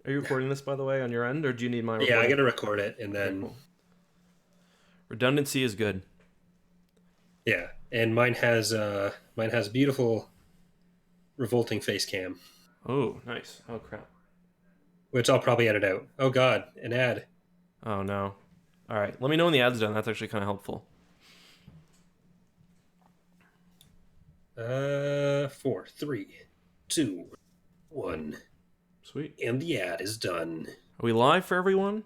Are you recording this, by the way, on your end, or do you need my Yeah, I recording? gotta record it and Okay, then cool. Redundancy is good. yeah. And mine has beautiful revolting face cam, Oh, nice. Oh, crap. which I'll probably edit out. Oh god, an ad. Oh, no. All right. Let me know when the ad's done. That's actually kind of helpful. Four, three, two, one, Sweet. and the ad is done. Are we live for everyone?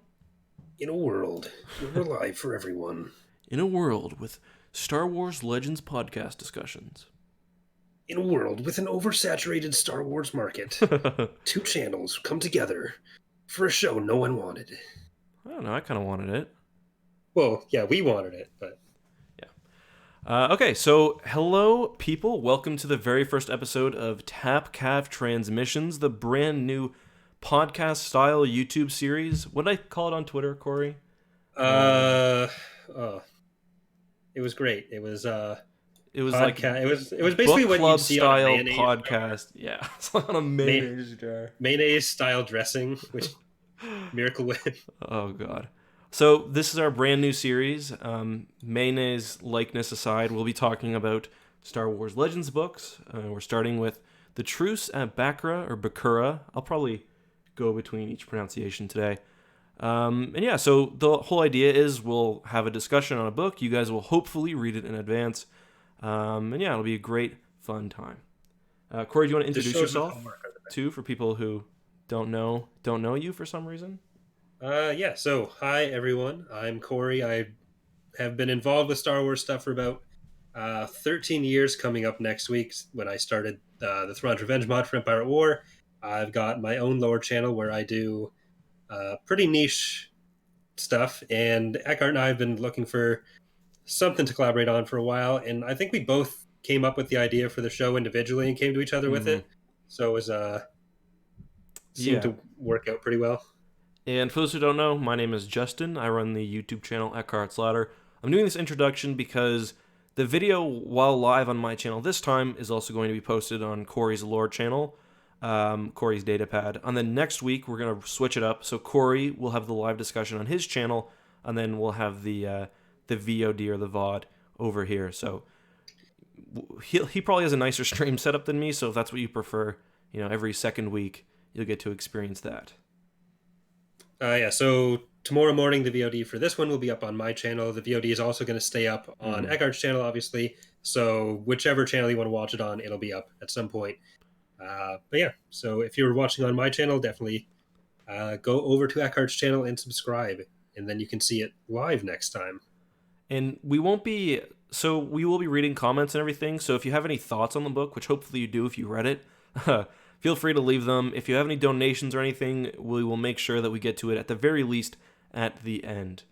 In a world where we're live for everyone. In a world with Star Wars Legends podcast discussions. In a world with an oversaturated Star Wars market, I two channels come together for a show no one wanted. don't know. I kind of wanted it. Well, yeah, we wanted it, but Yeah. Okay, so hello, people. Welcome to the very first episode of Tapcaf Transmissions, the brand new podcast style YouTube series. What did I call it on Twitter, Corey? Um, uh, oh, it was great. It was it was like podcast. It was basically book what you'd club see on a style mayonnaise jar, podcast. Yeah, it's like on a May- mayonnaise jar. mayonnaise style dressing, which Miracle Whip. Oh god. So this is our brand new series. Mayonnaise likeness aside, we'll be talking about Star Wars Legends books. We're starting with the Truce at Bakura or Bakura. I'll probably go between each pronunciation today. And yeah, so the whole idea is we'll have a discussion on a book. You guys will hopefully read it in advance. And yeah, it'll be a great, fun time. Corey, do you want to This introduce shows the yourself homework of the too for people who don't know you for some reason? yeah. So hi everyone. I'm Corey. I have been involved with Star Wars stuff for about 13 years. Coming up next week when I started the Thrawn's Revenge mod for Empire at War. I've got my own lower channel where I do pretty niche stuff, and Eckhart and I have been looking for something to collaborate on for a while, and I think we both came up with the idea for the show individually and came to each other with Mm-hmm. it. So it was seemed Yeah. to work out pretty well. And for those who don't know, my name is Justin. I run the YouTube channel Eckhart's Ladder. I'm doing this introduction because the video, while live on my channel this time, is also going to be posted on Corey's lore channel, Corey's datapad. And then next week, we're going to switch it up. So Corey will have the live discussion on his channel, and then we'll have the VOD or the VOD over here. So he probably has a nicer stream setup than me, so if that's what you prefer, every second week, you'll get to experience that. Yeah, so tomorrow morning the VOD for this one will be up on my channel. The VOD is also going to stay up on Mm-hmm. Eckhart's channel, obviously. So whichever channel you want to watch it on, it'll be up at some point. But yeah, so if you're watching on my channel, definitely go over to Eckhart's channel and subscribe, and then you can see it live next time. And we will be reading comments and everything. So if you have any thoughts on the book, which hopefully you do if you read it, feel free to leave them. If you have any donations or anything, we will make sure that we get to it at the very least at the end.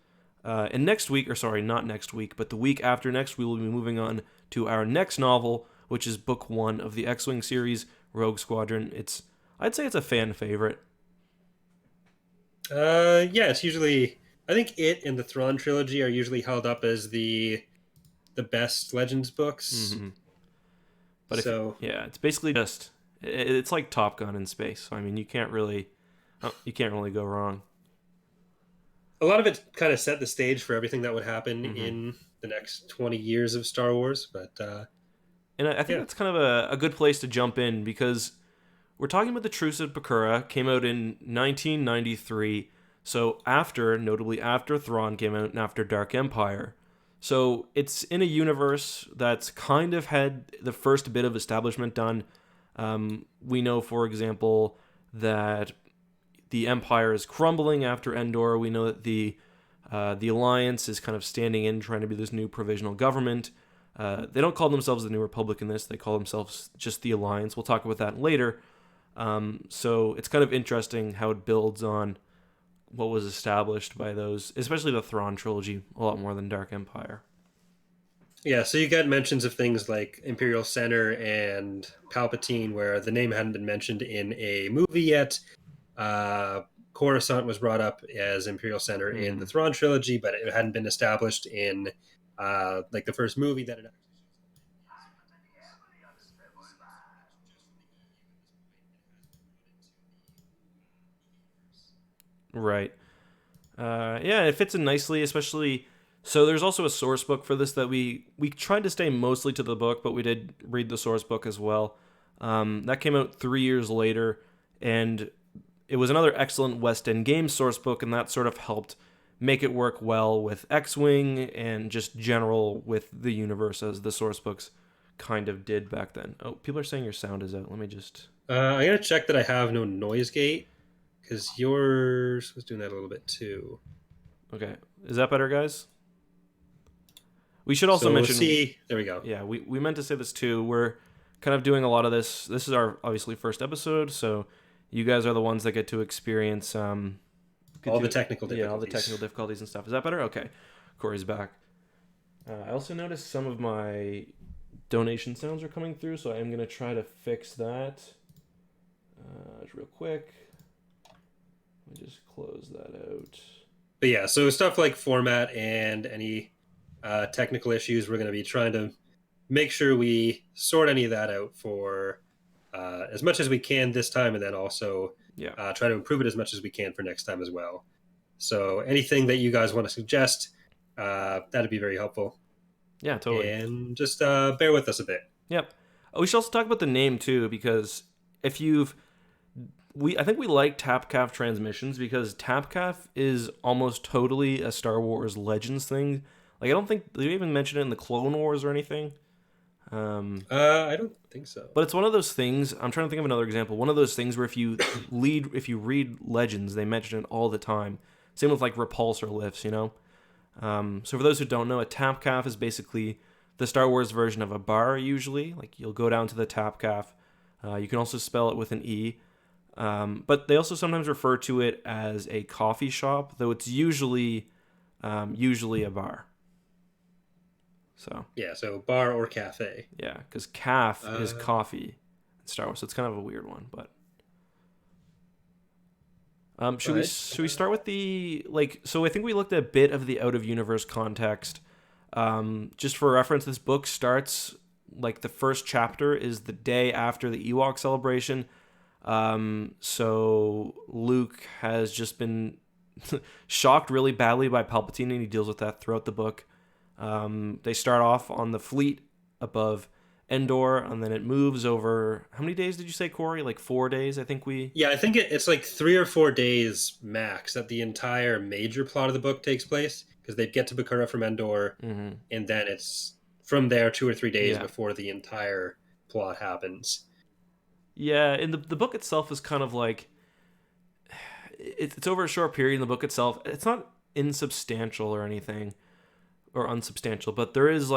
And next week, or sorry, not next week, but the week after next, we will be moving on to our next novel, which is book one of the X-Wing series, Rogue Squadron. I'd say it's a fan favorite. Yeah, it's usually I think it and the Thrawn trilogy are usually held up as the best Legends books. Hmm. But if So yeah, it's basically just it's like Top Gun in space. So I mean, you can't really go wrong. a lot of it kind of set the stage for everything that would happen Hmm. in the next 20 years of Star Wars. But And I think yeah, that's kind of a good place to jump in because we're talking about the Truce at Bakura. Came out in 1993. So notably after Thrawn came out and after Dark Empire. So it's in a universe that's kind of had the first bit of establishment done. We know, for example, that the Empire is crumbling after Endor. We know that the Alliance is kind of standing in, trying to be this new provisional government. They don't call themselves the New Republic in this; they call themselves just the Alliance. We'll talk about that later. So it's kind of interesting how it builds on what was established by those, especially the Thrawn trilogy, a lot more than Dark Empire. yeah. So you get mentions of things like Imperial Center and Palpatine, where the name hadn't been mentioned in a movie yet. Uh, Coruscant was brought up as Imperial Center in the Mm-hmm. Thrawn trilogy, but it hadn't been established in like the first movie that it. Right. Yeah, it fits in nicely, especially. So there's also a source book for this that we tried to stay mostly to the book, but we did read the source book as well. That came out 3 years later, and it was another excellent West End Games source book, and that sort of helped make it work well with X-Wing and just general with the universe as the source books kind of did back then. Oh, people are saying your sound is out. Let me just. I'm gonna check that I have no noise gate because yours was doing that a little bit too. Okay, is that better, guys? We should also So mention. see, there we go. Yeah, we meant to say this too. We're kind of doing a lot of this. This is our obviously first episode, so you guys are the ones that get to experience All the technical difficulties. yeah, all the technical difficulties and stuff. Is that better? Okay, Corey's back. I also noticed some of my donation sounds are coming through, so I am gonna try to fix that real quick. Let me just close that out. But yeah, so stuff like format and any technical issues, we're going to be trying to make sure we sort any of that out for as much as we can this time, and then also try to improve it as much as we can for next time as well. So anything that you guys want to suggest, that'd be very helpful. Yeah, totally. And just bear with us a bit. Yep. Oh, we should also talk about the name too, because if you've I think we like Tapcaf transmissions because Tapcaf is almost totally a Star Wars Legends thing. Like, I don't think they even mention it in the Clone Wars or anything. I don't think so. But it's one of those things. I'm trying to think of another example. One of those things where if you read Legends, they mention it all the time. Same with like repulse or lifts, you know. So for those who don't know, a Tapcaf is basically the Star Wars version of a bar. Usually, like you'll go down to the Tapcaf. You can also spell it with an E. But they also sometimes refer to it as a coffee shop, though it's usually a bar. So yeah, so bar or cafe. Yeah, because calf is coffee in Star Wars, so it's kind of a weird one. But should we start with the So I think we looked at a bit of the out of universe context. Just for reference, this book starts the first chapter is the day after the Ewok celebration. So Luke has just been shocked really badly by Palpatine, and he deals with that throughout the book. They start off on the fleet above Endor, and then it moves over. How many days did you say, Corey? 4 days, I think we. Yeah, I think it's 3 or 4 days max that the entire major plot of the book takes place, because they get to Bakura from Endor, and then it's from there 2 or 3 days before the entire plot happens. Yeah, and the book itself is kind of it's over a short period in the book itself. It's not insubstantial or anything, or unsubstantial, but there is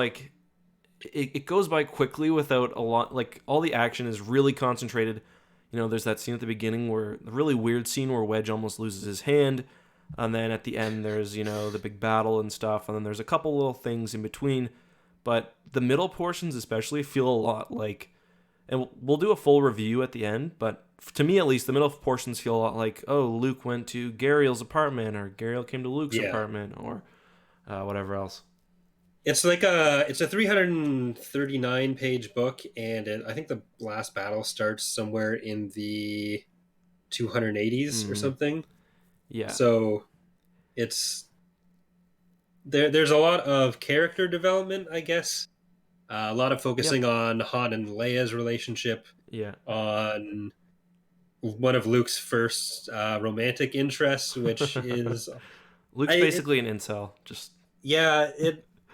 it goes by quickly without a lot. All the action is really concentrated. You know, there's that scene at the beginning where the really weird scene where Wedge almost loses his hand, and then at the end there's the big battle and stuff, and then there's a couple little things in between, but the middle portions especially feel a lot and we'll do a full review at the end, but to me at least, the middle portions feel a lot like, oh, Luke went to Gariel's apartment, or Gariel came to Luke's apartment, or whatever else. It's it's a 339 page book, and I think the last battle starts somewhere in the 280s or something. Yeah. So it's there's a lot of character development, I guess. A lot of focusing on Han and Leia's relationship. Yeah. On one of Luke's first romantic interests, which is Luke's basically an incel.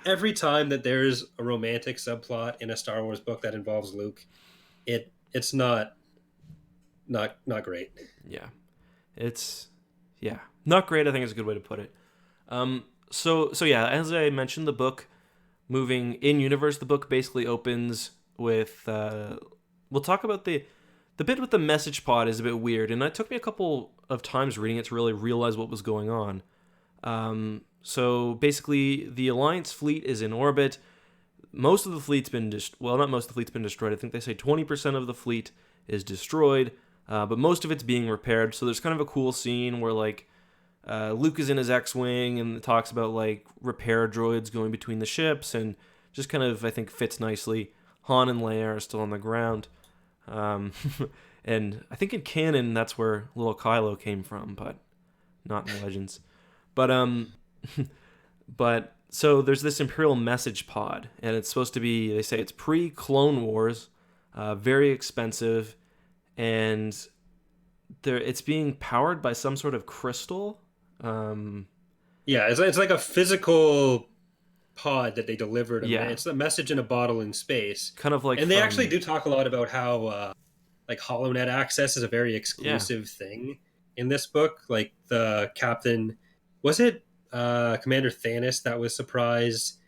Every time that there's a romantic subplot in a Star Wars book that involves Luke, it's not great. Yeah, not great. I think is a good way to put it. So yeah, as I mentioned, the book moving in universe, the book basically opens with we'll talk about the bit with the message pod is a bit weird, and it took me a couple of times reading it to really realize what was going on. So basically, the Alliance fleet is in orbit. Most of the fleet's been not most of the fleet's been destroyed. I think they say 20% of the fleet is destroyed, but most of it's being repaired. So there's kind of a cool scene where Luke is in his X-wing and it talks about repair droids going between the ships, and just kind of I think fits nicely. Han and Leia are still on the ground, and I think in canon that's where little Kylo came from, but not in Legends. But but so there's this Imperial message pod, and it's supposed to be. They say it's pre-Clone Wars, very expensive, and it's being powered by some sort of crystal. Yeah, it's like a physical pod that they delivered. Yeah, It's a message in a bottle in space. kind of like And they from actually do talk a lot about how like HoloNet access is a very yeah. exclusive thing in this book. Like the captain, was it Commander Thanos that was surprised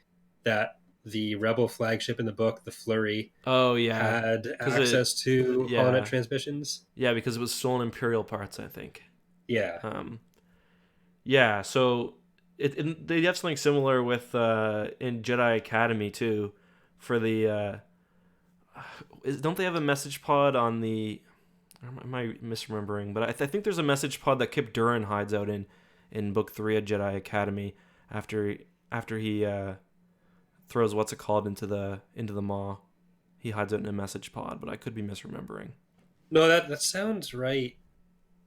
that the Rebel flagship in the book, the Flurry, Oh yeah, had because access to HoloNet yeah transmissions? because it was stolen Imperial parts, I think. Yeah. Um, yeah, so they have something similar with in Jedi Academy too, for the don't they have a message pod on the? Am I misremembering? But I think there's a message pod that Kip Duran hides out in Book 3 of Jedi Academy after he throws what's it called into the maw. He hides it in a message pod, but I could be misremembering. No, that sounds right.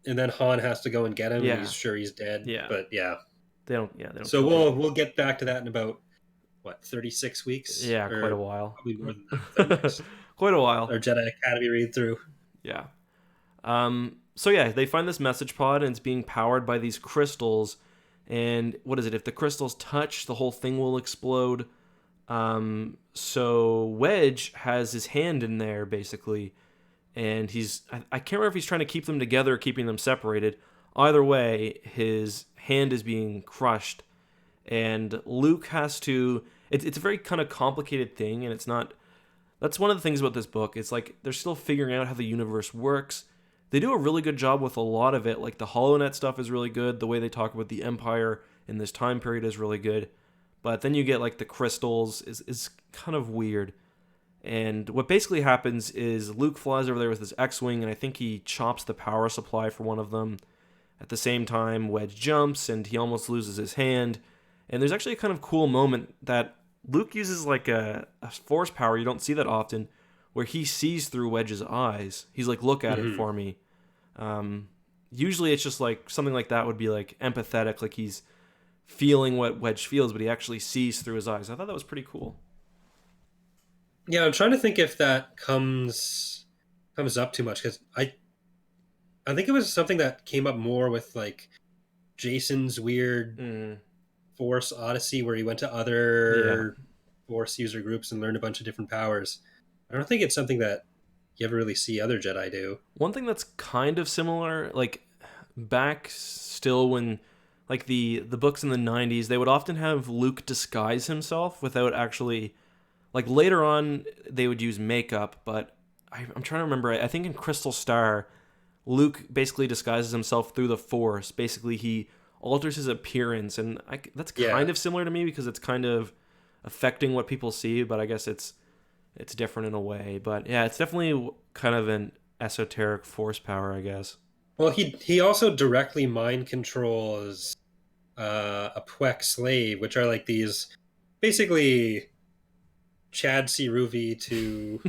And then Han has to go and get him, and Yeah, he's sure he's dead. yeah. But yeah, They don't so kill him. we'll get back to that in about what 36 weeks, Yeah, quite a or while. probably more than that with our next Quite a while. our Jedi Academy read through. Yeah. So yeah, they find this message pod and it's being powered by these crystals. And what is it? If the crystals touch, the whole thing will explode. So Wedge has his hand in there basically, and I can't remember if he's trying to keep them together or keeping them separated. Either way, his hand is being crushed, and Luke has to. It's a very kind of complicated thing, and it's not. That's one of the things about this book. It's like they're still figuring out how the universe works. They do a really good job with a lot of it. Like the HoloNet stuff is really good. The way they talk about the Empire in this time period is really good. But then you get like the crystals is kind of weird. And what basically happens is Luke flies over there with his X-Wing, and I think he chops the power supply for one of them. At the same time, Wedge jumps, and he almost loses his hand. And there's actually a kind of cool moment that Luke uses like a force power you don't see that often, where he sees through Wedge's eyes. He's like, look at it for me. Usually it's just like something like that would be like empathetic, like he's feeling what Wedge feels, but he actually sees through his eyes. I thought that was pretty cool. Yeah, I'm trying to think if that comes up too much, because I think it was something that came up more with like Jason's weird Force Odyssey, where he went to other Force user groups and learned a bunch of different powers. I don't think it's something that you ever really see other Jedi do. One thing that's kind of similar, like back still when like the books in the 90s, they would often have Luke disguise himself without actually, like later on they would use makeup, but I'm trying to remember. I think in Crystal Star, Luke basically disguises himself through the Force. Basically, he alters his appearance, and that's kind of similar to me because it's kind of affecting what people see, but I guess it's different in a way. But yeah, it's definitely kind of an esoteric Force power, I guess. Well, he also directly mind controls a Pwek slave, which are like these basically Chad Ruvi to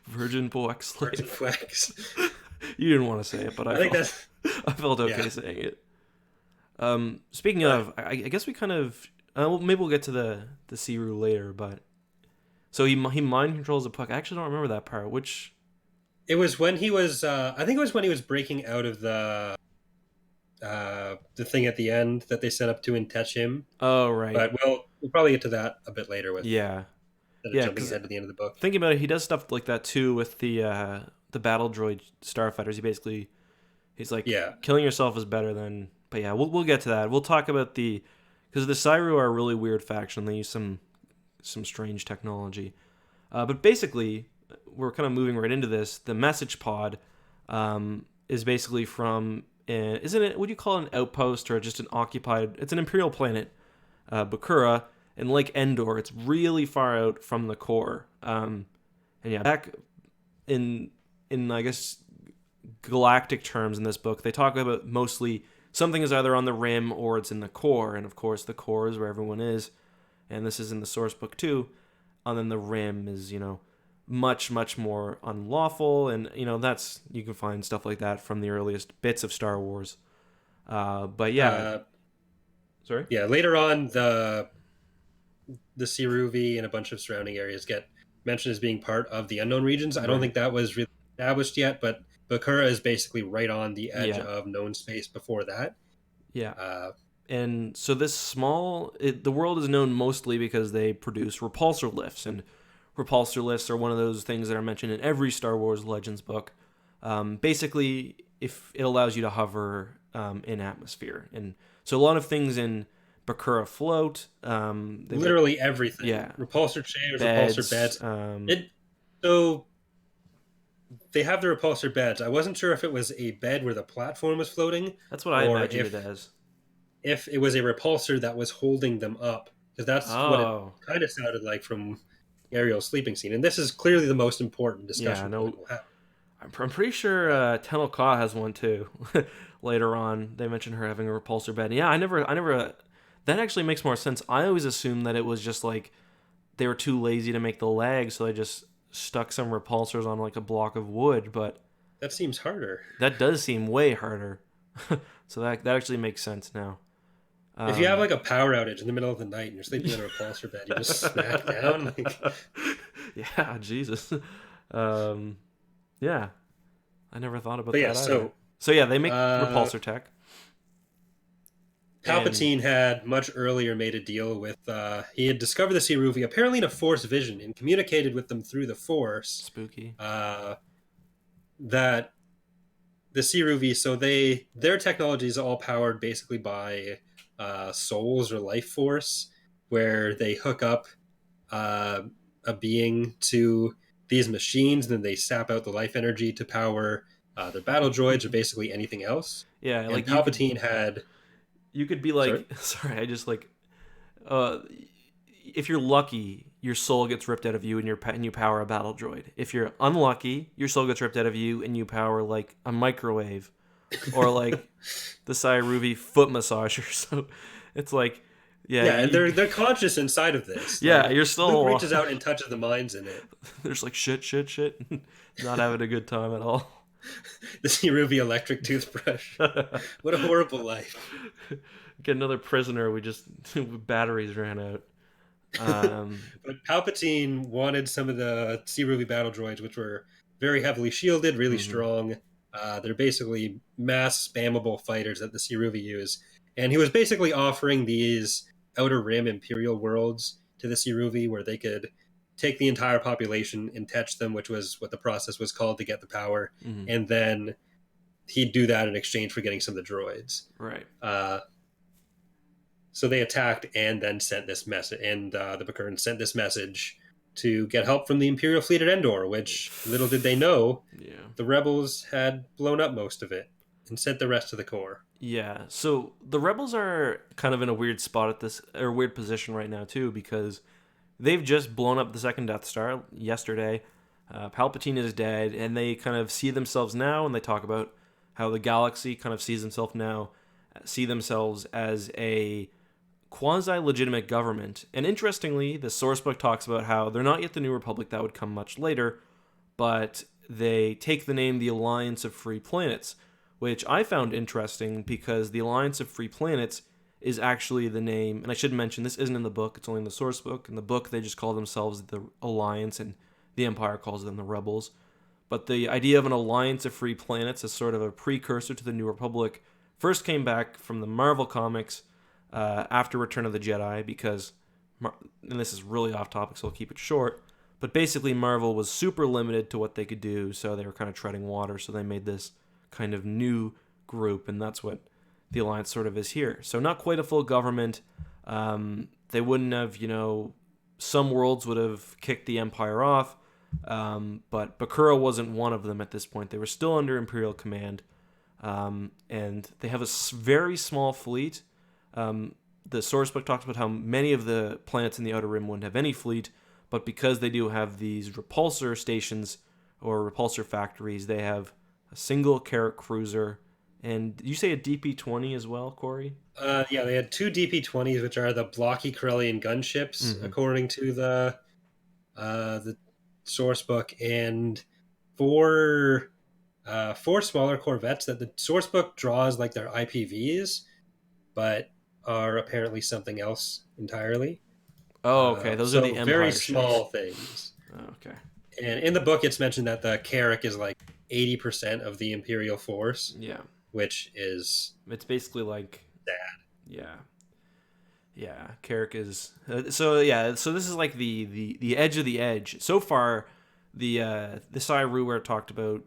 Virgin Pwek slave. Virgin Pweks. You didn't want to say it, but I think felt, that's I felt okay saying it. Speaking of, I guess we kind of well, maybe we'll get to the Siru later, but so he mind controls a Pwek. I actually don't remember that part. Which it was when he was. I think it was when he was breaking out of the thing at the end that they set up to touch him. Oh right. But we'll probably get to that a bit later with jumping ahead to the end of the book. Thinking about it, he does stuff like that too with the battle droid starfighters. He's like killing yourself is better than. But yeah, we'll get to that. We'll talk about because the Siru are a really weird faction. They use some strange technology. But basically, we're kind of moving right into this. The message pod is basically from, isn't it, would you call it an outpost or just an occupied, it's an Imperial planet, Bakura, in Lake Endor. It's really far out from the core. And yeah, back in I guess, galactic terms in this book, they talk about mostly something is either on the rim or it's in the core. And of course, the core is where everyone is. And this is in the source book too. And then the rim is, much, much more unlawful. And, you can find stuff like that from the earliest bits of Star Wars. But yeah, Uh, sorry. yeah, later on, the Siruvi and a bunch of surrounding areas get mentioned as being part of the unknown regions. I don't Right. think that was really established yet, but Bakura is basically right on the edge Yeah. of known space before that. Yeah. Uh, And so the world is known mostly because they produce repulsor lifts, and repulsor lifts are one of those things that are mentioned in every Star Wars Legends book. Basically, if it allows you to hover in atmosphere, and so a lot of things in Bakura float. They've got, Literally everything: yeah, repulsor chairs, repulsor beds. beds. It so they have the repulsor beds. I wasn't sure if it was a bed where the platform was floating, That's what I or imagined it as. if it was a repulsor that was holding them up, because that's what it Oh, kind of sounded like from Ariel's sleeping scene. And this is clearly the most important yeah. discussion point No, we'll have. I'm pretty sure Tenel Ka has one too. Later on, they mentioned her having a repulsor bed. Yeah, I never. That actually makes more sense. I always assumed that it was just like they were too lazy to make the legs, so they just stuck some repulsors on like a block of wood. But That seems harder. that does seem way harder. So that actually makes sense now. If you have Um, like a power outage in the middle of the night and you're sleeping in a repulsor bed, you just smack down. Like, yeah, Jesus. Um, yeah, I never thought about but yeah, that either. so So yeah, they make uh, repulsor tech, and Palpatine had much earlier made a deal with. He had discovered the Siruvi apparently in a Force vision and communicated with them through the Force. spooky. Uh, that the Siruvi, so their technology is all powered basically by souls or life force, where they hook up uh, a being to these machines, and then they sap out the life energy to power their battle droids or basically anything else. Yeah, And like Palpatine had, you could be sorry, like, sorry, I just like, uh, if you're lucky, your soul gets ripped out of you and you power a battle droid. If you're unlucky, your soul gets ripped out of you and you power like a microwave or like the Sairuvi foot massager. So it's like, yeah, yeah, and they're conscious inside of this. yeah, Like you're still Luke reaches out and touches the minds in it. there's like shit, not having a good time at all. The Siruvi electric toothbrush. What a horrible life. Get another prisoner. We just batteries ran out. Um, But Palpatine wanted some of the Siruvi battle droids, which were very heavily shielded, really mhm. strong. They're basically mass spammable fighters that the Siruvi use. And he was basically offering these Outer Rim Imperial worlds to the Siruvi where they could take the entire population and touch them, which was what the process was called to get the power. Mhm. And then he'd do that in exchange for getting some of the droids. Right. Uh, so they attacked and then sent this message, and the Bakurans sent this message to get help from the Imperial fleet at Endor, which little did they know, Yeah. the rebels had blown up most of it and sent the rest to the core. Yeah. So the rebels are kind of in a weird spot at this or weird position right now too because they've just blown up the second Death Star yesterday. Palpatine is dead, and they kind of see themselves now, and they talk about how the galaxy kind of sees themselves now, see themselves as a quasi-legitimate government. And interestingly, the source book talks about how they're not yet the New Republic, that would come much later, but they take the name the Alliance of Free Planets, which I found interesting because the Alliance of Free Planets is actually the name, and I should mention this isn't in the book, it's only in the source book. In the book, they just call themselves the Alliance, and the Empire calls them the Rebels. But the idea of an alliance of free planets as sort of a precursor to the New Republic first came back from the Marvel comics after Return of the Jedi because, and this is really off topic, so I'll keep it short. But basically, Marvel was super limited to what they could do, so they were kind of treading water. So they made this kind of new group, and that's what the alliance sort of is here. So not quite a full government. They wouldn't have, some worlds would have kicked the Empire off, but Bakura wasn't one of them at this point. They were still under Imperial command, and they have a very small fleet. The source book talks about how many of the planets in the Outer Rim wouldn't have any fleet, but because they do have these repulsor stations or repulsor factories, they have a single Carrack cruiser. And you say a DP-20 as well, Corey? Yeah, they had two DP-20s, which are the blocky Corellian gunships, Mm-hmm. according to the source book, and four four smaller corvettes that the source book draws like their IPVs, but are apparently something else entirely. Oh, okay. Those are the So very Empire ships. small things. Oh, okay. And in the book, it's mentioned that the Carrack is like 80% of the Imperial force, Yeah. which is It's basically like, sad. yeah. Yeah, Carrick is so yeah. So this is like the edge of the edge. So far, the Cyru where it talked about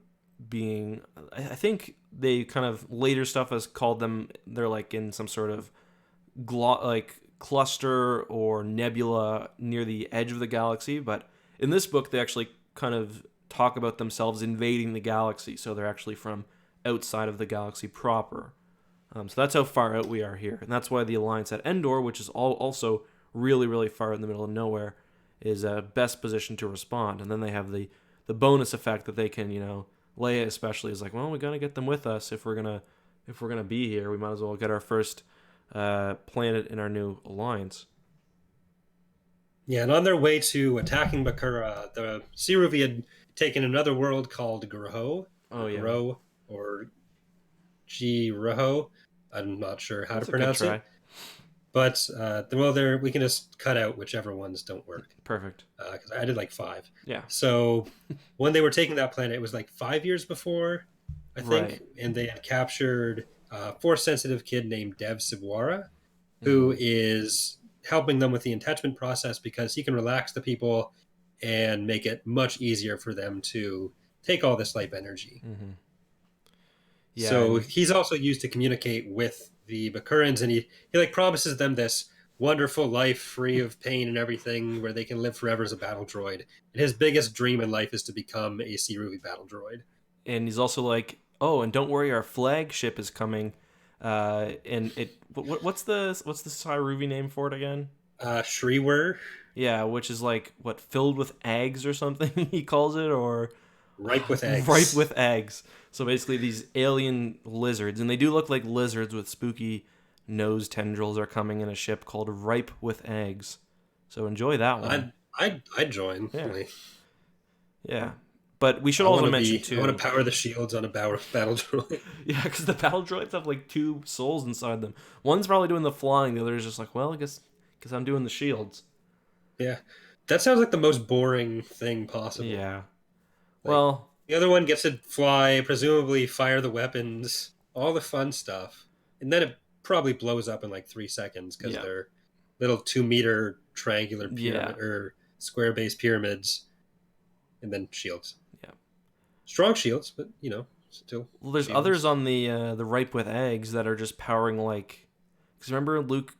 being, I think they kind of later stuff has called them. They're like in some sort of like cluster or nebula near the edge of the galaxy. But in this book, they actually kind of talk about themselves invading the galaxy. So they're actually from outside of the galaxy proper. So that's how far out we are here, and that's why the alliance at Endor, which is also really, really far in the middle of nowhere, is best positioned to respond. And then they have the bonus effect that they can, Leia especially is like, well, we gotta get them with us if we're gonna be here. We might as well get our first planet in our new alliance. Yeah, and on their way to attacking Bakura, the Siruvi had taken another world called Groho, Oh or yeah, Groho, or G-Roho. I'm not sure how to that's a good pronounce try. it. But well, there we can just cut out whichever ones don't work Perfect. because I did like five. Yeah. So when they were taking that planet, it was like 5 years before, I think, Right. and they had captured a force-sensitive kid named Dev Sibwara, Mm-hmm. who is helping them with the attachment process because he can relax the people and make it much easier for them to take all this life energy. Mm-hmm. Yeah, So and he's also used to communicate with the Bakurans, and he like promises them this wonderful life free of pain and everything, where they can live forever as a battle droid. And his biggest dream in life is to become a Siruvi battle droid. he's also like, oh, and don't worry, our flagship is coming. And what's the Cyruvi name for it again? Shriwer, Yeah, which is like what, filled with eggs or something he calls it, or ripe with ripe eggs. with eggs. So basically, these alien lizards, and they do look like lizards with spooky nose tendrils, are coming in a ship called Ripe with Eggs. So enjoy that one. I'd join. Yeah, Like, yeah. But we should also mention I want too, to power the shields on a battle droid. yeah, because the battle droids have like two souls inside them. One's probably doing the flying, the other is just like, well, I guess because I'm doing the shields. Yeah, that sounds like the most boring thing possible. Yeah. Like Well, the other one gets to fly, presumably fire the weapons, all the fun stuff, and then it probably blows up in like 3 seconds because yeah, they're little 2 meter triangular yeah, pyramid or square base pyramids, and then shields, yeah. strong shields, but still Well, there's others shields. on the Ripe with Eggs that are just powering like, because remember Luke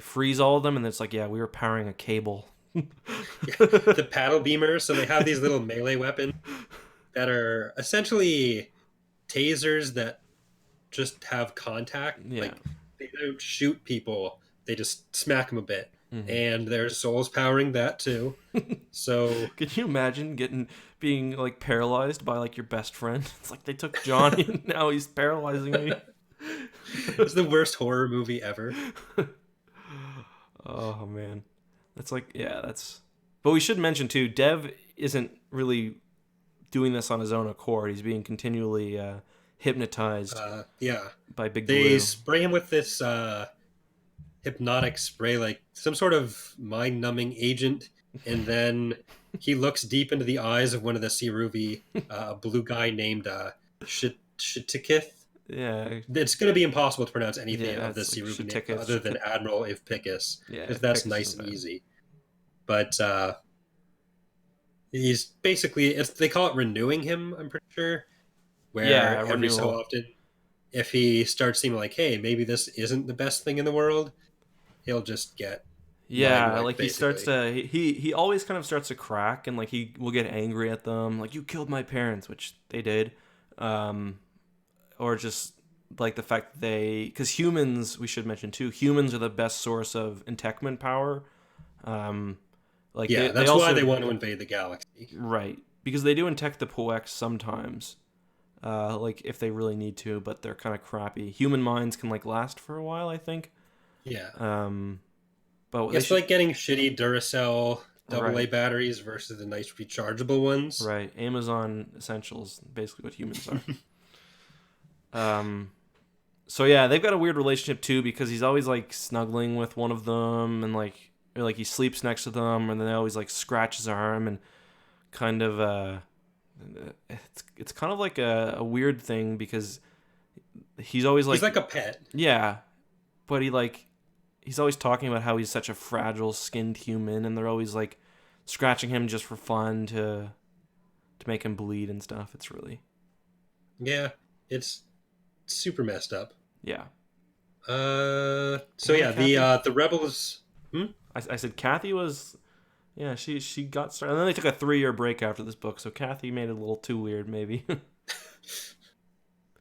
frees all of them, and it's like, yeah, we were powering a cable. Yeah, the paddle beamers. So they have these little melee weapons that are essentially tasers that just have contact. Yeah. Like they don't shoot people; they just smack them a bit, Hmm. and there's souls powering that too. So Can you imagine being like paralyzed by like your best friend? It's like they took Johnny and now he's paralyzing me. it's the worst horror movie ever. Oh man, that's like, yeah, that's. But we should mention too, Dev isn't really doing this on his own accord. He's being continually hypnotized Yeah, by Big they Blue. spray him with this hypnotic spray, like some sort of mind-numbing agent, and then he looks deep into the eyes of one of the Siruvi, a blue guy named Shitikith. Yeah, It's going to be impossible to pronounce anything yeah, of the it's like Siruvi name Shatiketh, other than Admiral Ivpicus, Yeah, because it that's picks nice isn't and bad. easy. But he's basically they call it renewing him. I'm pretty sure, Yeah, where every so renewal. often, if he starts seeming like, hey, maybe this isn't the best thing in the world, he'll just get mind Yeah, wiped, like he starts basically. to he always kind of starts to crack, and like he will get angry at them, like you killed my parents, which they did, um, or just like the fact that because humans, we should mention too, humans are the best source of entechment power. Um, like Yeah, they that's why also, they want to invade the galaxy. right, because they do intech the Poex sometimes, like if they really need to, but they're kind of crappy. Human minds can like last for a while, I think. Yeah. Um, but they It's should, like getting shitty Duracell AA Right. batteries versus the nice rechargeable ones. Right. Amazon Essentials, basically what humans are. Um, so yeah, they've got a weird relationship too because he's always like snuggling with one of them and like or, like he sleeps next to them and then they always like scratch his arm and kind of it's kind of like a weird thing because he's always He's like like a pet. yeah, but he's always talking about how he's such a fragile skinned human and they're always like scratching him just for fun to make him bleed and stuff. It's really Yeah, it's super messed up. yeah. So And yeah, Kathy, the rebels. Hmm? I said Kathy was yeah she got started and then they took a 3 year break after this book so Kathy made it a little too weird maybe.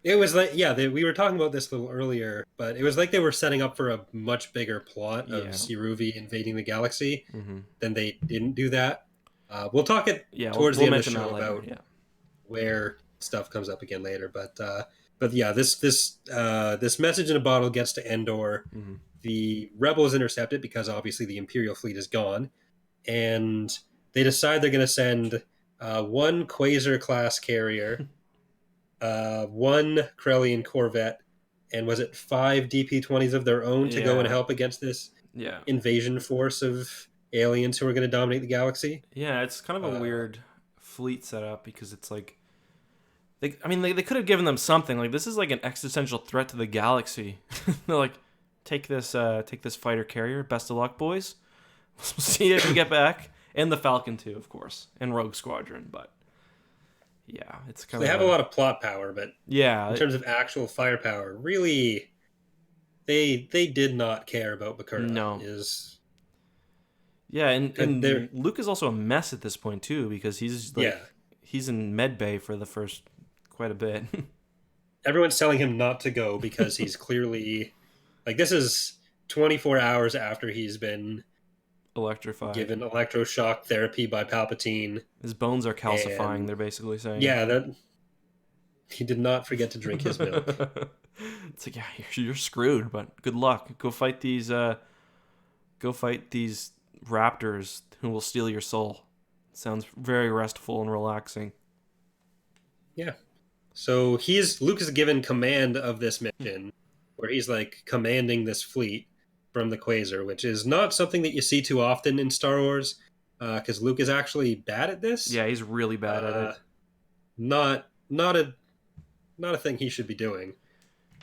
It was like we were talking about this a little earlier, but it was like they were setting up for a much bigger plot of Yeah. Siruvi invading the galaxy. Mm-hmm. Then they didn't do that. We'll talk it Yeah, towards the we'll end of the mention that show later. about Yeah. where stuff comes up again later. But yeah, this message in a bottle gets to Endor. Mm-hmm. The rebels intercept it because obviously the Imperial fleet is gone, and they decide they're going to send one Quasar class carrier, one Krellian corvette, and was it 5 DP-20s of their own to go and Yeah. help against this Yeah. invasion force of aliens who are going to dominate the galaxy? Yeah, it's kind of a Uh, weird fleet setup because it's like they could have given them something. Like this is like an existential threat to the galaxy. They're like take this fighter carrier. Best of luck, boys. We'll see you if we get back. And the Falcon too, of course. And Rogue Squadron, but yeah, it's so kind they of have a lot of plot power, but yeah, in terms of actual firepower, really, they did not care about Bakura. no. Is Yeah, and they're Luke is also a mess at this point too because yeah. he's in med bay for the first quite a bit. Everyone's telling him not to go because he's clearly like this is 24 hours after he's been Electrified. given electroshock therapy by Palpatine, His bones are calcifying, and they're basically saying. yeah, that he did not forget to drink his milk. It's like, yeah, you're screwed, but good luck. Go fight these raptors who will steal your soul. Sounds very restful and relaxing. Yeah. So Luke is given command of this mission, where he's like commanding this fleet from the Quasar, which is not something that you see too often in Star Wars, because Luke is actually bad at this. Yeah, he's really bad at Uh, it. not a thing he should be doing.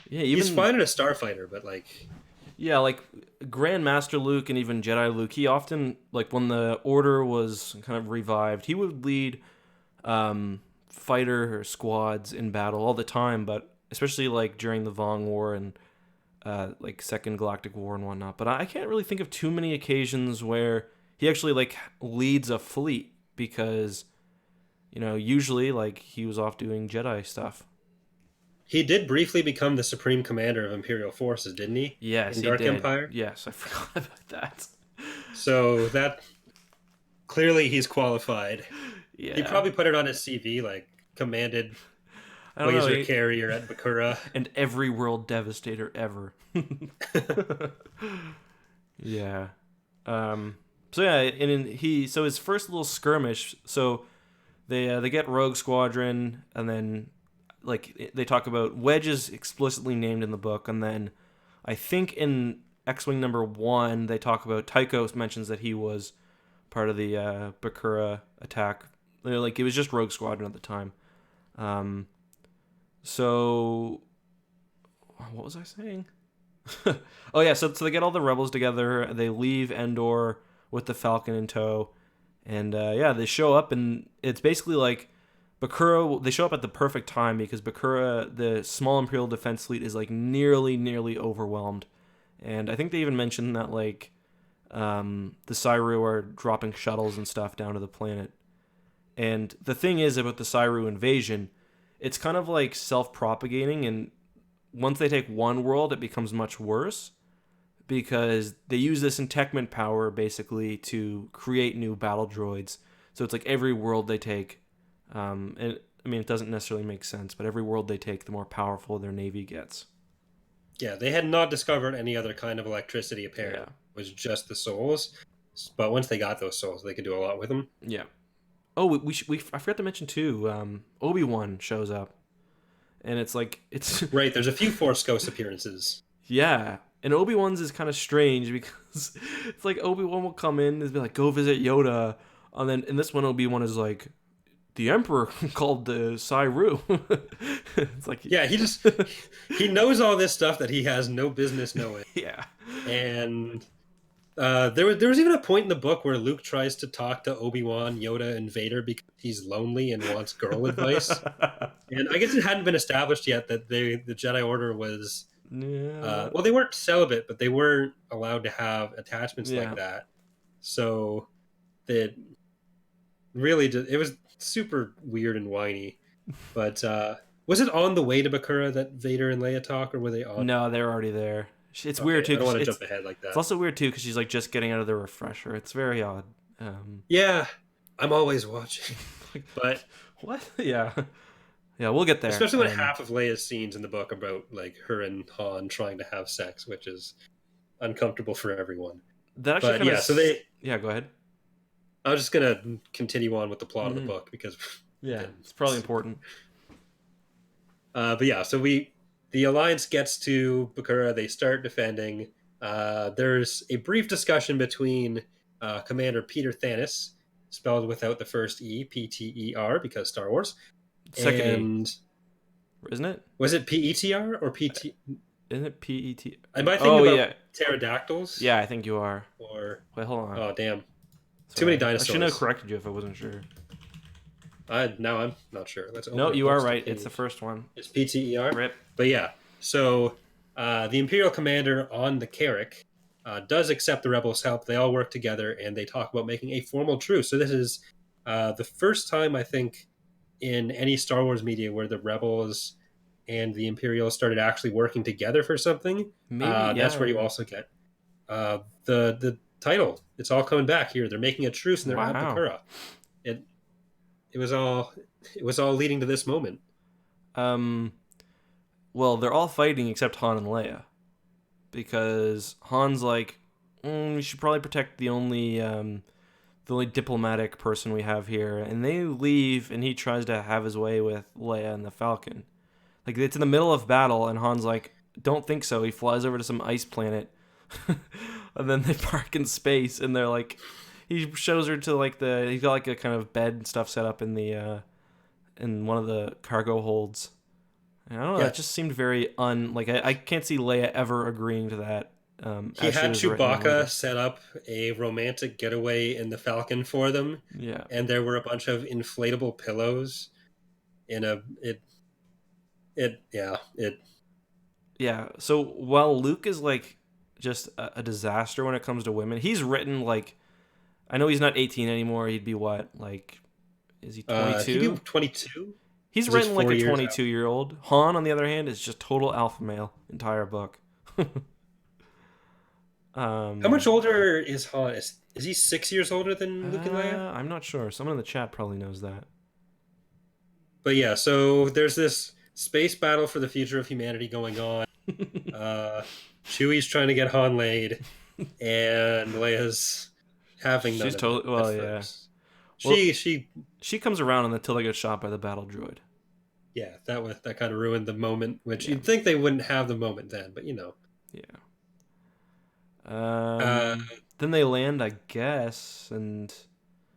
Yeah, He's even fine at a starfighter, but like yeah, like Grandmaster Luke and even Jedi Luke, he often like when the Order was kind of revived, he would lead fighter squads in battle all the time, but especially like during the Vong War and like Second Galactic War and whatnot. But I can't really think of too many occasions where he actually like leads a fleet because usually like he was off doing Jedi stuff. he did briefly become the supreme commander of Imperial forces, didn't he? Yes, In he Dark did. Empire. Yes, I forgot about that. So that clearly he's qualified. He Yeah, probably put it on his CV, like commanded I don't know. Quasar carrier at Bakura. And every world devastator ever. Yeah. So yeah, so his first little skirmish. So they get Rogue Squadron, and then like they talk about Wedge is explicitly named in the book, and then I think in X-wing number 1 they talk about Tycho mentions that he was part of the Bakura attack. Like it was just Rogue Squadron at the time. So what was I saying? Oh yeah, so they get all the rebels together. They leave Endor with the Falcon in tow, and yeah, they show up, and it's basically like Bakura. They show up at the perfect time because Bakura, the small Imperial defense fleet, is like nearly overwhelmed, and I think they even mentioned that like the Cyru are dropping shuttles and stuff down to the planet. And the thing is about the Cyru invasion, it's kind of like self-propagating, and once they take one world, it becomes much worse because they use this entechment power basically to create new battle droids. So it's like every world they take, and I mean it doesn't necessarily make sense, but every world they take, the more powerful their navy gets. Yeah, they had not discovered any other kind of electricity. Apparently, Yeah. it was just the souls. But once they got those souls, they could do a lot with them. Yeah. Oh, I forgot to mention too. Obi-Wan shows up, and it's like it's Right. There's a few Force Ghost appearances. yeah. And Obi-Wan's is kind of strange because it's like Obi-Wan will come in and be like, "Go visit Yoda," and then in this one Obi-Wan is like, "The Emperor called the Cyru." It's like Yeah, he knows all this stuff that he has no business knowing. yeah. And there was even a point in the book where Luke tries to talk to Obi-Wan, Yoda, and Vader because he's lonely and wants girl advice. And I guess it hadn't been established yet that the Jedi Order was Yeah. well, they weren't celibate, but they weren't allowed to have attachments Yeah. like that. So that really it was super weird and whiny. But was it on the way to Bakura that Vader and Leia talk, or were they on? No, they're already there. It's weird Okay, too. I don't 'Cause want to jump ahead like it's that. also weird too because she's like just getting out of the refresher. It's very odd. Yeah, I'm always watching, Like, but what? Yeah. Yeah, we'll get there. especially when half of Leia's scenes in the book about like her and Han trying to have sex, which is uncomfortable for everyone. that actually But kind of. yeah, so they. Yeah, go ahead. I was just gonna continue on with the plot of the Mhm. book because. Yeah, it's probably important. But yeah, so the Alliance gets to Bakura. They start defending. There's a brief discussion between Commander Peter Thanis, spelled without the first E, Pter, because Star Wars, Second E, and isn't it? was it Petr or Pt? Isn't it PET? Am I thinking Oh about yeah, pterodactyls? yeah. I think you are. Or Wait, hold on. oh damn, too Sorry. many I shouldn't have dinosaurs. corrected you if I wasn't sure. Now I'm not sure. Let's open No, up you are books to right. page. It's the first one. It's Pter. Rip. But yeah, so the Imperial commander on the Carrick does accept the rebels' help. They all work together and they talk about making a formal truce. So this is the first time, I think, in any Star Wars media where the rebels and the Imperials started actually working together for something. Maybe yeah. That's where you also get the title. It's all coming back here. They're making a truce and they're at Wow. Bakura. It was all leading to this moment. Well, they're all fighting except Han and Leia, because Han's like, we should probably protect the only diplomatic person we have here, and they leave, and he tries to have his way with Leia and the Falcon. Like it's in the middle of battle, and Han's like, don't think so. He flies over to some ice planet, and then they park in space, and they're like, he shows her to like he's got like a kind of bed and stuff set up in the in one of the cargo holds. And I don't know. Yeah. That just seemed very I can't see Leia ever agreeing to that. He as she had was written in the movie. Chewbacca set up a romantic getaway in the Falcon for them, Yeah. and there were a bunch of inflatable pillows in a it Yeah. So while Luke is like just a disaster when it comes to women, he's written like, I know he's not 18 anymore. He'd be what, like, is he 22? he'd be 22. He's He's written like 4 a years 22-year-old. Han, on the other hand, is just total alpha male entire book. How much older is Han? Is he 6 years older than Luke and Leia? I'm not sure. Someone in the chat probably knows that. But yeah, so there's this space battle for the future of humanity going on. Chewie's trying to get Han laid, and Leia's having none She's of totally it well, at yeah. first. Well- She She comes around until they get shot by the battle droid. yeah, that kind of ruined the moment, which Yeah. you'd think they wouldn't have the moment then, but you know. Yeah. Uh, Then they land, I guess, and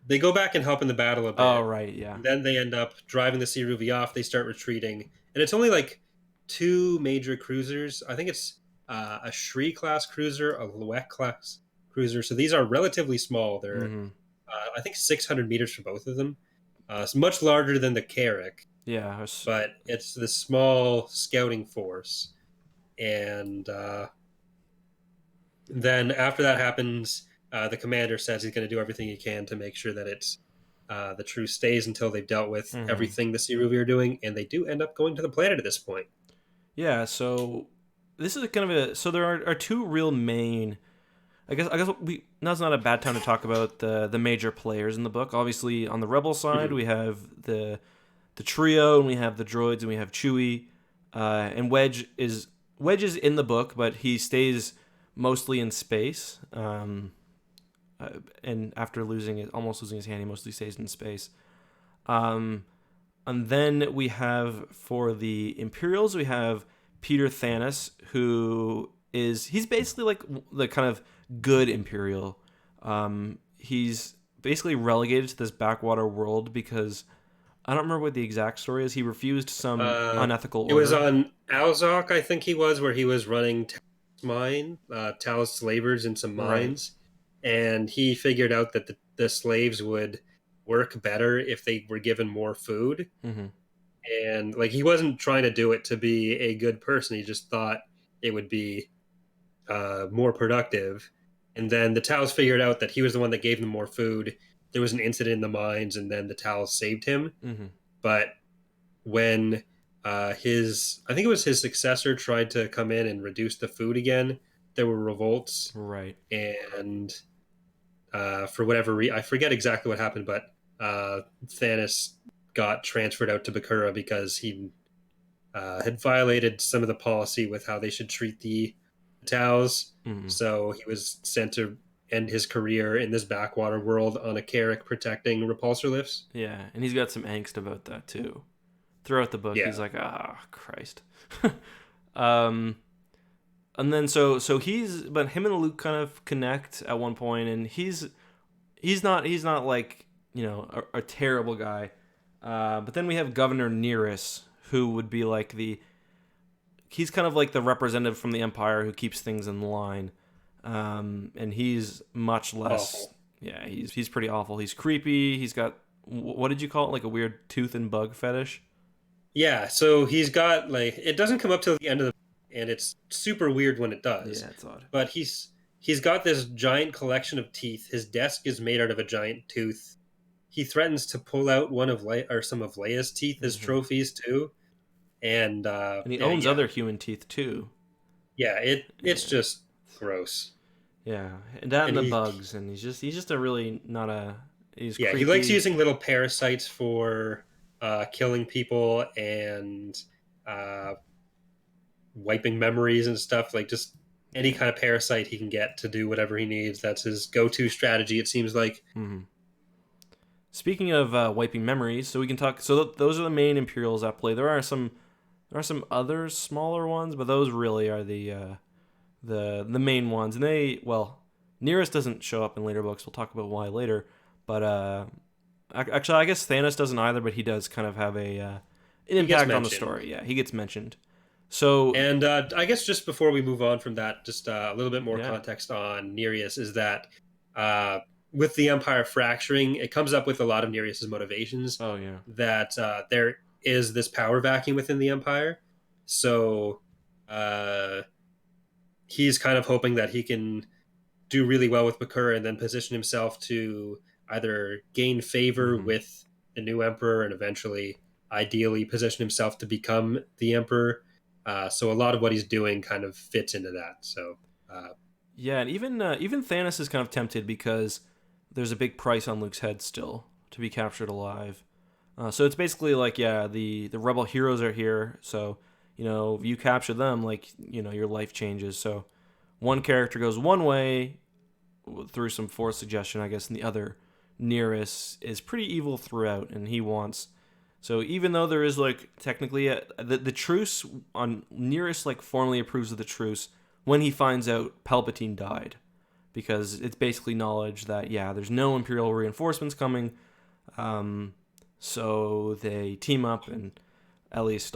They go back and help in the battle a bit. oh right, yeah. And then they end up driving the Ceruvi off. They start retreating, and it's only like two major cruisers. I think it's a Shri class cruiser, a Luek class cruiser. So these are relatively small. They're Mhm. I think 600 meters for both of them. It's much larger than the Carrick, Yeah. I was- but it's the small scouting force. And then after that happens, the commander says he's going to do everything he can to make sure that it's the truce stays until they've dealt with Mhm. everything the Ceruvi are doing, and they do end up going to the planet at this point. Yeah, so this is kind of a so there are two real main. I guess now's not a bad time to talk about the major players in the book. Obviously, on the Rebel side, we have the trio, and we have the droids, and we have Chewie, and Wedge is in the book, but he stays mostly in space. and after almost losing his hand, he mostly stays in space. And then we have for the Imperials, we have Peter Thanos, he's basically like the kind of good Imperial. He's basically relegated to this backwater world because I don't remember what the exact story is. He refused some unethical order. It was on Alzok, I think he was, where he was running Tal's slavers in some mines, and he figured out that the slaves would work better if they were given more food. Mm-hmm. And like he wasn't trying to do it to be a good person; he just thought it would be more productive. And then the Tals figured out that he was the one that gave them more food. There was an incident in the mines, and then the Tals saved him. Mm-hmm. But when I think it was his successor tried to come in and reduce the food again, there were revolts. Right. And for whatever reason, I forget exactly what happened, but Thanos got transferred out to Bakura because he had violated some of the policy with how they should treat the Tals. Mm-hmm. So he was sent to end his career in this backwater world on a Carrack protecting repulsor lifts. Yeah, and he's got some angst about that too. Throughout the book, he's like, Christ. And then but him and Luke kind of connect at one point, and he's not like, a terrible guy. But then we have Governor Nereus, who would be like he's kind of like the representative from the Empire who keeps things in line. And he's much less. Awful. Yeah, he's pretty awful. He's creepy. He's got, what did you call it? Like a weird tooth and bug fetish? Yeah, so he's got like, it doesn't come up till the end of and it's super weird when it does. Yeah, it's odd. But he's got this giant collection of teeth. His desk is made out of a giant tooth. He threatens to pull out some of Leia's teeth as trophies too. And he owns other human teeth too. Yeah, it's just gross. Yeah, and the bugs, and he's just a really not a. He's creepy. He likes using little parasites for killing people and wiping memories and stuff. Like just any kind of parasite he can get to do whatever he needs. That's his go-to strategy. It seems like. Mm-hmm. Speaking of wiping memories, so we can talk. So those are the main Imperials at play. There are some other smaller ones, but those really are the main ones. And Nereus doesn't show up in later books. We'll talk about why later. But actually, I guess Thanos doesn't either. But he does kind of have an impact on the story. Yeah, he gets mentioned. So, and I guess just before we move on from that, just a little bit more context on Nereus is that with the Empire fracturing, it comes up with a lot of Nereus's motivations. Oh yeah, that there is this power vacuum within the Empire, so he's kind of hoping that he can do really well with Bakura and then position himself to either gain favor with the new Emperor and eventually, ideally, position himself to become the Emperor. So a lot of what he's doing kind of fits into that. So yeah, and even Thanos is kind of tempted because there's a big price on Luke's head still to be captured alive. So it's basically like, the rebel heroes are here, so if you capture them, like, your life changes. So one character goes one way through some forced suggestion, I guess, and the other, Nereus, is pretty evil throughout, and he wants. So even though there is like technically the truce on Nereus, like formally approves of the truce when he finds out Palpatine died, because it's basically knowledge that there's no Imperial reinforcements coming. So they team up, and at least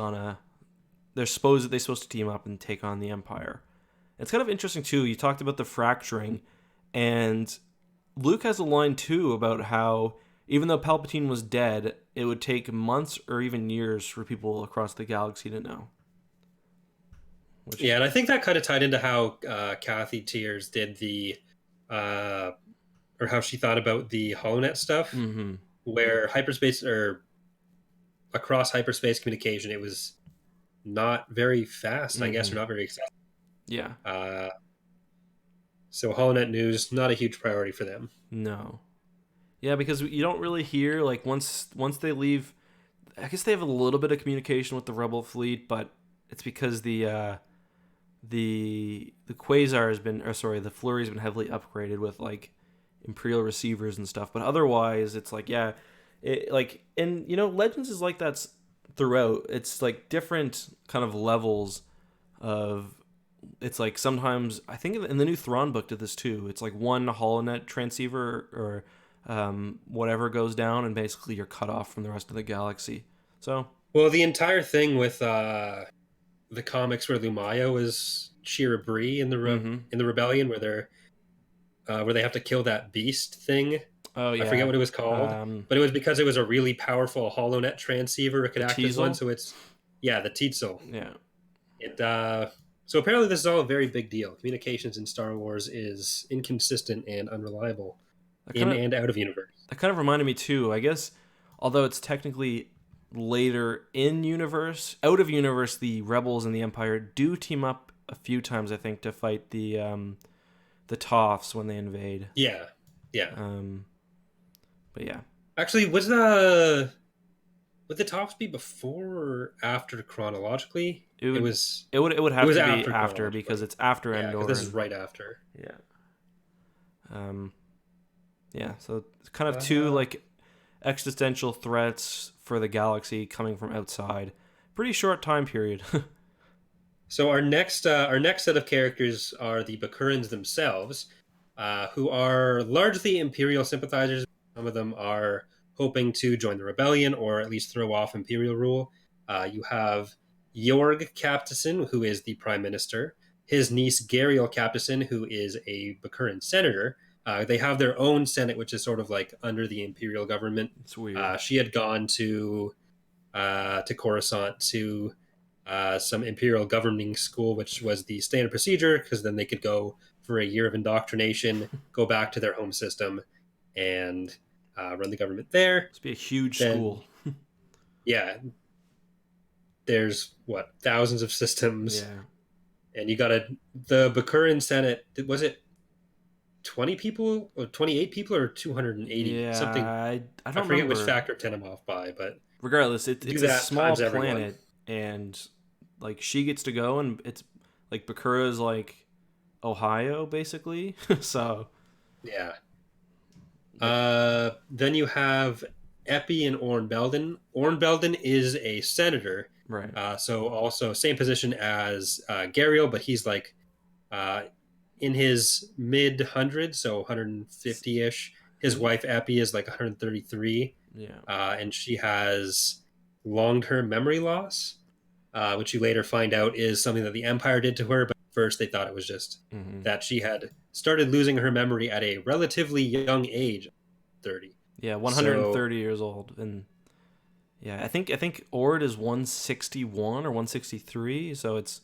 they're supposed to team up and take on the Empire. It's kind of interesting too. You talked about the fracturing, and Luke has a line too about how even though Palpatine was dead, it would take months or even years for people across the galaxy to know. And I think that kind of tied into how Kathy Tears did or how she thought about the HoloNet stuff, where hyperspace or across hyperspace communication, it was not very fast, I guess, or not very accessible. Yeah. So HoloNet news, not a huge priority for them. No. Yeah, because you don't really hear, like, once they leave, I guess they have a little bit of communication with the Rebel fleet, but it's because the Quasar the Flurry has been heavily upgraded with, like, Imperial receivers and stuff. But otherwise, it's like, yeah, and Legends is like that's throughout. It's like different kind of levels of. It's like sometimes I think in the new Thrawn book did this too. It's like one holonet transceiver or whatever goes down, and basically you're cut off from the rest of the galaxy. So Well, the entire thing with the comics where Lumayo is Shira Bree in the mm-hmm. in the rebellion, where they have to kill that beast thing. Oh I forget yeah, what it was called, but it was because it was a really powerful HoloNet transceiver. It could the act as one, Teasel. so it's the Tietzel. Yeah, It so apparently this is all a very big deal. Communications in Star Wars is inconsistent and unreliable that in kind of and out of universe. that kind of reminded me too. I guess although it's technically later in universe, out of universe, the Rebels and the Empire do team up a few times. I think to fight the Toffs when they invade. Yeah, yeah. But yeah, Actually, would the Toffs be before or after chronologically? it would was it would it have was to be after chronologically. because it's after Yeah, Endor. because this is right after. Yeah. Yeah. So it's kind of two like existential threats for the galaxy coming from outside. Pretty short time period. So our next set of characters are the Bakurans themselves, who are largely Imperial sympathizers. Some of them are hoping to join the rebellion or at least throw off Imperial rule. You have Jorg Captason, who is the Prime Minister, his niece Gariel Captason, who is a Bakuran senator. They have their own Senate, which is sort of like under the Imperial government. It's weird. She had gone to Coruscant to some Imperial governing school, which was the standard procedure, because then they could go for a year of indoctrination, go back to their home system, and run the government there. Must be a huge Then, school. yeah, there's thousands of systems, Yeah. and you got the Bakuran Senate. Was it 20 people or 28 people or 280? Yeah, Something. I I don't forget remember. which factor of 10 I'm off by, but Regardless, it's do a that small times everyone. planet, and like she gets to go, and it's like Bakura's like Ohio, basically. So Yeah. Then you have Epi and Orn Belden. Orn Belden is a senator, right. so also same position as Gariel, but he's like in his mid hundreds, so 150 ish. His wife Epi is like 133. Yeah. And she has long term memory loss, which you later find out is something that the Empire did to her. But first, they thought it was just that she had started losing her memory at a relatively young age, 30. Yeah, 130 years old, and yeah, I think Ord is 161 or 163, so it's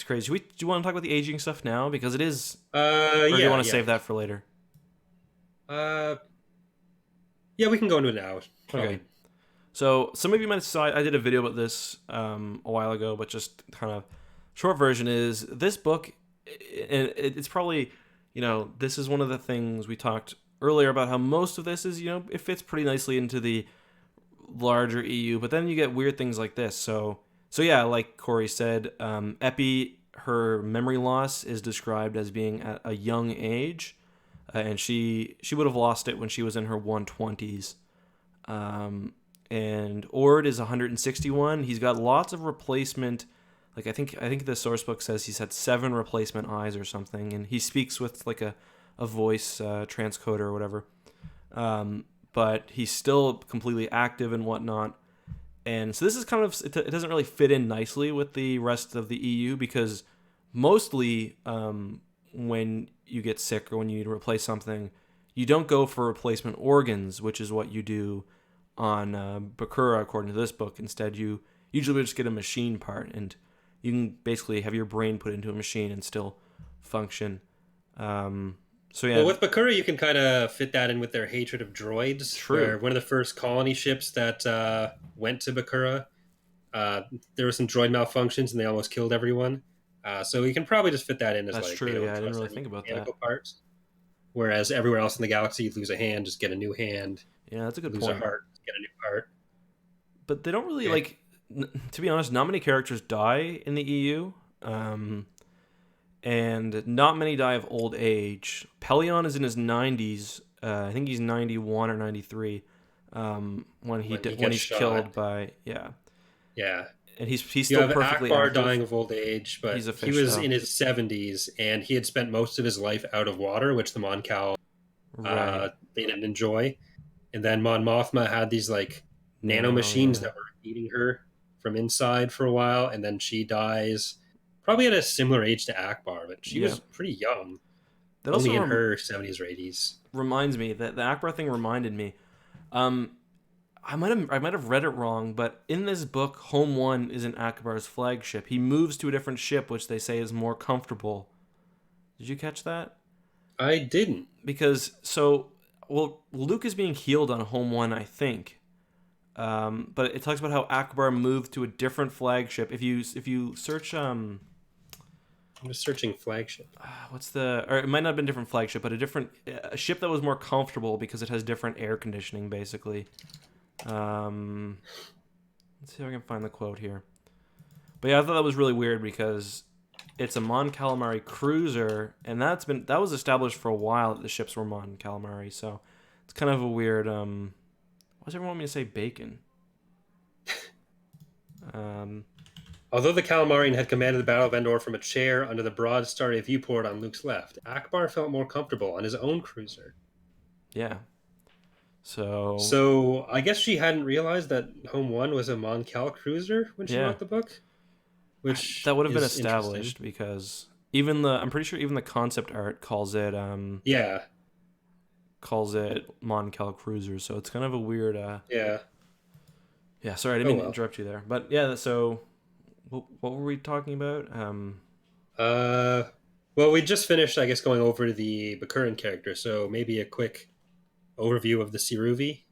crazy. Do you want to talk about the aging stuff now because it is? Or do you want to save that for later? Yeah, we can go into it now. Okay. So some of you might decide I did a video about this a while ago, but just kind of short version is this book, and it's probably this is one of the things we talked earlier about how most of this is it fits pretty nicely into the larger EU, but then you get weird things like this. So yeah, like Corey said, Epi, her memory loss is described as being at a young age, and she would have lost it when she was in her 120s. And Ord is 161. He's got lots of replacement. Like I think the source book says he's had 7 replacement eyes or something, and he speaks with like a voice transcoder or whatever. But he's still completely active and whatnot. And so this is kind of, it doesn't really fit in nicely with the rest of the EU because mostly when you get sick or when you need to replace something, you don't go for replacement organs, which is what you do on Bakura, according to this book. Instead, you usually just get a machine part, and you can basically have your brain put into a machine and still function. So yeah. Well, with Bakura, you can kind of fit that in with their hatred of droids. True. Where one of the first colony ships that went to Bakura, there were some droid malfunctions and they almost killed everyone. So you can probably just fit that in as That's like true. Yeah, I didn't really think about that. Parts. Whereas everywhere else in the galaxy, you lose a hand, just get a new hand. Yeah, that's a good lose point. A heart, get a new heart. But they don't really to be honest, not many characters die in the EU. and not many die of old age. Pelion is in his 90s. I think he's 91 or 93 when when he when gets he's shot. killed by Yeah. and he's You still have perfectly Akbar active. dying of old age, He's but a he fish was though. in his 70s and he had spent most of his life out of water, which the Mon Cal Right. they didn't enjoy. And then Mon Mothma had these like Nano, nanomachines yeah. that were eating her from inside for a while, and then she dies probably at a similar age to Akbar, but she Yeah. was pretty young, That also only in her 70s or 80s. reminds me that the Akbar thing reminded me. Um, I might have read it wrong, but in this book, Home One isn't Akbar's flagship. He moves to a different ship, which they say is more comfortable. Did you catch that? I didn't. Because well, Luke is being healed on Home One, I think. But it talks about how Akbar moved to a different flagship. If you search I'm just searching flagship. what's the or it might not have been different flagship, but a ship that was more comfortable because it has different air conditioning, basically. Um, let's see if I can find the quote here. But yeah, I thought that was really weird because it's a Mon Calamari cruiser, and that was established for a while that the ships were Mon Calamari. So it's kind of a weird. Why does everyone want me to say bacon? Um, Although the Calamarian had commanded the Battle of Endor from a chair under the broad starry viewport on Luke's left, Akbar felt more comfortable on his own cruiser. yeah. So So I guess she hadn't realized that Home One was a Mon Cal cruiser when she yeah, wrote the book, which that would have been is interesting. established because I'm pretty sure even the concept art Yeah, calls it Mon Cal Cruiser. So it's kind of a weird. yeah. Yeah, sorry, I didn't Oh mean to well. interrupt you there. But yeah, so what were we talking about? Uh, well, we just finished, I guess, going over the Bakuran character, so maybe a quick overview of the Siruvi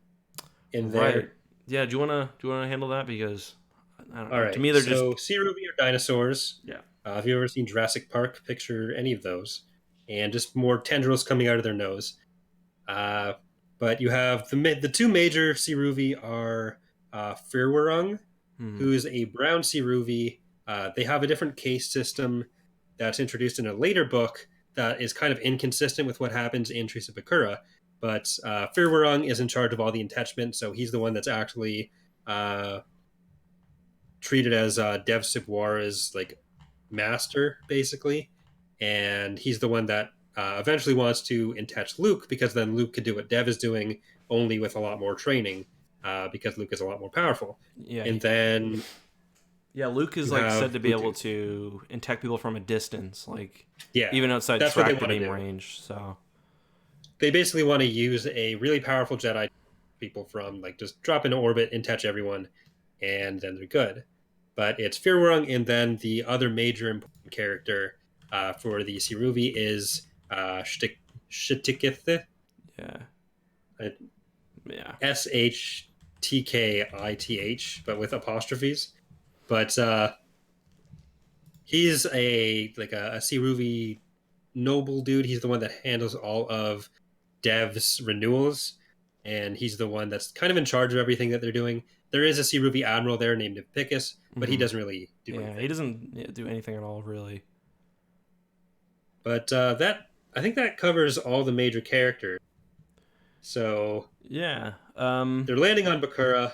in Right. there. Yeah, do you wanna handle that because I don't All know. To right, me, they're so just Siruvi are dinosaurs. yeah. Have you ever seen Jurassic Park? Picture any of those, and just more tendrils coming out of their nose. Uh, but you have the two major Siruvi are Firwarung, Hmm. who's a brown Siruvi. They have a different case system that's introduced in a later book that is kind of inconsistent with what happens in Truce of Bakura. But Firwarung is in charge of all the attachment, so he's the one that's actually uh, treated as Dev Sibwara's like master, basically, and he's the one that eventually wants to attach Luke because then Luke could do what Dev is doing, only with a lot more training, because Luke is a lot more powerful. Yeah, And then yeah. Luke is you like said have to be able Utu. to detect people from a distance, like Yeah, even outside that's what they tractor want to beam do. range. So They basically want to use a really powerful Jedi people from like just drop into orbit and touch everyone, and then they're good. But it's Firwarung, and then the other major important character for the Siruvi is Shtikith, yeah, yeah. Shtkith, but with apostrophes. But he's a Siruvi noble dude. He's the one that handles all of Dev's renewals, and he's the one that's kind of in charge of everything that they're doing. There is a Siruvi admiral there named Picus, but he Hmm. doesn't really do Yeah, he anything. doesn't do anything at all, really. But that I think that covers all the major characters. So Yeah. they're landing on Bakura.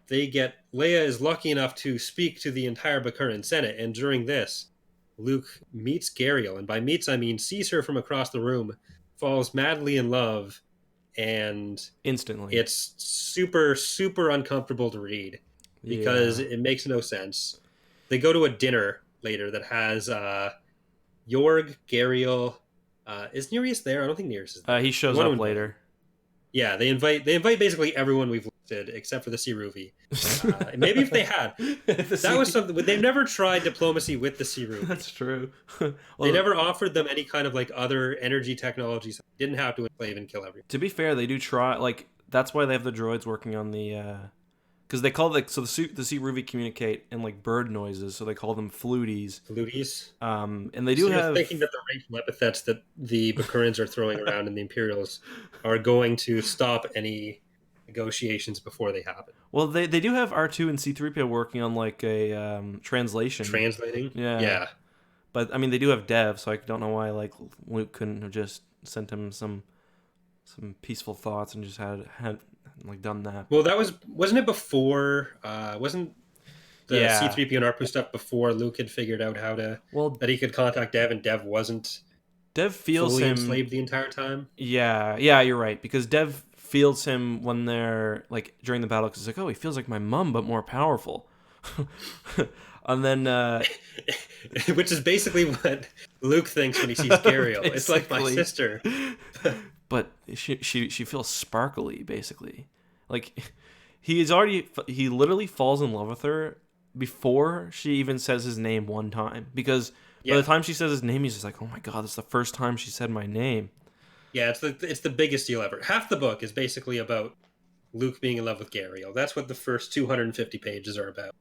They get Leia is lucky enough to speak to the entire Bakuran Senate, and during this, Luke meets Gariel, and by meets I mean sees her from across the room, falls madly in love, and Instantly. it's super super uncomfortable to read because Yeah. it makes no sense. They go to a dinner later that has Jorg, Gariel. Is Nereus there? I don't think Nereus is He there. They shows want to up invite him. later. Yeah, they invite basically everyone we've listed except for the Siruvi. Maybe if they had, that was something. They've never tried diplomacy with the Siruvi. That's true. They Well, never offered them any kind of like other energy technologies. They didn't have to enslave and kill everyone. to be fair, they do try. Like that's why they have the droids working on the. Because they call the sea Ruby communicate in like bird noises, so they call them fluties. Fluties. And they do So you're have. thinking that the racial epithets that the Bakurans are throwing around in the Imperials are going to stop any negotiations before they happen. Well, they do have R2 and C3PO working on like a translation. Translating? Yeah, Yeah. But I mean, they do have Dev, so I don't know why like Luke couldn't have just sent him some peaceful thoughts and just had like done that. Well, that wasn't it before? Wasn't the Yeah. C-3PO and R2 stuff before Luke had figured out how to Well, that he could contact Dev, and Dev wasn't Dev feels fully him. enslaved the entire time? Yeah, you're right, because Dev feels him when they're like during the battle, because it's like, oh, he feels like my mom but more powerful. And then Which is basically what Luke thinks when he sees Gariel. It's like my basically. sister. But she feels sparkly, basically. Like he literally falls in love with her before she even says his name one time, because by Yeah. the time she says his name, he's just like, oh my god, that's the first time she said my name. Yeah, it's the biggest deal ever. Half the book is basically about Luke being in love with Gariel. That's what the first 250 pages are about.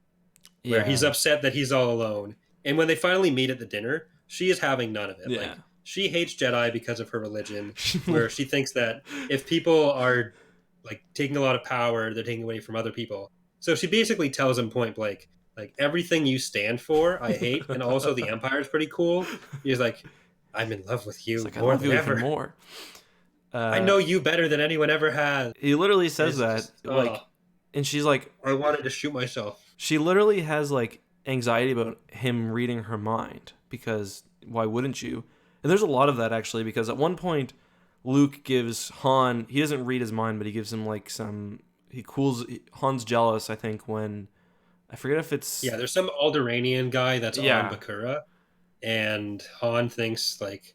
Where he's Yeah. upset that he's all alone. And when they finally meet at the dinner, she is having none of it. Like Yeah. she hates Jedi because of her religion, where she thinks that if people are like taking a lot of power, they're taking away from other people. So she basically tells him point blank, like everything you stand for, I hate, and also the Empire is pretty cool. He's like, I'm in love with It's you like, I more love than you even ever. more. I know you better than anyone ever has. He literally says It's that, just, like, and she's like, I wanted to shoot myself. she literally has like anxiety about him reading her mind, because why wouldn't you? And there's a lot of that actually, because at one point Luke gives Han, he doesn't read his mind, but he gives him like Han's jealous, I think, when I forget if it's Yeah, there's some Alderanian guy that's on yeah, Bakura, and Han thinks like,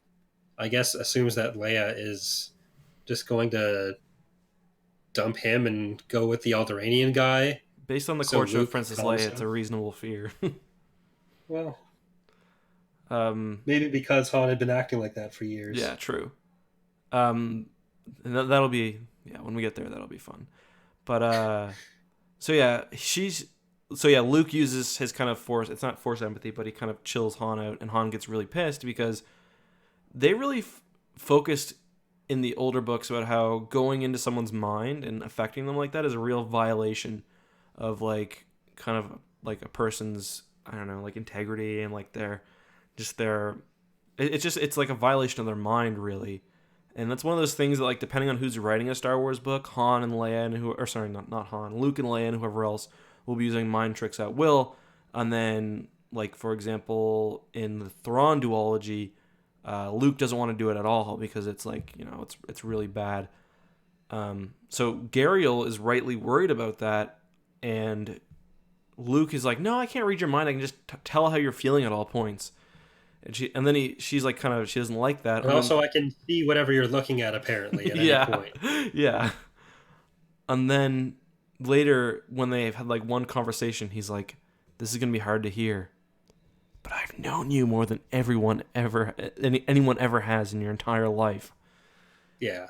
I guess assumes that Leia is just going to dump him and go with the Alderanian guy. based on the So courtship of Luke Princess calms Leia, it's a him. reasonable fear. Well, um, maybe because Han had been acting like that for years. yeah, true. Um, and that'll be, yeah, when we get there, that'll be fun. But so yeah, Luke uses his kind of force. It's not force empathy, but he kind of chills Han out, and Han gets really pissed because they really focused in the older books about how going into someone's mind and affecting them like that is a real violation of like kind of like a person's, I don't know, like integrity and like it's like a violation of their mind, really. And that's one of those things that, like, depending on who's writing a Star Wars book, Han and Leia and not Han, Luke and Leia and whoever else will be using mind tricks at will. And then, like, for example, in the Thrawn duology, Luke doesn't want to do it at all because it's like, it's really bad. So Gariel is rightly worried about that, and Luke is like, no, I can't read your mind. I can just tell how you're feeling at all points. She's like, kind of, she doesn't like that. And also, I can see whatever you're looking at apparently at Yeah, any point. yeah. And then later, when they've had like one conversation, he's like, "This is gonna be hard to hear, but I've known you more than anyone ever has in your entire life." Yeah,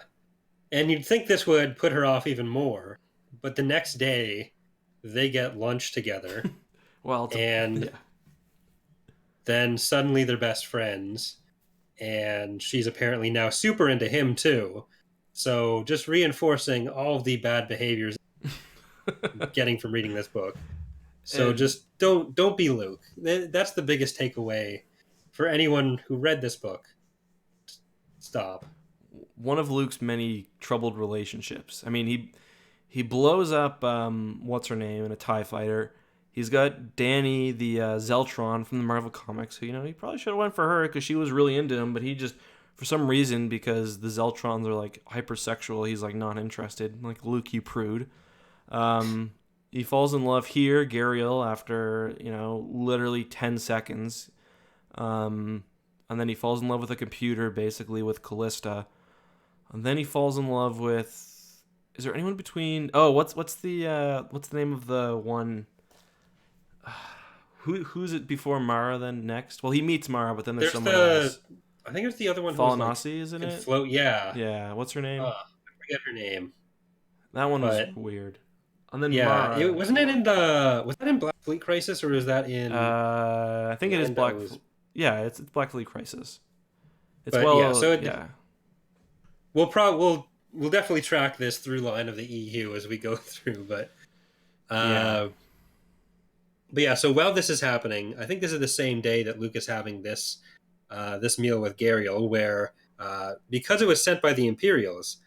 and you'd think this would put her off even more, but the next day they get lunch together, Well, and yeah. then suddenly they're best friends, and she's apparently now super into him too. So just reinforcing all of the bad behaviors I'm getting from reading this book. So And just don't be Luke. That's the biggest takeaway for anyone who read this book. Stop. one of Luke's many troubled relationships. I mean, he blows up what's her name in a TIE fighter. He's got Danny, the Zeltron from the Marvel comics, who, he probably should have went for her because she was really into him, but he just, for some reason, because the Zeltrons are like hypersexual, he's like not interested. Like, Luke, you prude. He falls in love here, Gariel, after, literally 10 seconds. And then he falls in love with a computer, basically, with Callista. And then he falls in love with... Is there anyone between... Oh, what's the name of the one... Who's it before Mara then next? Well, he meets Mara, but then there's someone else. I think there's the other one who Falanasi, isn't can it? float. Yeah. Yeah, what's her name? I forget her name. That one was But weird. And then yeah, Mara... was that in Black Fleet Crisis, or was that in I think it is Black... Lando's? Yeah, it's Black Fleet Crisis. It's But well... yeah, so yeah. we'll definitely track this through line of the EU as we go through, but Yeah. But yeah, so while this is happening, I think this is the same day that Luke is having this meal with Gariel, where because it was sent by the Imperials,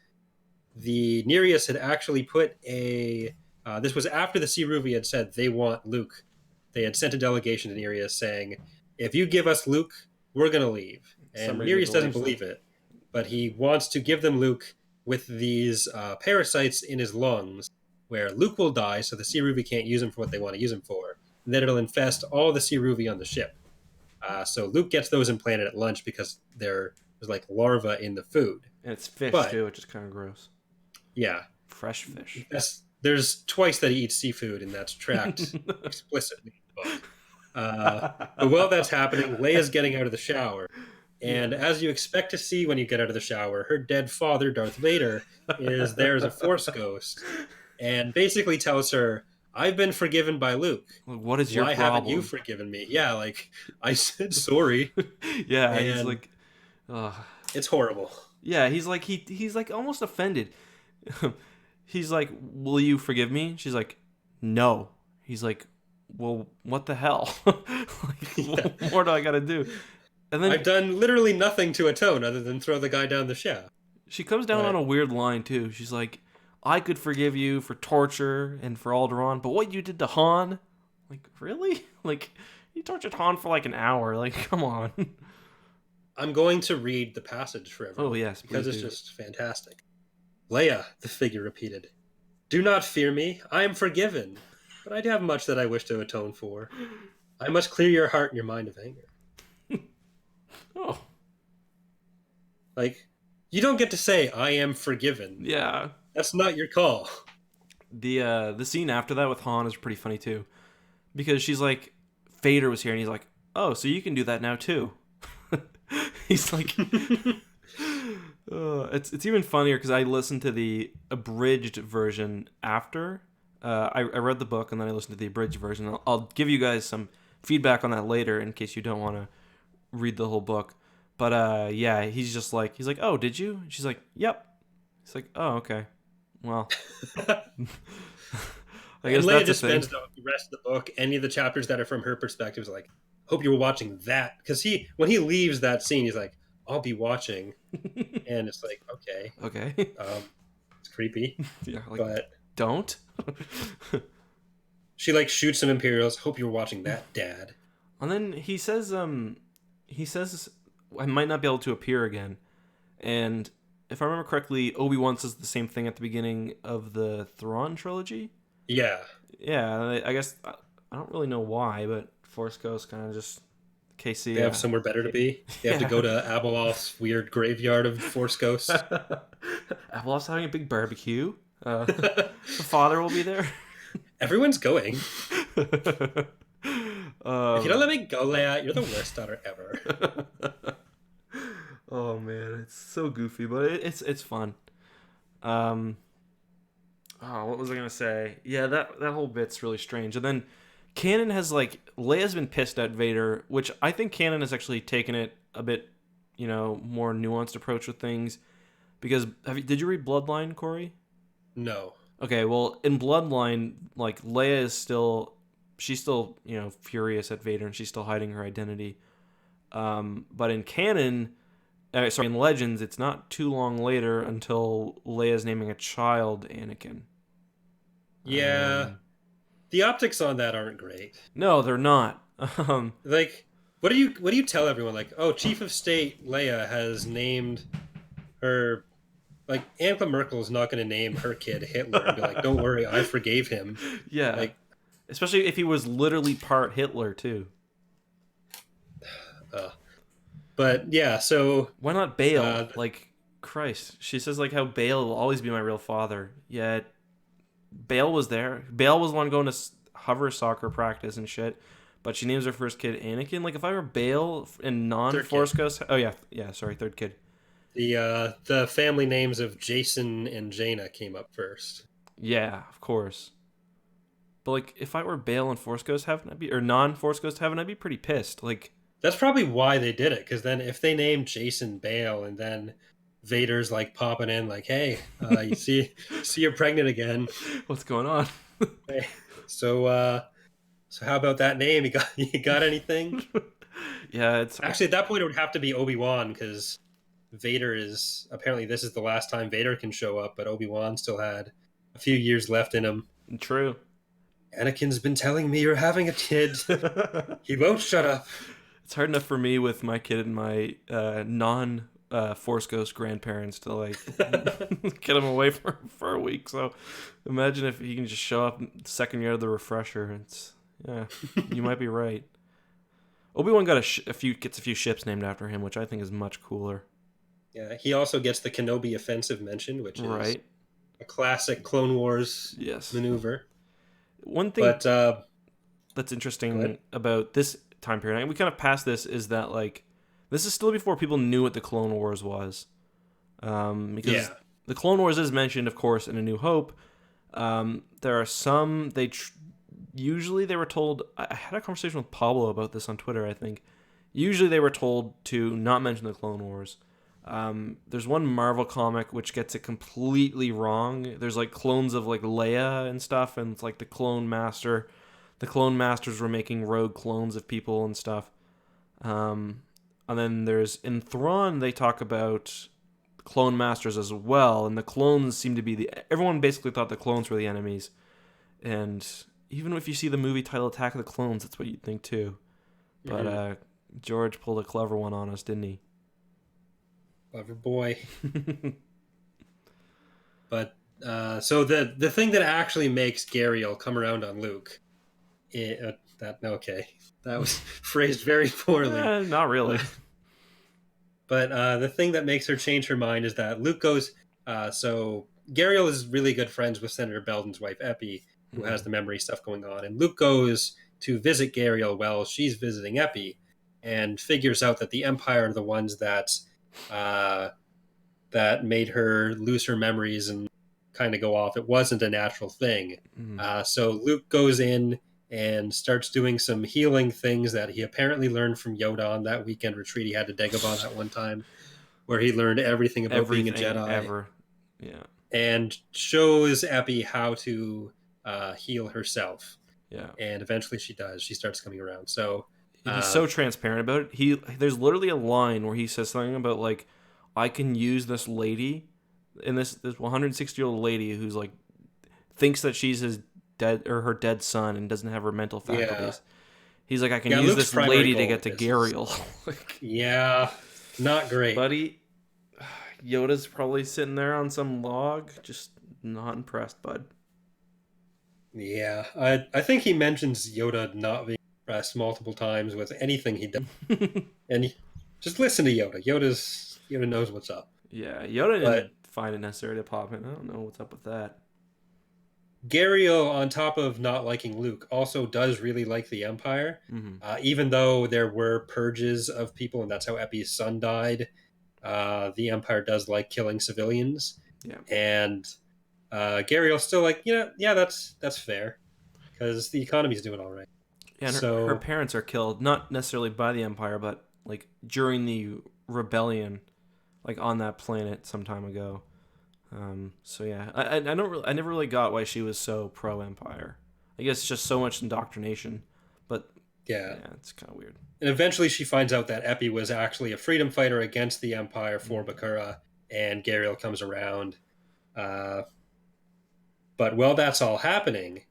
the Nereus had actually put a. This was after the Siruvi had said they want Luke. They had sent a delegation to Nereus saying, "If you give us Luke, we're going to leave." Some And reason he Nereus doesn't believes that. believe it, but he wants to give them Luke with these parasites in his lungs, where Luke will die, so the Siruvi can't use him for what they want to use him for. And then it'll infest all the Siruvi on the ship. So Luke gets those implanted at lunch because there's like larvae in the food. And it's fish But too, which is kind of gross. yeah, Fresh fish. there's twice that he eats seafood, and that's tracked explicitly in the book. But while that's happening, Leia's getting out of the shower. And Yeah. as you expect to see when you get out of the shower, her dead father, Darth Vader, is there as a Force ghost and basically tells her, "I've been forgiven by Luke. What is your Why haven't you problem? forgiven me?" Yeah, like I said sorry. Yeah, he's And like, uh, it's horrible. yeah, he's like almost offended. He's like, "Will you forgive me?" She's like, "No." He's like, "Well, what the hell? Like, Yeah. what more do I gotta do?" And then I've done literally nothing to atone other than throw the guy down the shaft. she comes down on But a weird line too. She's like, "I could forgive you for torture and for Alderaan, but what you did to Han, like, really? Like, you tortured Han for like an hour. Like, come on." I'm going to read the passage for Oh everyone yes, because please it's do. just fantastic. "Leia," the figure repeated, "do not fear me. I am forgiven, but I have much that I wish to atone for. I must clear your heart and your mind of anger." Oh Like, you don't get to say, "I am forgiven." yeah. That's not your call. The scene after that with Han is pretty funny too, because she's like, Vader was here, and he's like, "Oh, so you can do that now too." He's like, it's even funnier because I listened to the abridged version after. I read the book and then I listened to the abridged version. I'll give you guys some feedback on that later in case you don't want to read the whole book. But yeah, he's like, "Oh, did you?" She's like, "Yep." He's like, "Oh, okay. Well, I And guess Leia that's a just thing." spends the rest of the book, any of the chapters that are from her perspective, is like, "Hope you were watching that." Because when he leaves that scene, he's like, "I'll be watching." And it's like, okay, Okay. it's creepy. Yeah, like, But don't. she like shoots some Imperials. "Hope you were watching that, Dad." And then he says, "I might not be able to appear again." And if I remember correctly, Obi-Wan says the same thing at the beginning of the Thrawn trilogy. Yeah. Yeah, I guess I don't really know why, but Force Ghost kind of just KC. They have somewhere better to be. They have to Yeah. go to Abeloth's weird graveyard of Force ghosts. Avalon's having a big barbecue. The father will be there. Everyone's going. If you don't um, let me go, Leia, you're the worst daughter ever. oh man, it's so goofy, but it's fun. Um, oh, what was I gonna say? Yeah, that whole bit's really strange. And then Canon has like Leia's been pissed at Vader, which I think Canon has actually taken it a bit, more nuanced approach with things. Because did you read Bloodline, Corey? No. Okay, well, in Bloodline, like Leia is still, she's still furious at Vader, and she's still hiding her identity. But in canon, in Legends, it's not too long later until Leia's naming a child Anakin. Yeah. The optics on that aren't great. No, they're not. Like, what do you tell everyone? Like, oh, Chief of State Leia has named her. Like, Angela Merkel is not going to name her kid Hitler and be like, "Don't worry, I forgave him." Yeah, Like, especially if he was literally part Hitler too. uh, but yeah. So, Why not Bale? uh, Like, Christ, she says like how Bale will always be my real father. Yet Bale was there. Bale was the one going to hover soccer practice and shit. But she names her first kid Anakin. Like if I were Bale and third non-Force kid. Ghost. Oh yeah. Sorry, third kid. The family names of Jason and Jaina came up first. Yeah, of course. But like if I were Bale and Force Ghost Heaven, or non-Force Ghost Heaven, I'd be pretty pissed. Like That's probably why they did it. Because then, if they named Jason Bale, and then Vader's like popping in, like, "Hey, you see you're pregnant again." what's going on? Hey. So So how about that name? You got anything? Yeah, it's Actually, at that point, it would have to be Obi-Wan because Vader is apparently this is the last time Vader can show up, but Obi-Wan still had a few years left in him. true. Anakin's been telling me you're having a kid. He won't shut up. It's hard enough for me with my kid and my non Force Ghost grandparents to like get him away for a week. So imagine if he can just show up the second year of the refresher. It's yeah, you might be right. Obi-Wan got gets a few ships named after him, which I think is much cooler. Yeah, he also gets the Kenobi offensive mentioned, which is Right. a classic Clone Wars Yes. maneuver. One thing But that's go interesting ahead. about this time period, and we kind of passed this, is that like this is still before people knew what the Clone Wars was, because Yeah, the Clone Wars is mentioned, of course, in A New Hope. There are some usually they were told. I had a conversation with Pablo about this on Twitter. I think usually they were told to not mention the Clone Wars. There's one Marvel comic which gets it completely wrong. There's like clones of like Leia and stuff, and it's like the Clone Master. The Clone Masters were making rogue clones of people and stuff. And then there's in Thrawn they talk about Clone Masters as well, and the clones seem to be everyone basically thought the clones were the enemies, and even if you see the movie titled Attack of the Clones, that's what you'd think too. But George pulled a clever one on us, didn't he? clever boy. But so the thing that actually makes Gariel come around on Luke, that was phrased very poorly. Not really. But the thing that makes her change her mind is that Luke goes. So Gariel is really good friends with Senator Belden's wife Epi, who has the memory stuff going on, and Luke goes to visit Gariel while she's visiting Epi, and figures out that the Empire are the ones that made her lose her memories and kind of go off. It wasn't a natural thing. So Luke goes in and starts doing some healing things that he apparently learned from Yoda on that weekend retreat he had to Dagobah that one time, where he learned everything about being a Everything Jedi. ever. Yeah. And shows Epi how to heal herself. Yeah. And eventually she does. She starts coming around. So He's so transparent about it. There's literally a line where he says something about like, I can use this lady, and this 160-year-old lady who's like thinks that she's his dead or her dead son and doesn't have her mental faculties. Yeah. He's like, I can Yeah, use Luke's this primary lady to goal get to is- Gariel. Yeah, not great. Buddy, Yoda's probably sitting there on some log, just not impressed, bud. Yeah, I think he mentions Yoda not being impressed multiple times with anything he does. And just listen to Yoda. Yoda knows what's up. Yeah, Yoda didn't But find it necessary to pop in. I don't know what's up with that. Gariel, on top of not liking Luke, also does really like the Empire. Even though there were purges of people, and that's how Epi's son died, the Empire does like killing civilians. Yeah. And Gariel's still like, yeah, that's fair, because the economy's doing all right. Yeah, and So her parents are killed, not necessarily by the Empire, but like during the rebellion, like on that planet some time ago. So yeah, I never really got why she was so pro Empire. I guess just so much indoctrination, but yeah, it's kind of weird. and eventually she finds out that Epi was actually a freedom fighter against the Empire for Bakura, and Gariel comes around. But while that's all happening,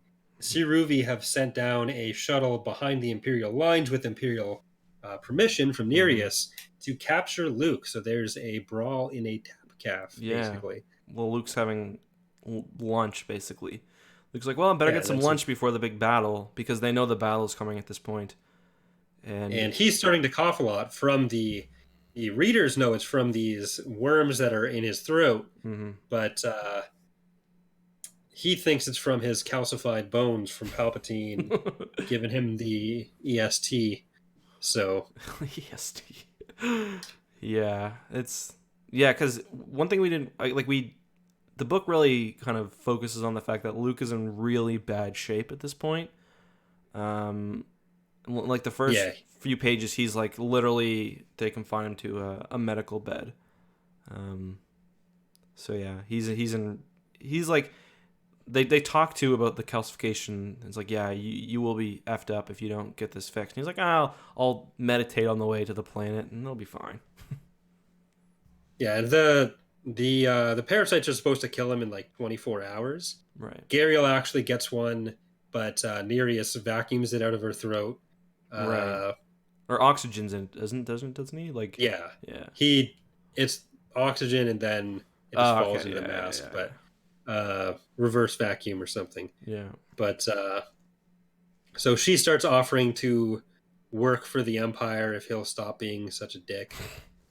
Siruvi have sent down a shuttle behind the Imperial lines with Imperial permission from Nereus to capture Luke. So there's a brawl in a Tapcaf, basically. Well, Luke's having lunch, basically. Luke's like, well, I better get some lunch before the big battle, because they know the battle's coming at this point. And he's starting to cough a lot from the readers know it's from these worms that are in his throat, but he thinks it's from his calcified bones from Palpatine giving him the EST. So EST. Yeah, because one thing we didn't the book really kind of focuses on the fact that Luke is in really bad shape at this point. Like the first few pages, he's like literally they confine him to a medical bed. So yeah, he's like they talk to about the calcification. It's like, yeah, you will be effed up if you don't get this fixed. And he's like, I'll meditate on the way to the planet and it'll be fine. Yeah, the parasites are supposed to kill him in like 24 hours. Right. Gariel actually gets one, but Nereus vacuums it out of her throat. Right. Uh, Or oxygen's in, doesn't he? Like, yeah, yeah. it's oxygen and then it just Oh, falls okay. into the Yeah, mask, yeah, but reverse vacuum or something. yeah. But so she starts offering to work for the Empire if he'll stop being such a dick.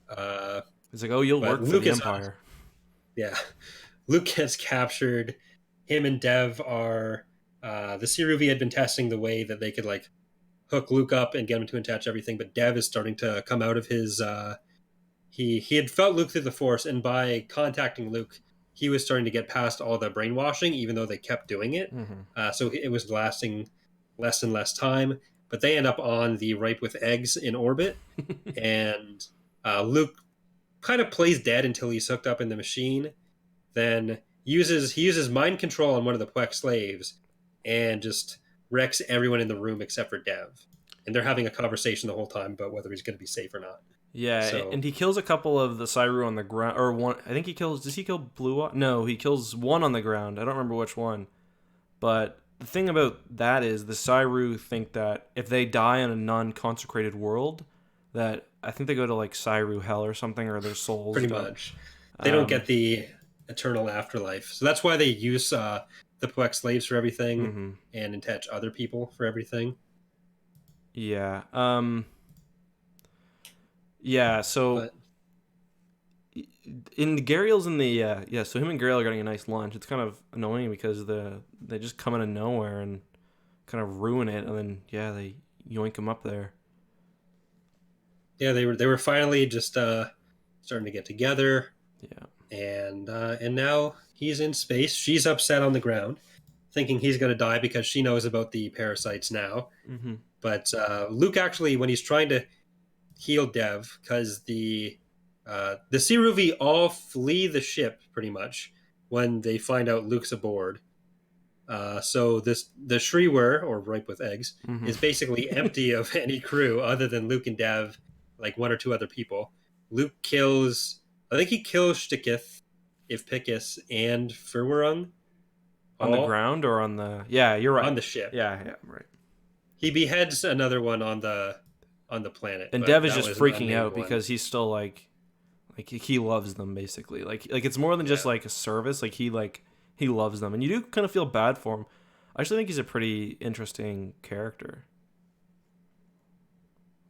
Uh, It's like, oh, you'll but work for Luke the is Empire. yeah, Luke gets captured. Him and Dev are the Siruvi had been testing the way that they could like hook Luke up and get him to attach everything, but Dev is starting to come out of his. He had felt Luke through the Force, and by contacting Luke, he was starting to get past all the brainwashing, even though they kept doing it. Mm-hmm. So it was lasting less and less time. But they end up on the Ripe with Eggs in orbit, and Luke kind of plays dead until he's hooked up in the machine. Then he uses mind control on one of the Pwek slaves, and just wrecks everyone in the room except for Dev. And they're having a conversation the whole time about whether he's going to be safe or not. Yeah, So and he kills a couple of the Cyru on the ground, or one. I think he kills. Does he kill Blue? No, he kills one on the ground. I don't remember which one. But the thing about that is the Cyru think that if they die in a non-consecrated world, that I think they go to like Cyru hell or something, or their souls pretty don't. much, they don't Um, get the eternal afterlife. So that's why they use the Pwek slaves for everything hmm and attach other people for everything. Yeah. Yeah. So But in the Gariel's in the yeah. So him and Gariel are getting a nice lunch. It's kind of annoying because they just come out of nowhere and kind of ruin it, and then yeah, they yoink him up there. yeah, they were finally just starting to get together, Yeah. and now he's in space. She's upset on the ground, thinking he's going to die because she knows about the parasites now. Mm-hmm. But Luke actually, when he's trying to heal Dev, because the Siruvi all flee the ship pretty much when they find out Luke's aboard. So the Shriwer, or Ripe with Eggs, Mm-hmm. is basically empty of any crew other than Luke and Dev, like one or two other people. Luke kills, I think he kills Stikith, Ivpicus, and Furwerung On the all ground or on the? Yeah, you're on right. the ship. Yeah, yeah, right. He beheads another one on the planet, And but Dev is that just was an freaking unnamed out one. because he's still like he loves them basically. Like it's more than just Yeah. like a service. Like he loves them, and you do kind of feel bad for him. I actually think he's a pretty interesting character.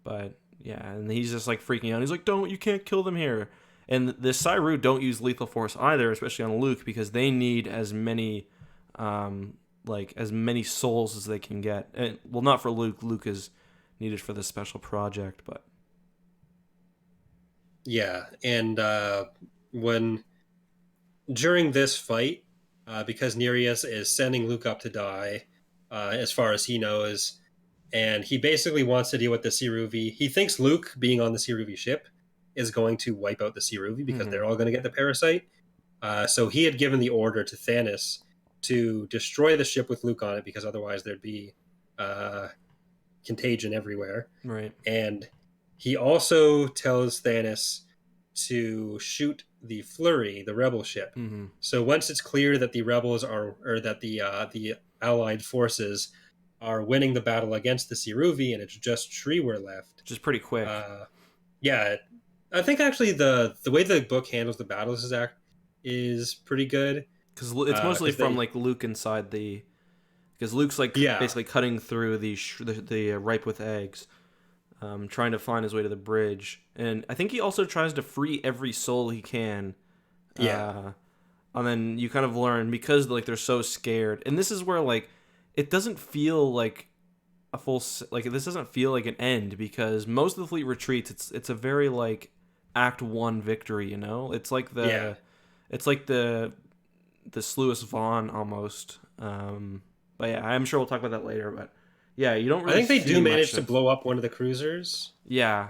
But yeah, and he's just like freaking out. He's like, "Don't, you can't kill them here." And the Cyru don't use lethal force either, especially on Luke, because they need as many, as many souls as they can get. And, well, not for Luke. Luke is needed for this special project, but Yeah, and when during this fight, because Nereus is sending Luke up to die, as far as he knows, and he basically wants to deal with the Siruvi. He thinks Luke being on the Siruvi ship is going to wipe out the Siruvi because mm-hmm. they're all going to get the parasite. So he had given the order to Thanos to destroy the ship with Luke on it because otherwise there'd be uh, contagion everywhere. Right. And he also tells Thanos to shoot the Flurry, the rebel ship. Mm-hmm. So once it's clear that the rebels are, or that the Allied forces are winning the battle against the Siruvi, and it's just Shriwer left. Just pretty quick. Yeah, I think actually the way the book handles the battles is pretty good Because it's mostly because from they like Luke inside the. Because Luke's like yeah basically cutting through the ripe with eggs, trying to find his way to the bridge, and I think he also tries to free every soul he can. yeah And then you kind of learn because like they're so scared, and this is where like it doesn't feel like a like this doesn't feel like an end because most of the fleet retreats. It's a very like Act 1 victory, you know. yeah. It's like the Sluis Vaughn almost. But yeah, I'm sure we'll talk about that later. But yeah, you don't I really. think they see do manage much to of, blow up one of the cruisers. Yeah.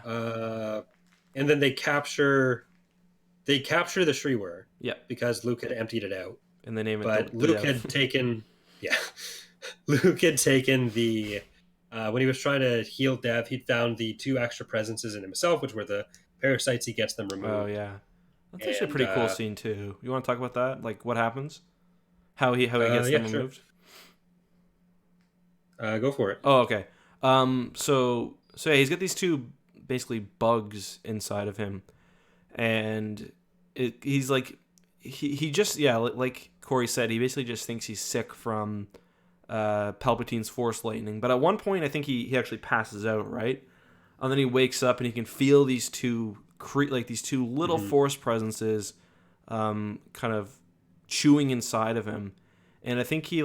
And then they capture the Shriwer Yeah. because Luke had emptied it out. And they name it But the Luke Dev. had taken, yeah, Luke had taken the when he was trying to heal Dev, he'd found the 2 extra presences in himself, which were the parasites. He gets them Oh removed, yeah, that's actually a and pretty cool scene too. You want to talk about that? Like what happens? How he gets them yeah, sure, removed? go for it. Oh okay. So yeah, he's got these two basically bugs inside of him, and he's like he just yeah like Corey said, he basically just thinks he's sick from Palpatine's Force lightning. But at one point, I think he actually passes out, right? And then he wakes up and he can feel these two these two little Hmm. Force presences, kind of chewing inside of him, and I think they're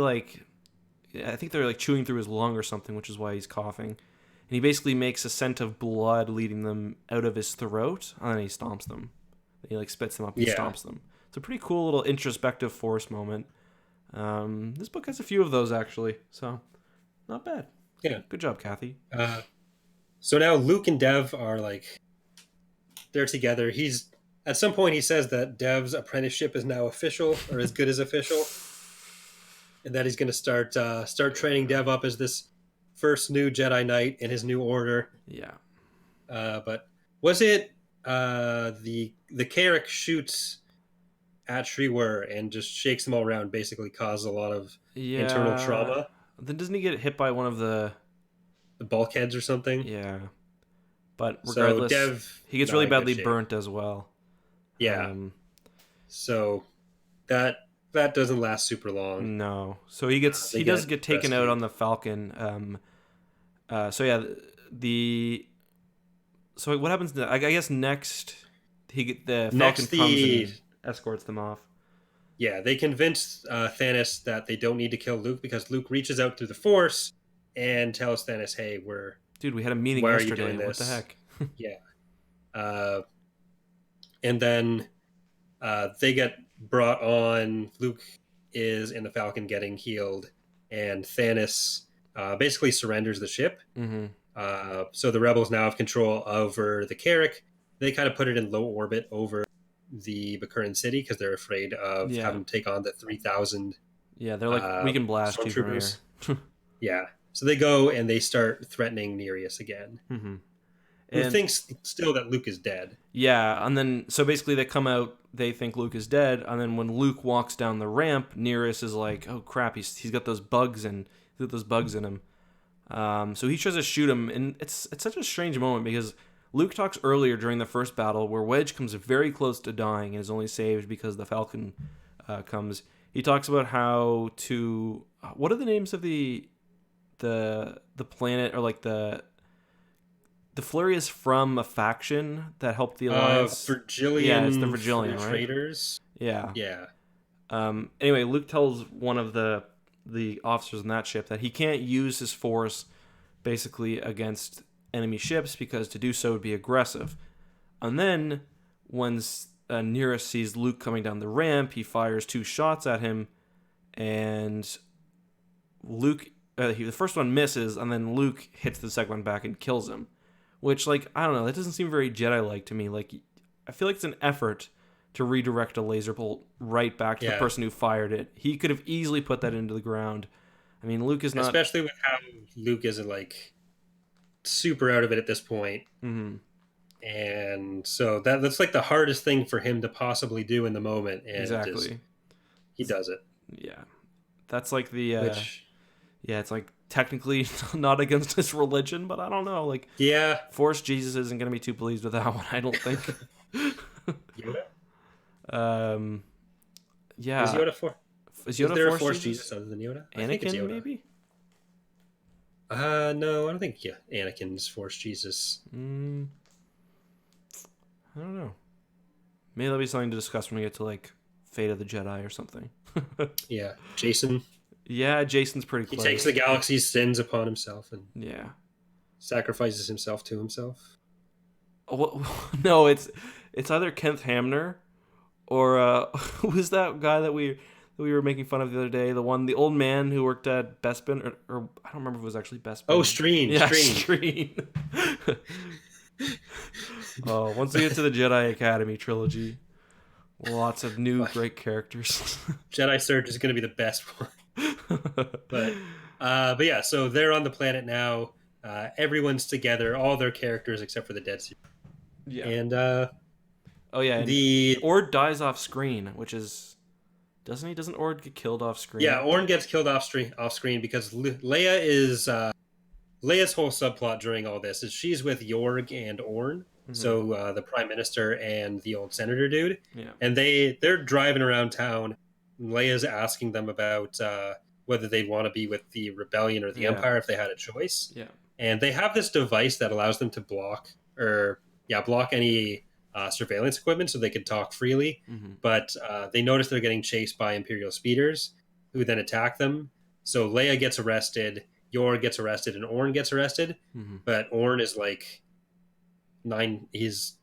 like chewing through his lung or something, which is why he's coughing. And he basically makes a scent of blood leading them out of his throat, and then he stomps them. He like spits them up and Yeah, stomps them. It's a pretty cool little introspective Force moment. This book has a few of those actually, so not bad. yeah. Good job, Kathy. So now Luke and Dev are like they're together. He's at some point he says that Dev's apprenticeship is now official or as good as official, and that he's going to start training Dev up as this first new Jedi Knight in his new order. Yeah. But was it the Carrick shoots at Shriwer and just shakes them all around, basically causes a lot of internal Yeah. trauma, Then doesn't he get hit by one of the? the bulkheads or something. Yeah. But So regardless, Dev he gets not really in good badly shape. burnt as well. Yeah. So that doesn't last super long. No. So They he does get get taken out rescued. on the Falcon. So yeah, the so what happens? I guess next the Falcon Next, comes and escorts them off. yeah, they convince Thanos that they don't need to kill Luke because Luke reaches out through the Force and tells Thanos, "Hey, Dude, we had a meeting why are you yesterday. doing What the this?" heck? Yeah. And then they get brought on. Luke is in the Falcon getting healed, and Thanos basically surrenders the ship. Mm-hmm. So the rebels now have control over the Carrick. They kind of put it in low orbit over the Bakuran city because they're afraid of Yeah. having to take on the 3,000 Yeah, they're like, we can blast you from stormtroopers. here. Yeah. So they go and they start threatening Nereus again, Mm-hmm. who And thinks still that Luke is dead. yeah, and then so basically they come out, they think Luke is dead, and then when Luke walks down the ramp, Nereus is like, "Oh crap, he's got those bugs in him." So he tries to shoot him, and it's such a strange moment because Luke talks earlier during the first battle where Wedge comes very close to dying and is only saved because the Falcon comes. He talks about how to what are the names of the planet, or like the flurry is from a faction that helped the alliance. Virgilian, Yeah, it's the Virgilian, right? traders. Yeah. Yeah. Anyway, Luke tells one of the officers in that ship that he can't use his force basically against enemy ships because to do so would be aggressive. And then when Nereus sees Luke coming down the ramp, he fires 2 shots at him, and Luke, the first one misses, and then Luke hits the second one back and kills him. Which, like, I don't know, that doesn't seem very Jedi-like to me. Like, I feel like it's an effort to redirect a laser bolt right back to the person who fired it. He could have easily put that into the ground. I mean, Luke is not... Especially with how Luke isn't, like, super out of it at this point. Mm-hmm. And so that's, like, the hardest thing for him to possibly do in the moment. And Exactly. he does it. Yeah. That's like the... Which... Yeah, it's like technically not against his religion, but I don't know. Like, yeah, Force Jesus isn't going to be too pleased with that one, I don't think. Yoda? Yeah. Is Yoda for? Is Yoda is there Force a Force Jesus? Jesus other than Yoda? Anakin, I think it's Yoda. maybe? No, I don't think Anakin's Force Jesus. I don't know. Maybe that'll be something to discuss when we get to, like, Fate of the Jedi or something. Yeah, Jason. Yeah, Jason's pretty close. He takes the galaxy's sins upon himself and sacrifices himself to himself. No, it's either Kenneth Hamner or who's that guy that we were making fun of the other day? The old man who worked at Bespin, or I don't remember if it was actually Bespin. Oh, Streen. Yeah, Streen. Oh, once we get to the Jedi Academy trilogy, Lots of new great characters. Jedi Surge is going to be the best one. But yeah, so they're on the planet now. Everyone's together, all their characters except for the Dead Sea. Yeah. And Oh yeah, and the Ord dies off screen, which is doesn't he? Doesn't Ord get killed off screen? yeah, Orn gets killed off screen because Leia is Leia's whole subplot during all this is she's with Yorg and Orn, so the Prime Minister and the old Senator dude, Yeah. and they're driving around town. Leia's asking them about whether they'd want to be with the Rebellion or the Empire if they had a choice. Yeah. And they have this device that allows them to block any surveillance equipment so they could talk freely. But they notice they're getting chased by Imperial speeders who then attack them. So Leia gets arrested, Yor gets arrested, and Orn gets arrested. But Orn is like 9. He's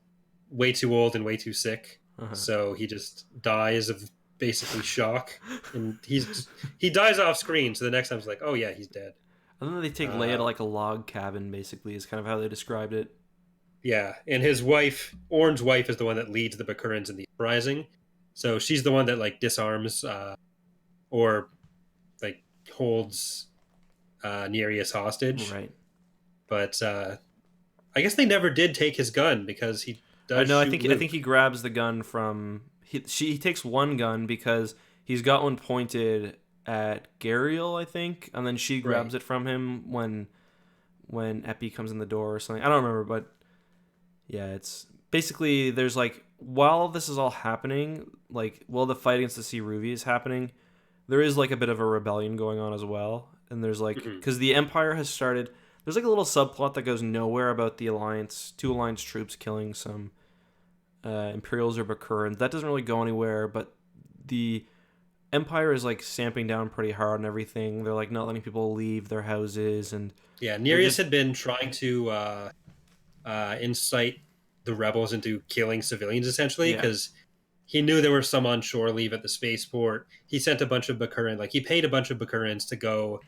way too old and way too sick. So he just dies of basically shock. And he dies off screen. So the next time it's like, oh yeah, he's dead. And then they take Leia to like a log cabin, basically, is kind of how they described it. Yeah, and his wife, Orn's wife, is the one that leads the Bakurans in the uprising. So she's the one that like disarms or like holds Nereus hostage. Right. But I guess they never did take his gun because he does. No, shoot I think he grabs the gun from. He takes one gun because he's got one pointed at Gariel, I think, and then she grabs it from him when Epi comes in the door or something. I don't remember, but yeah, it's basically there's like while this is all happening, like while the fight against the Siruvi is happening, there is like a bit of a rebellion going on as well, and there's like because the Empire has started. There's like a little subplot that goes nowhere about the Alliance, 2 Alliance troops killing some Imperials or Bakurans. That doesn't really go anywhere, but the Empire is like stamping down pretty hard on everything. They're like not letting people leave their houses, and yeah, Nereus had been trying to incite the rebels into killing civilians essentially because he knew there were some on shore leave at the spaceport. He sent a bunch of Bakuran, like he paid a bunch of Bakurans to go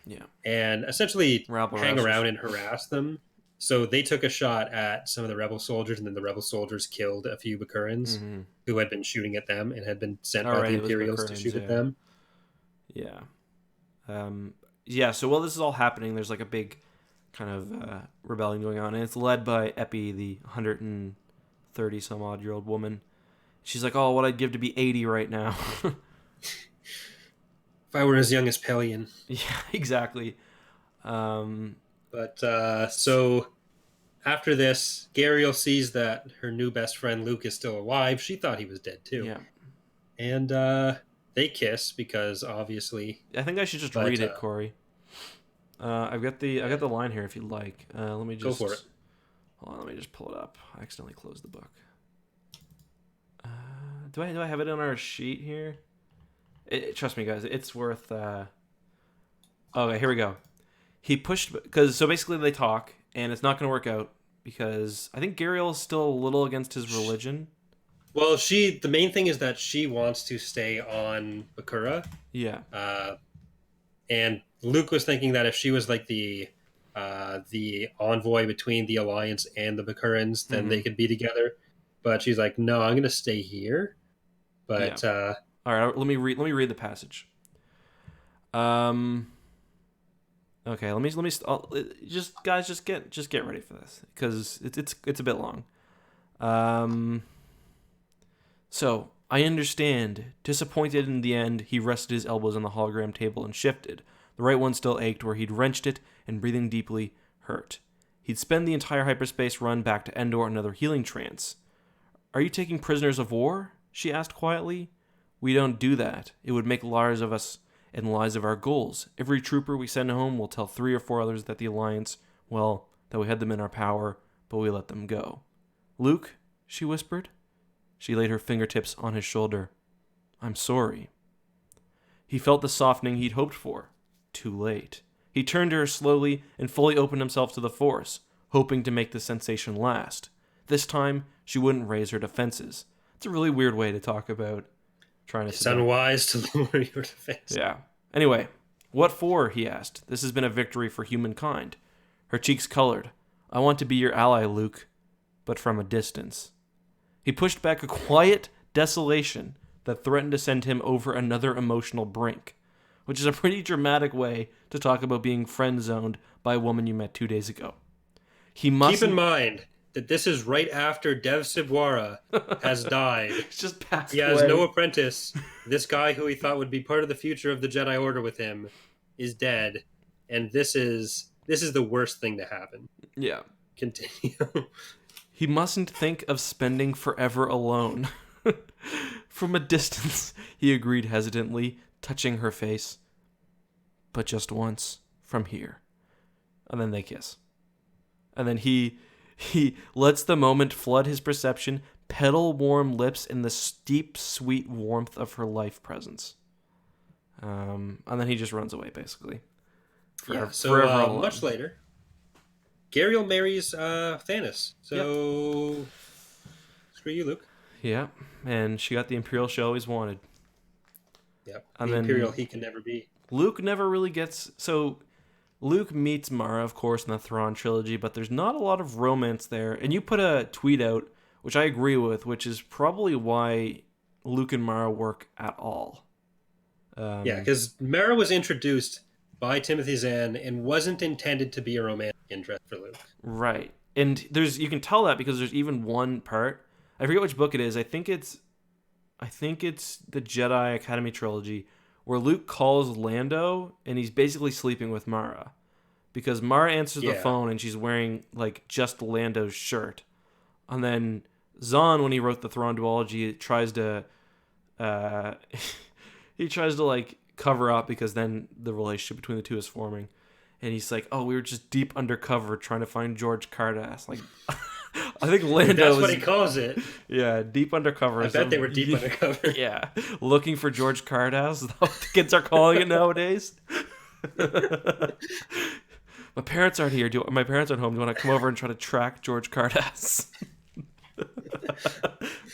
and essentially hang around and harass them. So they took a shot at some of the rebel soldiers, and then the rebel soldiers killed a few Bakurans who had been shooting at them and had been sent by the Imperials to shoot at them. Yeah. So while this is all happening, there's like a big kind of rebellion going on, and it's led by Epi, the 130-some-odd-year-old woman. She's like, oh, what I'd give to be 80 right now. If I were as young as Pelion. Yeah, exactly. But so after this, Gariel sees that her new best friend Luke is still alive. She thought he was dead too. Yeah. And they kiss because obviously. I think I should just read it, Corey. I've got the line here if you'd like. Let me just go for it. Hold on, let me just pull it up. I accidentally closed the book. Do I have it on our sheet here? Trust me, guys, it's worth. Okay, here we go. He pushed so basically they talk, and it's not going to work out because I think Gariel is still a little against his religion. Well, the main thing is that she wants to stay on Bakura. Yeah. And Luke was thinking that if she was like the envoy between the Alliance and the Bakurans, then they could be together. But she's like, no, I'm going to stay here. But all right, let me read the passage. Okay, let me just get ready for this because it's a bit long. So I understand. Disappointed in the end, he rested his elbows on the hologram table and shifted. The right one still ached where he'd wrenched it, and breathing deeply hurt. He'd spend the entire hyperspace run back to Endor in another healing trance. Are you taking prisoners of war? She asked quietly. We don't do that. It would make liars of us and lies of our goals. Every trooper we send home will tell 3 or 4 others that the Alliance, well, that we had them in our power, but we let them go. Luke, she whispered. She laid her fingertips on his shoulder. I'm sorry. He felt the softening he'd hoped for. Too late. He turned to her slowly and fully opened himself to the Force, hoping to make the sensation last. This time, she wouldn't raise her defenses. It's a really weird way to talk about trying to... It's unwise to lower your defense. Yeah. Anyway, what for, he asked. This has been a victory for humankind. Her cheeks colored. I want to be your ally, Luke, but from a distance. He pushed back a quiet desolation that threatened to send him over another emotional brink, which is a pretty dramatic way to talk about being friend-zoned by a woman you met 2 days ago. He must Keep in mind that this is right after Dev Sibwara has died. He's just passed He has away. no apprentice. This guy who he thought would be part of the future of the Jedi Order with him is dead, and this is the worst thing to happen. Yeah. Continue. He mustn't think of spending forever alone. From a distance, he agreed hesitantly, touching her face. But just once, from here. And then they kiss. And then he lets the moment flood his perception, petal-warm lips in the steep, sweet warmth of her life presence. And then he just runs away, basically. So much later, Gariel marries Thanos. So, yep. Screw you, Luke. Yeah, and she got the Imperial she always wanted. Yep, and the then Imperial he can never be. Luke never really gets... So, Luke meets Mara, of course, in the Thrawn trilogy, but there's not a lot of romance there. And you put a tweet out, which I agree with, which is probably why Luke and Mara work at all. Yeah, because Mara was introduced by Timothy Zahn and wasn't intended to be a romantic interest for Luke. Right. And you can tell that because there's even one part. I forget which book it is. I think it's the Jedi Academy trilogy where Luke calls Lando and he's basically sleeping with Mara. Because Mara answers the phone and she's wearing like just Lando's shirt. And then Zahn, when he wrote the Thrawn duology, tries to like cover up because then the relationship between the two is forming. And he's like, "Oh, we were just deep undercover trying to find George Cardass." Like, I think Lando. That's what he calls it. Yeah, deep undercover. I bet they were deep undercover. Yeah, looking for George Cardass. The kids are calling it nowadays. My parents aren't here. My parents aren't home. Do you want to come over and try to track George Cardass?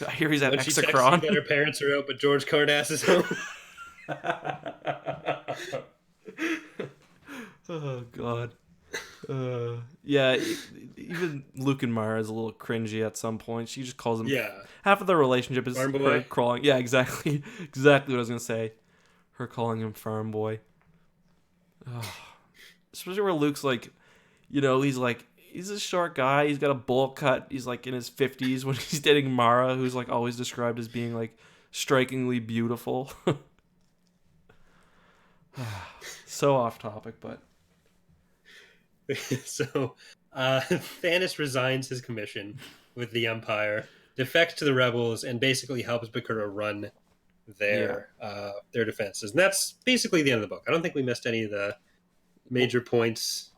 I hear he's at when Exocron. She texts that her parents are out, but George Cardass is home. Oh God. Yeah, even Luke and Mara is a little cringy at some point. She just calls him. Yeah. Half of their relationship is her crawling. Yeah, exactly what I was gonna say. Her calling him farm boy. Especially where Luke's like, he's a short guy. He's got a bowl cut. He's like in his 50s when he's dating Mara, who's like always described as being like strikingly beautiful. So off topic, but. So, Thanos resigns his commission with the Empire, defects to the rebels, and basically helps Bakura run their defenses. And that's basically the end of the book. I don't think we missed any of the major points.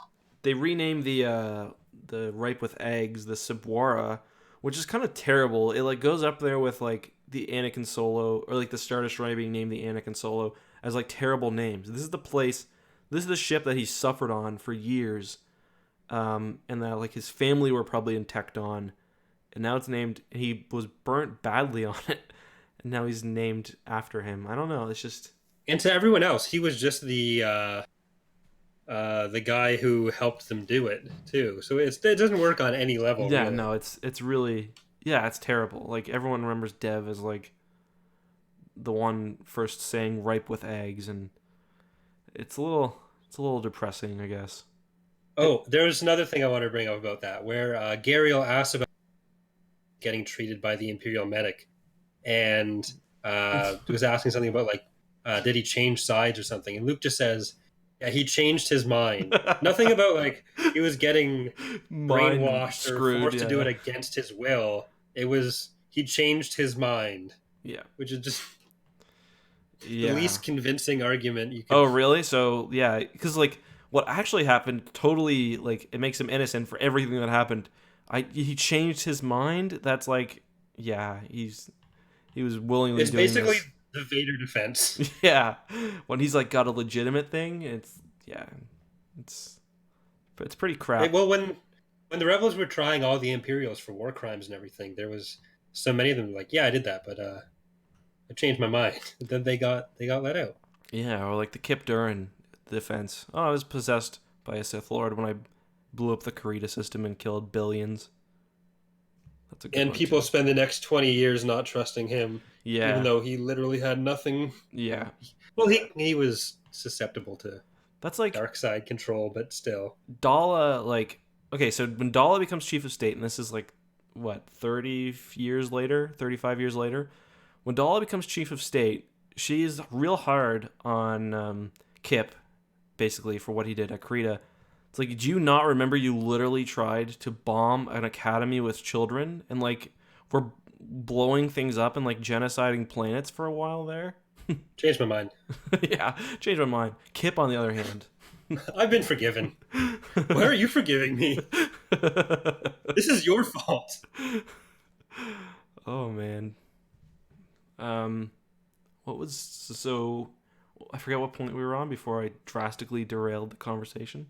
They renamed the Ripe with Eggs, the Sibwara, which is kind of terrible. It like goes up there with like the Anakin Solo, or like the Star Destroyer being named the Anakin Solo, as like terrible names. This is the place. This is the ship that he suffered on for years, and that like his family were probably in Tecton, and now it's named. He was burnt badly on it, and now he's named after him. I don't know. It's just. And to everyone else, he was just the guy who helped them do it too. So it doesn't work on any level. Yeah, really. No, it's really it's terrible. Like everyone remembers Dev as like the one first saying "ripe with eggs," and it's a little depressing, I guess. Oh, there's another thing I want to bring up about that, where Gariel asks about getting treated by the Imperial medic, and was asking something about like, did he change sides or something? And Luke just says, yeah, he changed his mind. Nothing about like he was getting brainwashed or forced to do it against his will. It was he changed his mind. Yeah, which is just the least convincing argument you could. Oh, really? So yeah, because like what actually happened totally like it makes him innocent for everything that happened. He changed his mind. That's like he was willingly. It's doing basically this. The Vader defense. Yeah, when he's like got a legitimate thing, it's pretty crap. Well, when the rebels were trying all the Imperials for war crimes and everything, there was so many of them like, yeah, I did that, but I changed my mind. Then they got let out. Yeah, or like the Kip Durin defense. Oh, I was possessed by a Sith Lord when I blew up the Karita system and killed billions. That's a good one people too. spend the next 20 years not trusting him. even Yeah, though he literally had nothing. yeah. Well, he was susceptible to That's like dark side control, but still. Dala. Like, okay, so when Dala becomes chief of state, and this is like what 30 years later, 35 years later, when Dala becomes chief of state, she's real hard on Kip, basically for what he did at Krita. It's like, do you not remember you literally tried to bomb an academy with children and like were blowing things up and like genociding planets for a while there? Changed my mind. Yeah, changed my mind. Kip, on the other hand. I've been forgiven. Why are you forgiving me? This is your fault. Oh man. Um, what was so? I forget what point we were on before I drastically derailed the conversation.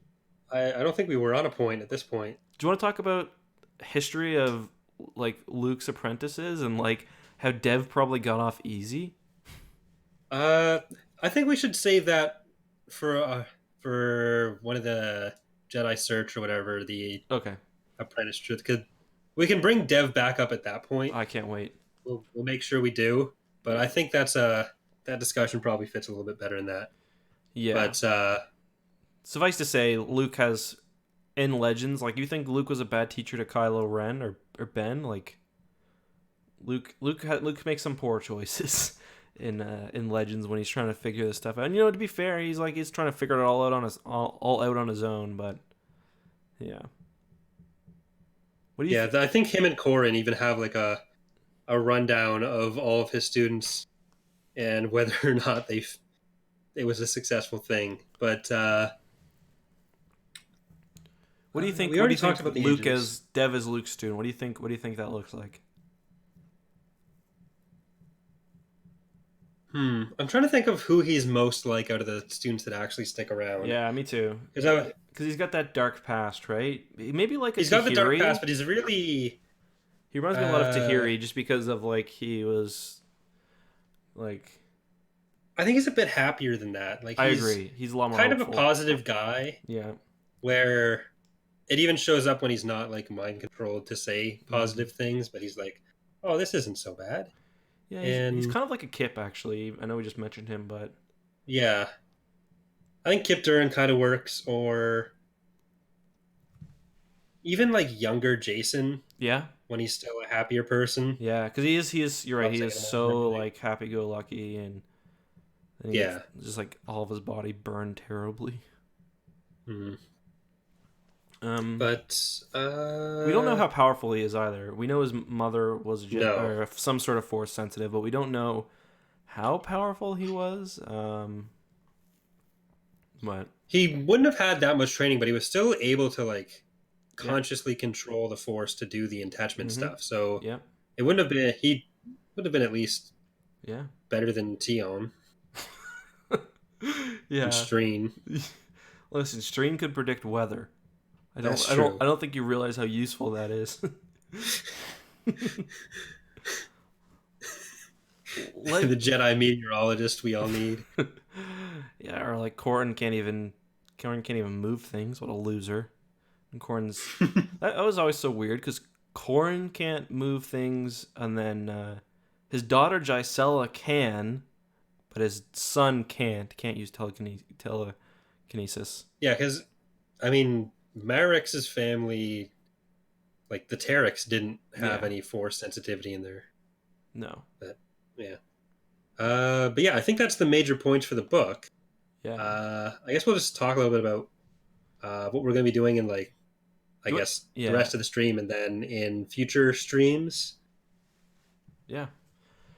I don't think we were on a point at this point. Do you want to talk about history of like Luke's apprentices and like how Dev probably got off easy? Uh, I think we should save that for one of the Jedi Search or whatever, the Okay, Apprentice Truth. Because we can bring Dev back up at that point. I can't wait. We'll make sure we do. But I think that discussion probably fits a little bit better in that. Yeah. But Suffice to say, Luke has in Legends. Like, you think Luke was a bad teacher to Kylo Ren or Ben? Like, Luke makes some poor choices in Legends when he's trying to figure this stuff out. And to be fair, he's trying to figure it all out on his own. But yeah, what do you? yeah, I think him and Corin even have like a rundown of all of his students and whether or not it was a successful thing. But What do you think? we What do already you think? talked about the Luke ages. as Dev as Luke's student. What do you think? What do you think that looks like? I'm trying to think of who he's most like out of the students that actually stick around. Yeah, me too. Because Because he's got that dark past, right? Maybe like a he's got the dark Tahiri. past, but he's really. He reminds me a lot of Uh, Tahiri just because of like he was like. I think he's a bit happier than that. Like I he's agree. He's a lot more kind of a hopeful. positive guy, Yeah. where it even shows up when he's not like mind controlled to say positive things, but he's like, "Oh, this isn't so bad." Yeah, he's And kind of like a Kip actually. I know we just mentioned him, but yeah, I think Kip Duran kind of works, or even like younger Jason yeah, when he's still a happier person. yeah, because he is. You're right. He is Upsetting him over so everything. like happy-go-lucky, and he gets Yeah. just like all of his body burned terribly. Mhm. Um, But we don't know how powerful he is either. We know his mother was No. or some sort of force sensitive, but we don't know how powerful he was. But he wouldn't have had that much training, but he was still able to like consciously control the force to do the attachment Mhm. stuff. So yeah, it wouldn't have been he would have been at least yeah, better than Tion and yeah. Streen. Listen, Stream could predict weather. That's I don't. true. I don't think you realize how useful that is. Like, The Jedi meteorologist we all need. yeah, or like Corrin can't even move things. What a loser! And Corrin's that was always so weird because Corrin can't move things, and then his daughter Gisela can, but his son can't use telekinesis. Yeah, because I mean, Marek's family, like the Terex, didn't have Yeah. any force sensitivity in there. No. But yeah, but yeah, I think that's the major points for the book. Yeah. I guess we'll just talk a little bit about what we're going to be doing in like, I Do it- guess, the Yeah. rest of the stream, and then in future streams. Yeah.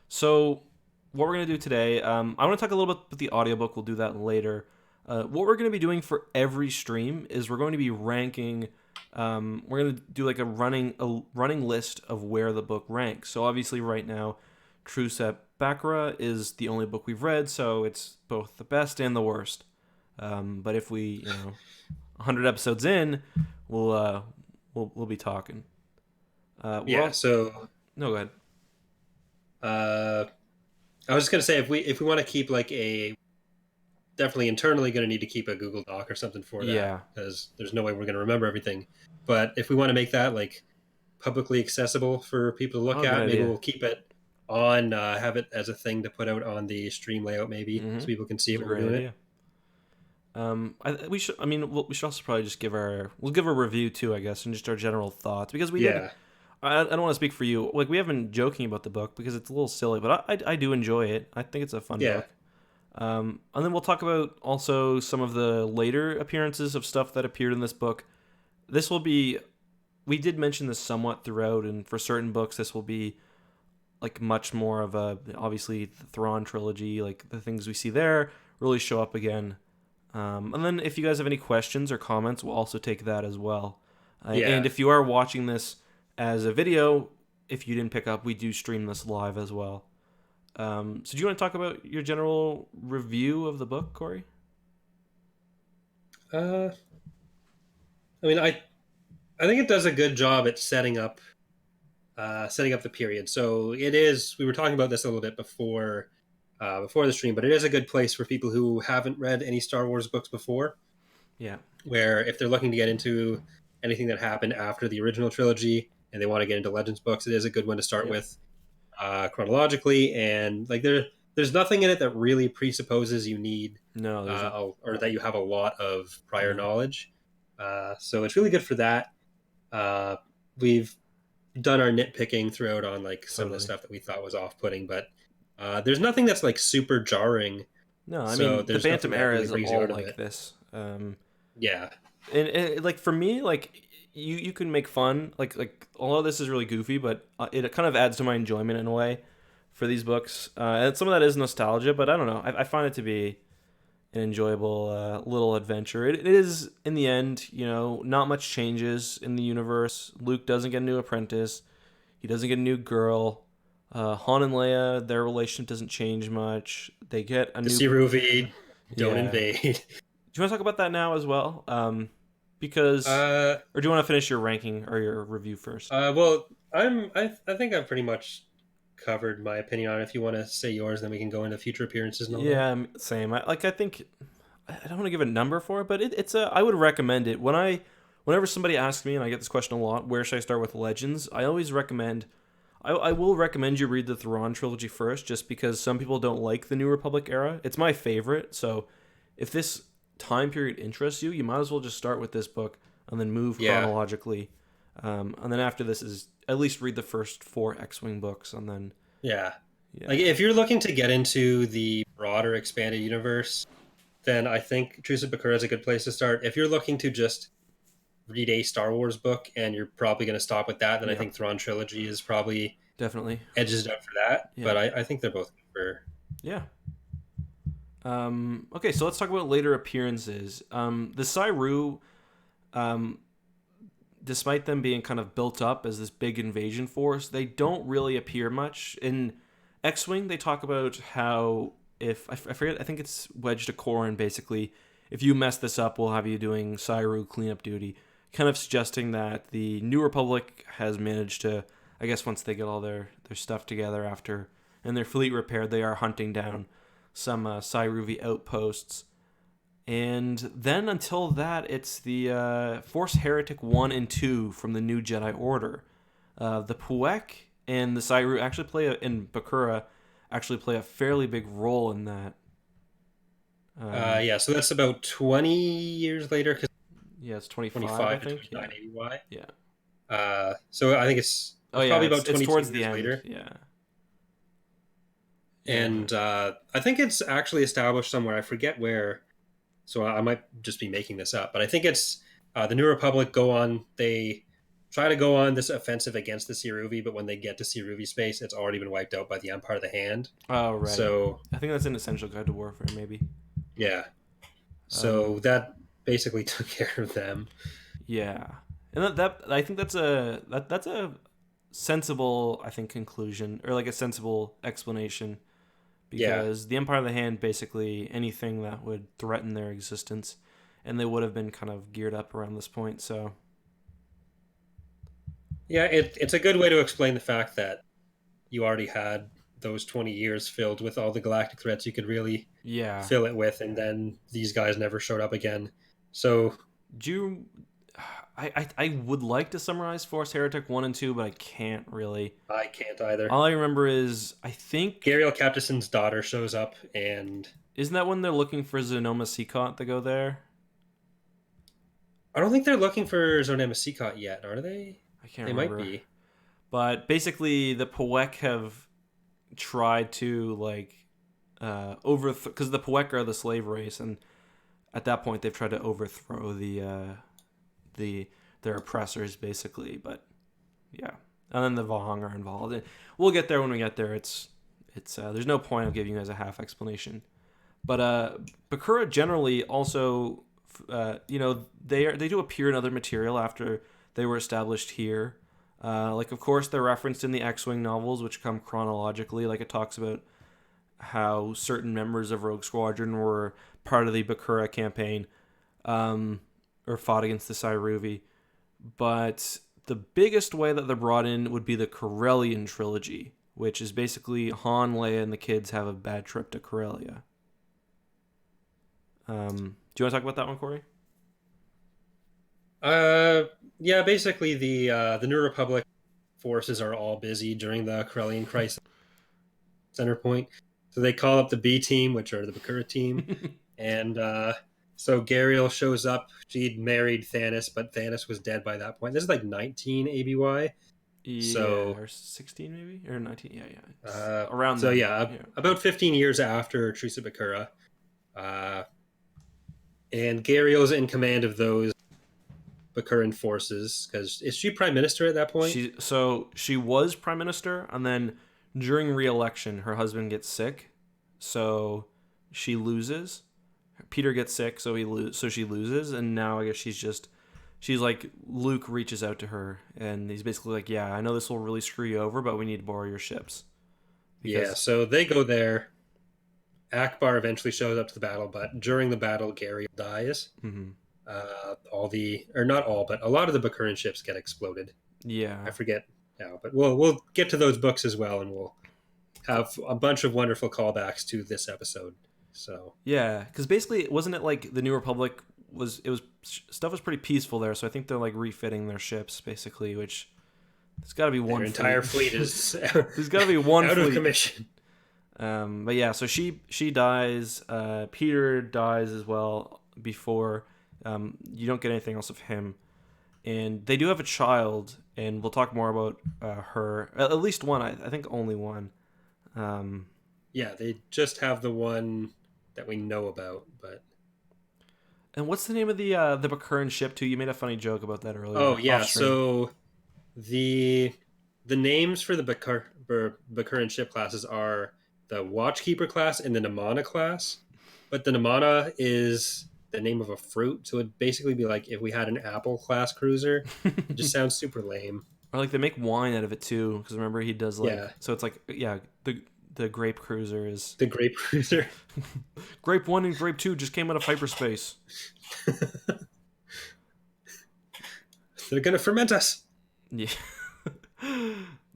So what we're gonna do today, I want to talk a little bit about the audiobook. We'll do that later. What we're gonna be doing for every stream is we're going to be ranking. We're gonna do like a running list of where the book ranks. So obviously, right now, Truce at Bakura is the only book we've read, so it's both the best and the worst. But if we, 100 episodes in, we'll be talking. Yeah. So No, go ahead. I was just gonna say if we want to keep like definitely internally going to need to keep a Google Doc or something for that. Yeah. Because there's no way we're going to remember everything. But if we want to make that like publicly accessible for people to look Oh, good at, maybe idea. we'll keep it on, have it as a thing to put out on the stream layout, maybe, Mm-hmm. so people can see It's it a when we're great doing it. idea. We should. I mean, we should also probably just we'll give a review too, I guess, and just our general thoughts because we did. Yeah, I don't want to speak for you. Like we haven't been joking about the book because it's a little silly, but I do enjoy it. I think it's a fun yeah, book. And then we'll talk about also some of the later appearances of stuff that appeared in this book. This will be. We did mention this somewhat throughout, and for certain books, this will be like much more of a obviously the Thrawn trilogy. Like the things we see there really show up again. And then if you guys have any questions or comments, we'll also take that as well. And yeah. if you are watching this as a video, if you didn't pick up, we do stream this live as well. So do you want to talk about your general review of the book, Corey? Uh, I mean, I think it does a good job at setting up the period. So it is. We were talking about this a little bit before the stream, but it is a good place for people who haven't read any Star Wars books before, Yeah. where if they're looking to get into anything that happened after the original trilogy and they want to get into Legends books, it is a good one to start Yep. with chronologically. And like there's nothing in it that really presupposes you need No, there's or that you have a lot of prior no. knowledge. So it's really good for that. Uh, we've done our nitpicking throughout on like some of the Totally. stuff that we thought was off-putting, but there's nothing that's like super jarring. No, I So mean the there's nothing Bantam that era really is brings you all out of like it. this. Yeah, And like for me, like you can make fun. Like although this is really goofy, but it kind of adds to my enjoyment in a way for these books. And some of that is nostalgia, but I don't know. I find it to be an enjoyable little adventure. It is in the end, not much changes in the universe. Luke doesn't get a new apprentice. He doesn't get a new girl. Han and Leia, their relationship doesn't change much. They get a the new. Siruvi don't Yeah. invade. Do you want to talk about that now as well? Because, uh, or do you want to finish your ranking or your review first? well, I think I've pretty much covered my opinion on it. If you want to say yours, then we can go into future appearances and all that. Yeah, same. I think I don't want to give a number for it, but it's a. I would recommend it whenever somebody asks me, and I get this question a lot. Where should I start with Legends? I always recommend. I will recommend you read the Thrawn trilogy first, just because some people don't like the New Republic era. It's my favorite, so if this time period interests you, you might as well just start with this book and then move Yeah, chronologically. And then after this is at least read the first four X-wing books, and then yeah. yeah, Like if you're looking to get into the broader expanded universe, then I think Truce of Bakura is a good place to start. If you're looking to just read a Star Wars book and you're probably going to stop with that, then I yeah, think Thrawn trilogy is probably definitely, edges it up for that. yeah, But I think they're both good for. yeah. Okay, so let's talk about later appearances. The Cyru, um, despite them being kind of built up as this big invasion force, they don't really appear much. In X-Wing, they talk about how if I forget, I think it's Wedge to Corrin, basically, if you mess this up, we'll have you doing Cyru cleanup duty, kind of suggesting that the New Republic has managed to, I guess once they get all their stuff together after and their fleet repaired, they are hunting down some Cyruvi outposts. And then until that, it's the Force Heretic 1 and 2 from the New Jedi Order. The Puek and the Cyru actually in Bakura actually play a fairly big role in that. Yeah, so that's about 20 years later because Yeah, it's 25, I 25 to think. Yeah. 29 ABY. Yeah. So I think Oh, it's yeah, probably it's about 22 towards the years end. later. Yeah. Yeah. And I think it's actually established somewhere. I forget where. So I might just be making this up, but I think it's the New Republic go on. They try to go on this offensive against the Siruvi, but when they get to Siruvi space, it's already been wiped out by the Empire of the Hand. Oh, right. So I think that's an Essential Guide to Warfare, maybe. yeah, Um, so that basically took care of them. yeah. And that I think that's a sensible, I think, conclusion or like a sensible explanation Yeah, because the Empire of the Hand basically anything that would threaten their existence, and they would have been kind of geared up around this point. So yeah, it's a good way to explain the fact that you already had those 20 years filled with all the galactic threats you could really yeah, fill it with, and then these guys never showed up again. So do you? I would like to summarize Force Heretic 1 and 2, but I can't really. I can't either. All I remember is I think Gariel Captison's daughter shows up, and isn't that when they're looking for Zonoma Seacot to go there? I don't think they're looking for Zonema Seacot yet, are they? I can't They might remember. be. But basically, the Pawek have tried to like overthrow, because the Pawek are the slave race, and at that point they've tried to overthrow their oppressors basically. But yeah, and then the Vahang are involved. And we'll get there when we get there. It's there's no point of giving you guys a half explanation. But Bakura generally also, they do appear in other material after they were established here. Like, of course, they're referenced in the X-Wing novels, which come chronologically. Like, it talks about how certain members of Rogue Squadron were part of the Bakura campaign, or fought against the Cyruvi. But the biggest way that they're brought in would be the Corellian trilogy, which is basically Han, Leia, and the kids have a bad trip to Corellia. Do you want to talk about that one, Corey? Yeah, basically the New Republic forces are all busy during the Corellian crisis center point. So they call up the B team, which are the Bakura team, and so Gariel shows up. She'd married Thanos, but Thanos was dead by that point. This is like 19 ABY. Yeah, or 16 maybe, or 19. Yeah. Around so then. yeah, about 15 years after Truce at Bakura, and Gariel's in command of those Bakuran forces, because is she prime minister at that point? She was prime minister, and then during re-election her husband gets sick, so she loses. Peter gets sick, so she loses, and now I guess she's like, Luke reaches out to her and he's basically like, yeah, I know this will really screw you over, but we need to borrow your ships. Yeah, so they go there. Akbar eventually shows up to the battle, but during the battle Gariel dies. Mm-hmm. Not all, but a lot of the Bakuran ships get exploded. Yeah, I forget now, but we'll get to those books as well, and we'll have a bunch of wonderful callbacks to this episode. So yeah, because basically, wasn't it like the New Republic stuff was pretty peaceful there? So I think they're like refitting their ships basically, which there's got to be one. Their entire fleet is there's got to be one out fleet. of commission. But yeah, so she dies. Peter dies as well before. You don't get anything else of him, and they do have a child, and we'll talk more about her. At least one, I think only one. Yeah, they just have the one that we know about, but. And what's the name of the Bakuran ship too? You made a funny joke about that earlier. Oh yeah, so the names for the Bakuran ship classes are the Watchkeeper class and the Namana class, but the Namana is the name of a fruit, so it'd basically be like if we had an apple class cruiser. It just sounds super lame. Or like they make wine out of it too, because remember he does like, so it's like, yeah, the grape cruiser is the grape cruiser. Grape 1 and Grape 2 just came out of hyperspace. They're gonna ferment us. Yeah.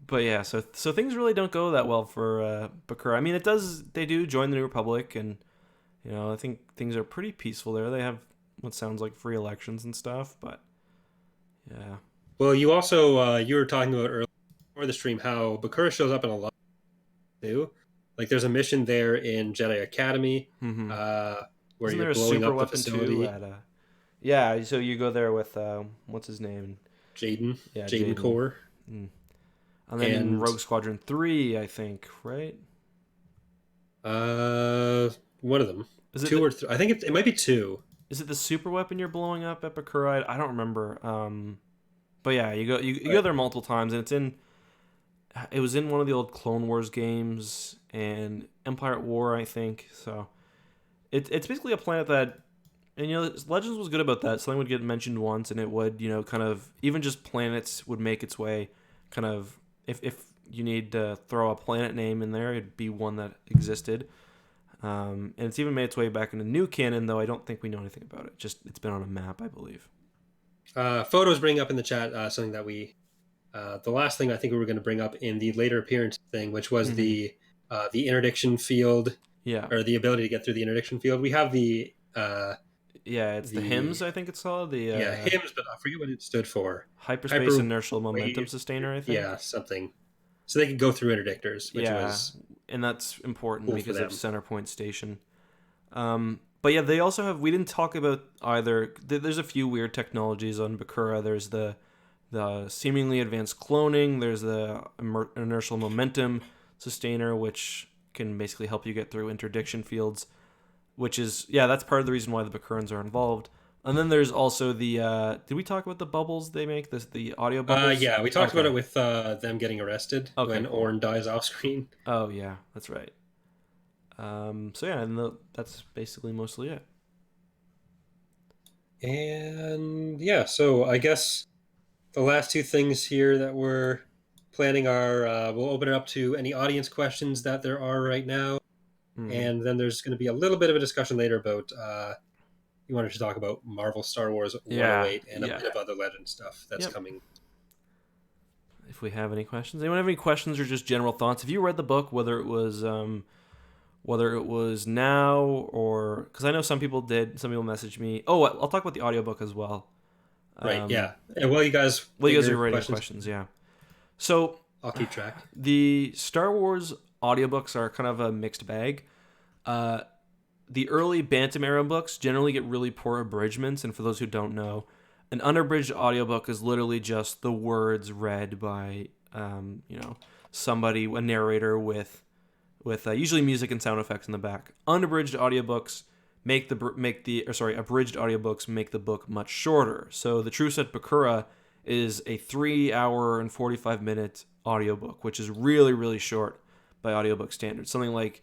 But yeah, so things really don't go that well for Bakura. I mean, they do join the New Republic, and I think things are pretty peaceful there. They have what sounds like free elections and stuff, but yeah. Well, you also you were talking about earlier before the stream how Bakura shows up in a lot too. Like there's a mission there in Jedi Academy, Mm-hmm. Where Isn't you're there blowing a super up the weapon facility. too yeah, so you go there with what's his name? Jaden. Yeah, Jaden Core. Mm. And then in Rogue Squadron 3, I think, right? One of them. Is it two or three? I think it might be two. Is it the super weapon you're blowing up at Bakura? I don't remember. But yeah, you go there multiple times, and it was in one of the old Clone Wars games and Empire at War, I think. So it's basically a planet that, and Legends was good about that. Something would get mentioned once, and it would kind of, even just planets would make its way, kind of, if you need to throw a planet name in there, it'd be one that existed. And it's even made its way back into new canon, though I don't think we know anything about it. Just it's been on a map, I believe. Photos bring up in the chat something that the last thing I think we were going to bring up in the later appearance thing, which was the interdiction field, Yeah, or the ability to get through the interdiction field. We have the it's the The HIMS, I think it's called, the yeah, HIMS, but I forget what it stood for. hyperspace Hyper inertial momentum wave, sustainer, I think. yeah, something. So they could go through interdictors, which Yeah, was and that's important cool for because of them. center point station. But yeah, they also have. We didn't talk about either. There's a few weird technologies on Bakura. There's the seemingly advanced cloning. There's the inertial momentum sustainer, which can basically help you get through interdiction fields. Which is that's part of the reason why the Bakurans are involved. And then there's also the. Did we talk about the bubbles they make? The audio bubbles. Yeah, we talked about Okay. it with them getting arrested Okay. when Cool. Orn dies off screen. Oh yeah, that's right. So yeah, and that's basically mostly it. And yeah, so I guess the last two things here that we're planning are we'll open it up to any audience questions that there are right now. Mm-hmm. And then there's going to be a little bit of a discussion later about you wanted to talk about Marvel Star Wars Yeah, 108 and a yeah. bit of other legend stuff that's Yep. coming. If we have any questions, anyone have any questions or just general thoughts? If you read the book, whether it was now or because I know some people did, some people messaged me. Oh, I'll talk about the audiobook as well. Right, Um, yeah. And while you guys well, get you guys your are writing questions, questions, yeah. So I'll keep track. the Star Wars audiobooks are kind of a mixed bag. Uh, the early Bantam era books generally get really poor abridgments, and for those who don't know, an unabridged audiobook is literally just the words read by somebody, a narrator with usually music and sound effects in the back. Unabridged audiobooks abridged audiobooks make the book much shorter. So the Truce at Bakura is a 3 hour and 45 minute audiobook, which is really really short by audiobook standards. Something like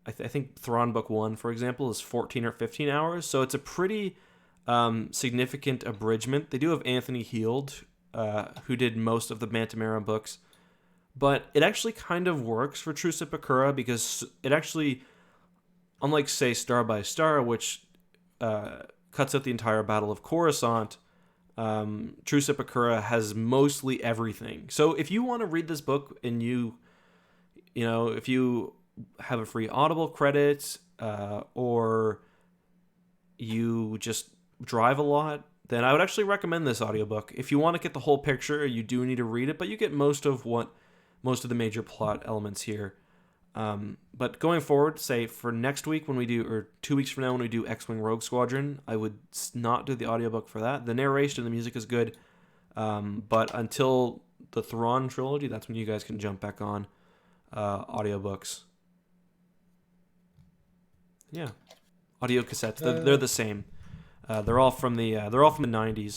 I think Thrawn Book 1, for example, is 14 or 15 hours. So it's a pretty significant abridgment. They do have Anthony Heald, who did most of the Bantam era books. But it actually kind of works for Truce at Bakura because it actually, unlike, say, Star by Star, which cuts out the entire Battle of Coruscant, Truce at Bakura has mostly everything. So if you want to read this book and if you have a free Audible credit or you just drive a lot, then I would actually recommend this audiobook. If you want to get the whole picture, you do need to read it, but you get most of the major plot elements here. But going forward, say for next week when we do, or 2 weeks from now when we do X-Wing Rogue Squadron, I would not do the audiobook for that. The narration and the music is good, but until the Thrawn trilogy, that's when you guys can jump back on audiobooks. Yeah, audio cassettes. They're the same. They're all from the 90s.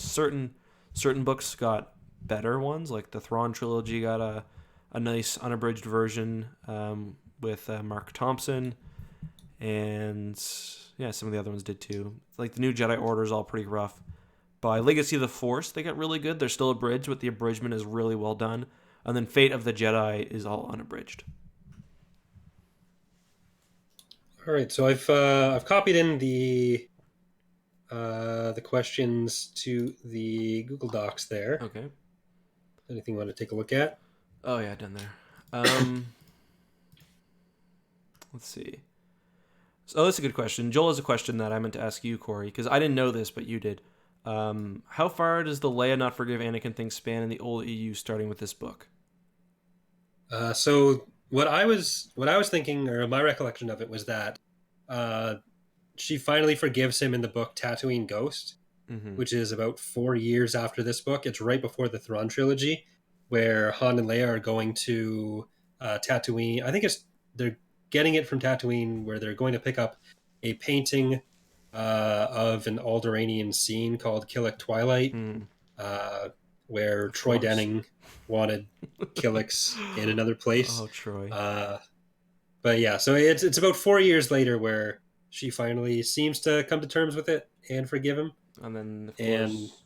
Certain books got better ones, like the Thrawn trilogy got a nice unabridged version with Mark Thompson, and some of the other ones did too. Like the New Jedi Order is all pretty rough. By Legacy of the Force, they got really good. They're still abridged, but the abridgment is really well done. And then Fate of the Jedi is all unabridged. All right, so I've copied in the questions to the Google Docs there. Okay. Anything you want to take a look at? Oh yeah, done there. Let's see. So that's a good question. Joel has a question that I meant to ask you, Corey, because I didn't know this, but you did. How far does the Leia not forgive Anakin thing span in the old EU, starting with this book? So what I was thinking, or my recollection of it, was that uh, she finally forgives him in the book Tatooine Ghost, Mm-hmm. which is about 4 years after this book. It's right before the Thrawn trilogy, where Han and Leia are going to Tatooine. I think they're getting it from Tatooine, where they're going to pick up a painting of an Alderaanian scene called Killick Twilight, Mm, where of Troy course. Denning wanted Killicks in another place. Oh, Troy. But yeah, so it's about 4 years later where she finally seems to come to terms with it and forgive him. And then, of And course,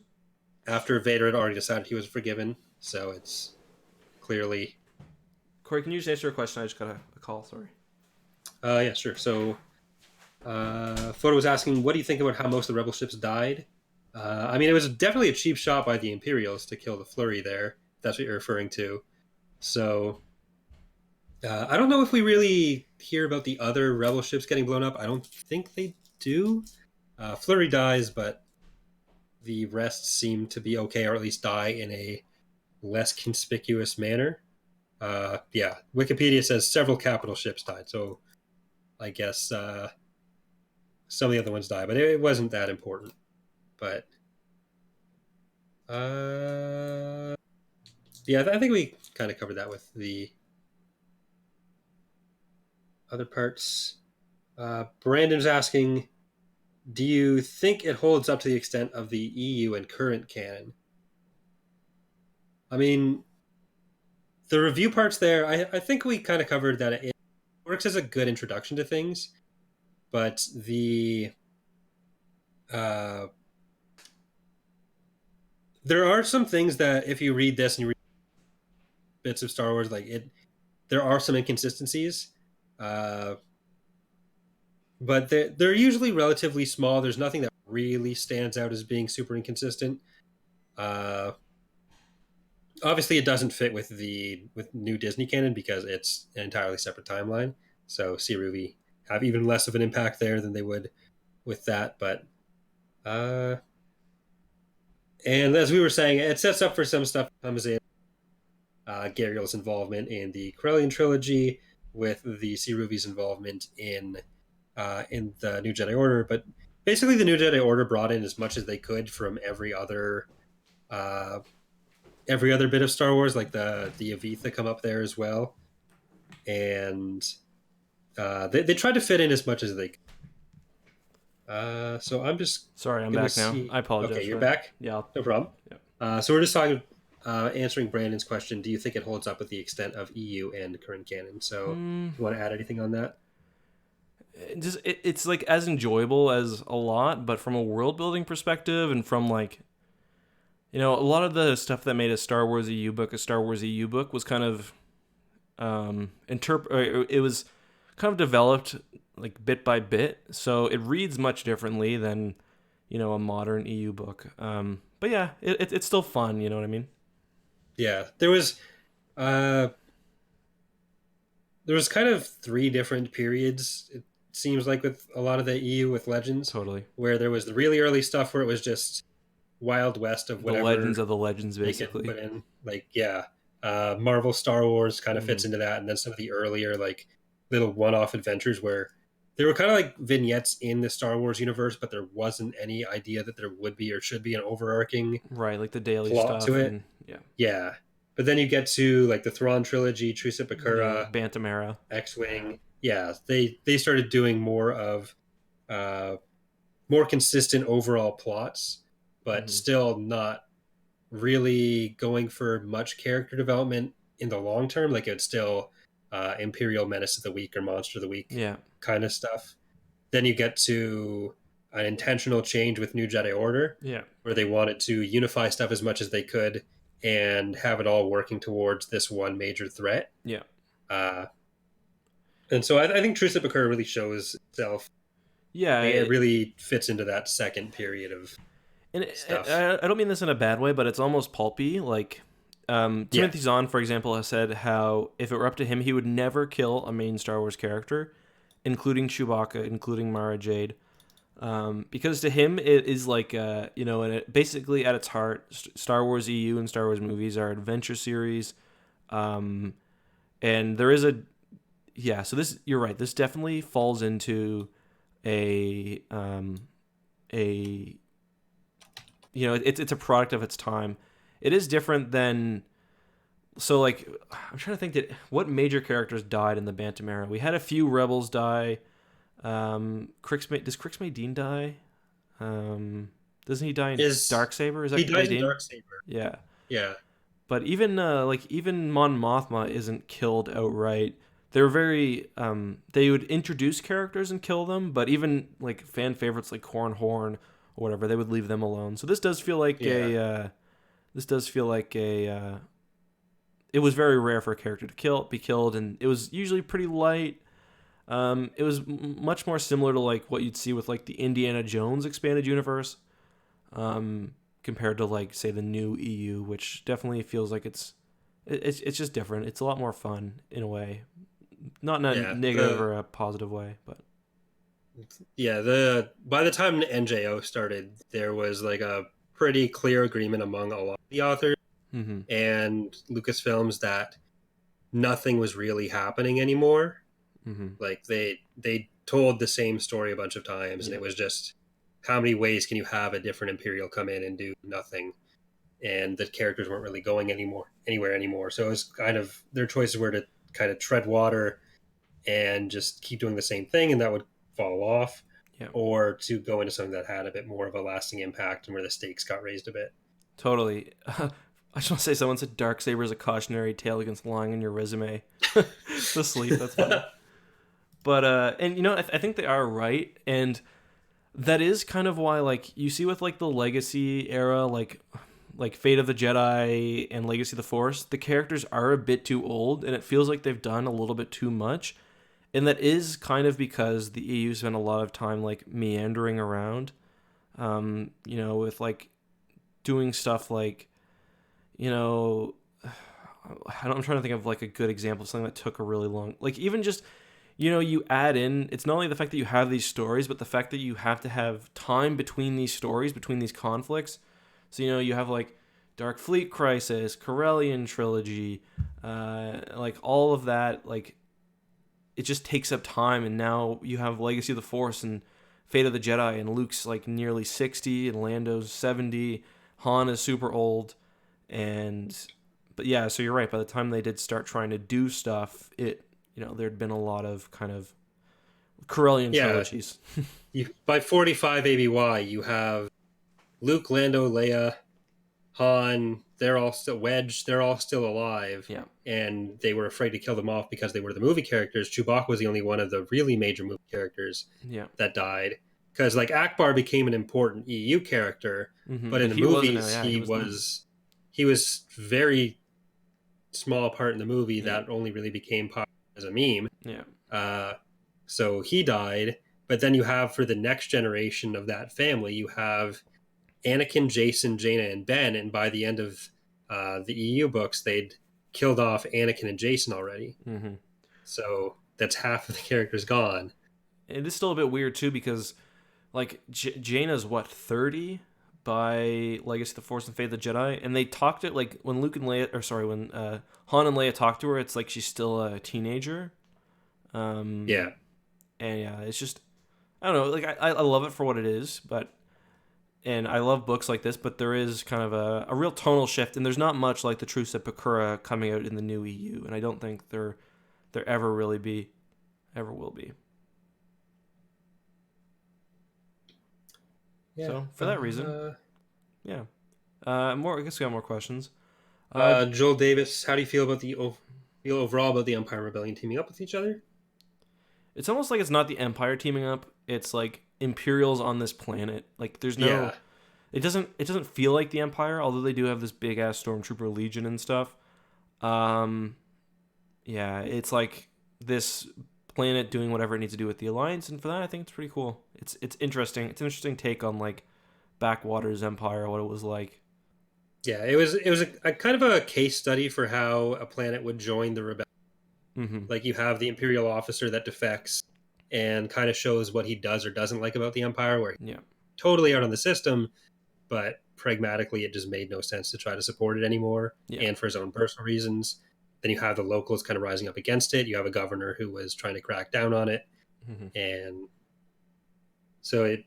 after Vader had already decided he was forgiven, so it's clearly. Corey, can you just answer a question? I just got a call. Sorry. Yeah, sure. So, Photo was asking, what do you think about how most of the rebel ships died? I mean, it was definitely a cheap shot by the Imperials to kill the Flurry there. If that's what you're referring to. So, I don't know if we really hear about the other rebel ships getting blown up. I don't think they do. Flurry dies, but the rest seem to be okay, or at least die in a less conspicuous manner. Yeah, Wikipedia says several capital ships died, so I guess some of the other ones died, but it wasn't that important. But yeah, I think we kind of covered that with the other parts. Brandon's asking, do you think it holds up to the extent of the EU and current canon? I mean, the review parts there, I think we kind of covered that it works as a good introduction to things, but uh, there are some things that if you read this and you read bits of Star Wars, like there are some inconsistencies, uh, but they're usually relatively small. There's nothing that really stands out as being super inconsistent. Uh, Obviously, it doesn't fit with new Disney canon because it's an entirely separate timeline. So Siruvi have even less of an impact there than they would with that. But and as we were saying, it sets up for some stuff that comes in. Gariel's involvement in the Corellian trilogy, with the Siruvi's involvement in the New Jedi Order. But basically, the New Jedi Order brought in as much as they could from uh, every other bit of Star Wars, like the Avitha come up there as well, and they tried to fit in as much as they could. So I'm just Sorry, I'm gonna back now. see. I apologize. Okay, you're back. Yeah. No problem. Yeah. So we're just talking, answering Brandon's question. Do you think it holds up with the extent of EU and current canon? So, do you want to add anything on that? It's like as enjoyable as a lot, but from a world building perspective and from like, a lot of the stuff that made a Star Wars EU book a Star Wars EU book was kind of it was kind of developed like bit by bit, so it reads much differently than a modern EU book. But yeah, it's still fun. You know what I mean? Yeah, uh, there was kind of three different periods. It seems like with a lot of the EU with Legends, Totally. where there was the really early stuff where it was just Wild West of The whatever legends of the legends, they could basically. put in. Like, yeah, Marvel Star Wars kind of fits Mm-hmm. into that, and then some of the earlier like little one-off adventures where there were kind of like vignettes in the Star Wars universe, but there wasn't any idea that there would be or should be an overarching Right, like the daily plot to stuff, it. and yeah, Yeah, but then you get to like the Thrawn trilogy, Truce at yeah, Bakura, Bantam era. X-wing. Yeah, they started doing more of uh, more consistent overall plots, but Mm-hmm. still not really going for much character development in the long term. Like it's still Imperial Menace of the Week or Monster of the Week Yeah, kind of stuff. Then you get to an intentional change with New Jedi Order, yeah, where they wanted to unify stuff as much as they could and have it all working towards this one major threat. yeah, Uh, and so I think Truce at Bakura really shows itself. yeah. Like, it really fits into that second period of And stuff. I don't mean this in a bad way, but it's almost pulpy. Like, Yeah, Timothy Zahn, for example, has said how if it were up to him, he would never kill a main Star Wars character, including Chewbacca, including Mara Jade. Because to him, it is like, and basically at its heart, Star Wars EU and Star Wars movies are adventure series. Um, and there is yeah, so this, you're right, this definitely falls into a, a it's a product of its time. It is different than so like I'm trying to think that what major characters died in the Bantam era. We had a few rebels die. Does Crix Dean die? Doesn't he die in is Darksaber? Is that he Crix dies in Dean? Darksaber? Yeah. Yeah, But even Mon Mothma isn't killed outright. They're very they would introduce characters and kill them, but even like fan favorites like Corn Horn or whatever, they would leave them alone. So this does feel like yeah, a it was very rare for a character to be killed, and it was usually pretty light. It was much more similar to like what you'd see with like the Indiana Jones expanded universe, compared to like say the new EU, which definitely feels like it's just different. It's a lot more fun in a way, not in a yeah. negative or a positive way, but Yeah, the by the time NJO started, there was like a pretty clear agreement among a lot of the authors Mm-hmm. and Lucasfilms that nothing was really happening anymore. Mm-hmm. Like they told the same story a bunch of times, and Yeah. it was just how many ways can you have a different Imperial come in and do nothing? And the characters weren't really going anywhere anymore. So it was kind of their choices were to kind of tread water and just keep doing the same thing, and that would fall off, Yeah. or to go into something that had a bit more of a lasting impact and where the stakes got raised a bit. Totally. I just want to say someone said Darksaber is a cautionary tale against lying on your resume. The sleep. That's funny. But and you know, I think they are right, and that is kind of why, like, you see with like the Legacy era, like Fate of the Jedi and Legacy of the Force, the characters are a bit too old, and it feels like they've done a little bit too much, and that is kind of because the EU spent a lot of time like meandering around, you know, with like doing stuff like, you know, I'm trying to think of like a good example of something that took a really long, like even just, you know, you add in, it's not only the fact that you have these stories, but the fact that you have to have time between these stories, between these conflicts. So, you know, you have like Dark Fleet Crisis, Corellian Trilogy, like all of that, like it just takes up time. And now you have Legacy of the Force and Fate of the Jedi, and Luke's like nearly 60 and Lando's 70. Han is super old. And, but yeah, so you're right. By the time they did start trying to do stuff, you know, there'd been a lot of kind of Corellian Yeah, trilogies. by 45 ABY, you have Luke, Lando, Leia, Han. They're all still Wedge. They're all still alive, Yeah. and they were afraid to kill them off because they were the movie characters. Chewbacca was the only one of the really major movie characters Yeah. that died because like Akbar became an important EU character, Mm-hmm. but in But the he wasn't. movies Yeah, he was not. he was very small part in the movie Yeah. that only really became popular as a meme. Yeah. Uh, so he died, but then you have for the next generation of that family, you have Anakin, Jason, Jaina, and Ben, and by the end of the EU books, they'd killed off Anakin and Jason already. Mm-hmm. So that's half of the characters gone. It is still a bit weird too because like Jaina's what 30 by Legacy of the Force and Fate of the Jedi, and they talked it like when Luke and Leia, or sorry, when Han and Leia talk to her, it's like she's still a teenager. Um, Yeah, and yeah, it's just I don't know. Like I love it for what it is, but and I love books like this, but there is kind of a real tonal shift, and there's not much like the Truce at Bakura coming out in the new EU, and I don't think there ever will be. yeah. So for that reason, yeah. More. I guess we got more questions. Joel Davis, how do you feel about feel overall about the Empire and Rebellion teaming up with each other? It's almost like it's not the Empire teaming up. It's like Imperials on this planet. Like there's no. Yeah, It doesn't feel like the Empire, although they do have this big ass Stormtrooper Legion and stuff. Um, yeah, it's like this planet doing whatever it needs to do with the Alliance, and for that, I think it's pretty cool. It's interesting. It's an interesting take on like Backwaters Empire, what it was like. yeah. It was a kind of a case study for how a planet would join the rebellion. Mm-hmm. Like you have the Imperial officer that defects and kind of shows what he does or doesn't like about the Empire, where he's Yeah. totally out on the system, but pragmatically it just made no sense to try to support it anymore, Yeah. and for his own personal reasons. Then you have the locals kind of rising up against it. You have a governor who was trying to crack down on it, Mm-hmm. and so it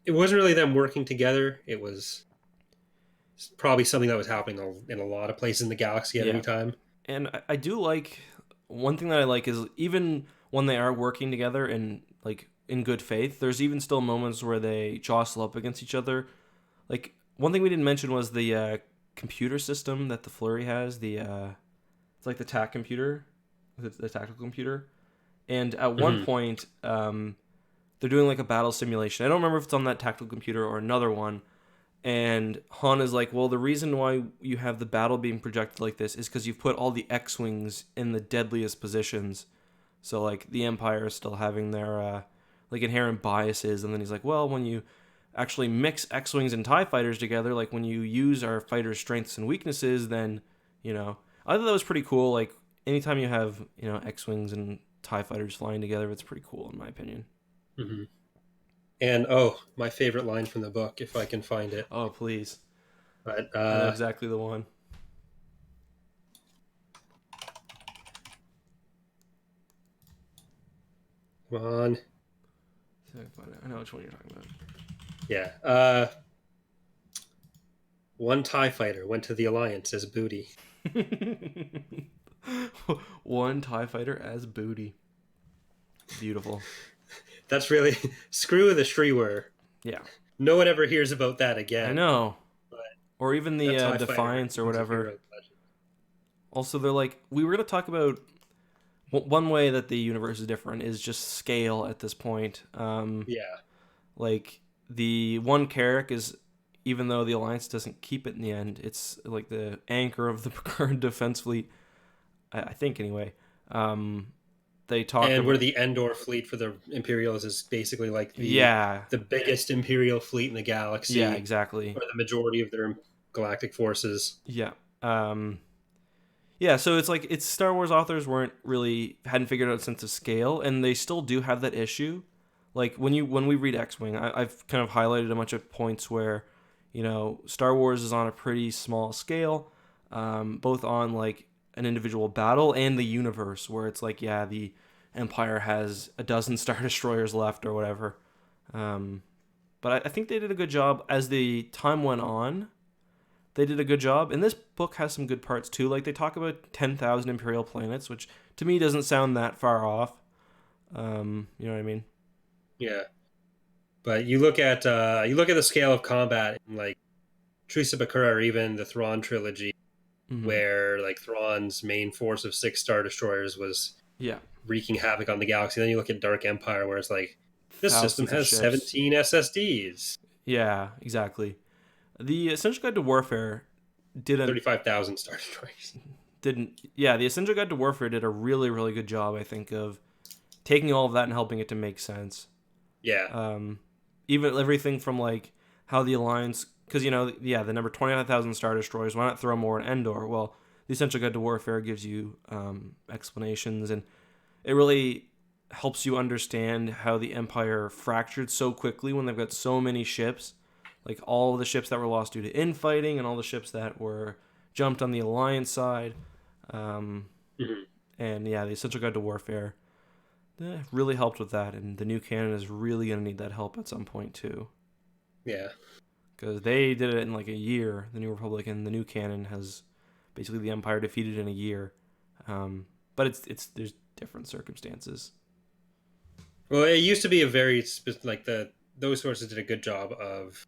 wasn't really them working together. It was probably something that was happening in a lot of places in the galaxy at any Yeah. time. And I do like one thing that I like is even when they are working together and like in good faith, there's even still moments where they jostle up against each other. Like one thing we didn't mention was the computer system that the Flurry has. It's like the TAC computer, the tactical computer. And at one Mm-hmm. point, they're doing like a battle simulation. I don't remember if it's on that tactical computer or another one. And Han is like, well, the reason why you have the battle being projected like this is because you've put all the X-wings in the deadliest positions. So like the Empire is still having their like inherent biases. And then he's like, well, when you actually mix X-wings and TIE fighters together, like when you use our fighters' strengths and weaknesses, then, you know, I thought that was pretty cool. Like anytime you have, you know, X-wings and TIE fighters flying together. It's pretty cool, in my opinion. Mm-hmm. And my favorite line from the book, if I can find it. Oh, please. But I know exactly the one. come on. I know which one you're talking about. Yeah. One TIE fighter went to the Alliance as booty. One TIE fighter as booty. Beautiful. That's really screw the Shrewer. Yeah. No one ever hears about that again. I know. But or even the Defiance or whatever. Also, they're like, we were going to talk about one way that the universe is different is just scale at this point. Yeah. Like, the one Carrack is, even though the Alliance doesn't keep it in the end, it's like the anchor of the current defense fleet, I think anyway. They talk and about, where the Endor fleet for the Imperials is basically like the biggest Imperial fleet in the galaxy. Yeah, exactly. Or the majority of their galactic forces. Yeah. Yeah, so it's Star Wars authors hadn't figured out a sense of scale, and they still do have that issue. Like when we read X-Wing, I've kind of highlighted a bunch of points where, Star Wars is on a pretty small scale, both on like an individual battle and the universe, where it's like, yeah, the Empire has a dozen Star Destroyers left or whatever. But I think they did a good job as the time went on. They did a good job, and this book has some good parts too. Like they talk about 10,000 Imperial planets, which to me doesn't sound that far off. You know what I mean? Yeah, but you look at the scale of combat in like Truce, Bakura, or even the Thrawn trilogy, where like Thrawn's main force of 6 Star Destroyers was wreaking havoc on the galaxy. Then you look at Dark Empire, where it's like this system has 17 SSDs. Yeah, exactly. The Essential Guide to Warfare did 35,000 Star Destroyers. The Essential Guide to Warfare did a really, really good job, I think, of taking all of that and helping it to make sense. Yeah. Even everything from like how the Alliance, because the number 29,000 Star Destroyers. Why not throw more in Endor? Well, the Essential Guide to Warfare gives you explanations, and it really helps you understand how the Empire fractured so quickly when they've got so many ships. Like all the ships that were lost due to infighting and all the ships that were jumped on the Alliance side. And the Essential Guide to Warfare really helped with that. And the new canon is really going to need that help at some point too. Yeah. Because they did it in like a year. The New Republic and the new canon has basically the Empire defeated in a year. But there's different circumstances. Well, it used to be a very those sources did a good job of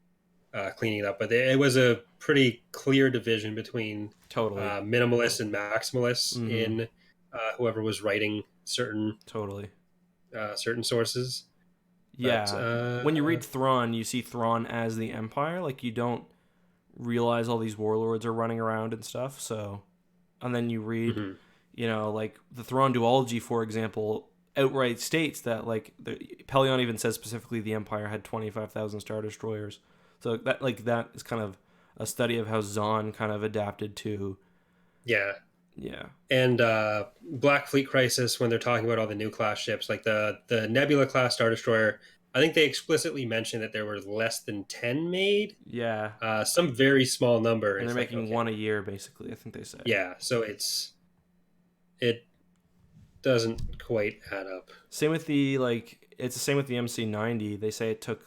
cleaning it up, but it was a pretty clear division between minimalists and maximalists in whoever was writing certain sources. Yeah, but, when you read Thrawn, you see Thrawn as the Empire. Like you don't realize all these warlords are running around and stuff. So, and then you read, like the Thrawn duology, for example, outright states that like Pelion even says specifically the Empire had 25,000 Star Destroyers. So that is kind of a study of how Zahn kind of adapted to. Yeah. Yeah. And Black Fleet Crisis, when they're talking about all the new class ships, like the Nebula class Star Destroyer, I think they explicitly mentioned that there were less than 10 made. Yeah. Some very small number. And they're making one a year, basically, I think they say. Yeah, so it doesn't quite add up. Same with it's the same with the MC-90. They say it took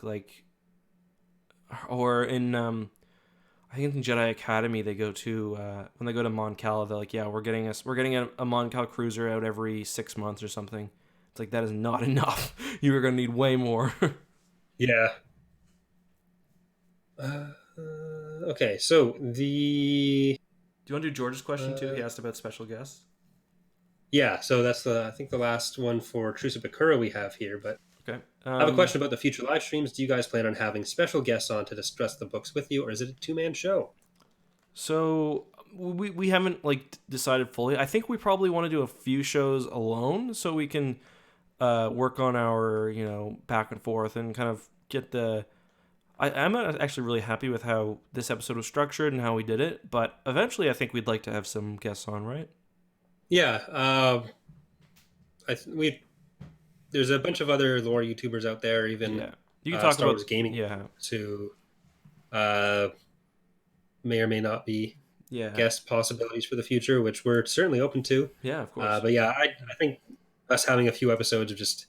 or in I think in Jedi Academy they go to when they go to Mon Cal, they're like, yeah, we're getting a Mon Cal cruiser out every 6 months or something. It's like, that is not enough. You are going to need way more. Yeah. Okay, so do you want to do George's question too? He asked about special guests. Yeah, so that's I think the last one for Truce Bakura we have here, but okay. I have a question about the future live streams. Do you guys plan on having special guests on to discuss the books with you, or is it a 2-man show? So we haven't decided fully. I think we probably want to do a few shows alone so we can work on our back and forth and kind of get the. I'm actually really happy with how this episode was structured and how we did it, but eventually I think we'd like to have some guests on, right? Yeah, we there's a bunch of other lore YouTubers out there, even Yeah. You can talk Star about Wars gaming, yeah. to uh, may or may not be Yeah. guest possibilities for the future, which we're certainly open to. Yeah, of course. But yeah, I think us having a few episodes of just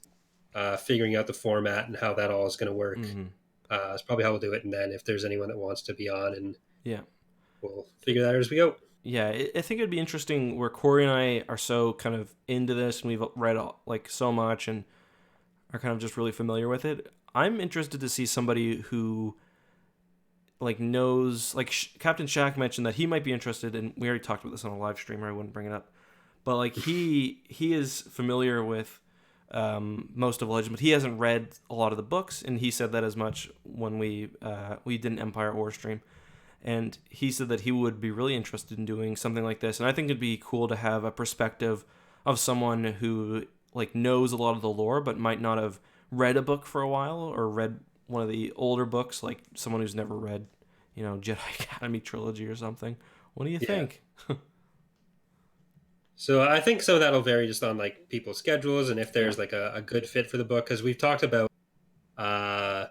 figuring out the format and how that all is going to work Mhm. is probably how we'll do it. And then if there's anyone that wants to be on, and Yeah. we'll figure that out as we go. Yeah, I think it'd be interesting where Corey and I are so kind of into this and we've read like so much and are kind of just really familiar with it. I'm interested to see somebody who like knows like Captain Shack mentioned that he might be interested and we already talked about this on a live stream or I wouldn't bring it up. But like he is familiar with most of Legend, but he hasn't read a lot of the books, and he said that as much when we did an Empire War stream. And he said that he would be really interested in doing something like this, and I think it'd be cool to have a perspective of someone who like knows a lot of the lore but might not have read a book for a while or read one of the older books, like someone who's never read, Jedi Academy trilogy or something. What do you Yeah. think? So I think some of that'll vary just on like people's schedules and if Yeah. there's like a good fit for the book, because we've talked about uh,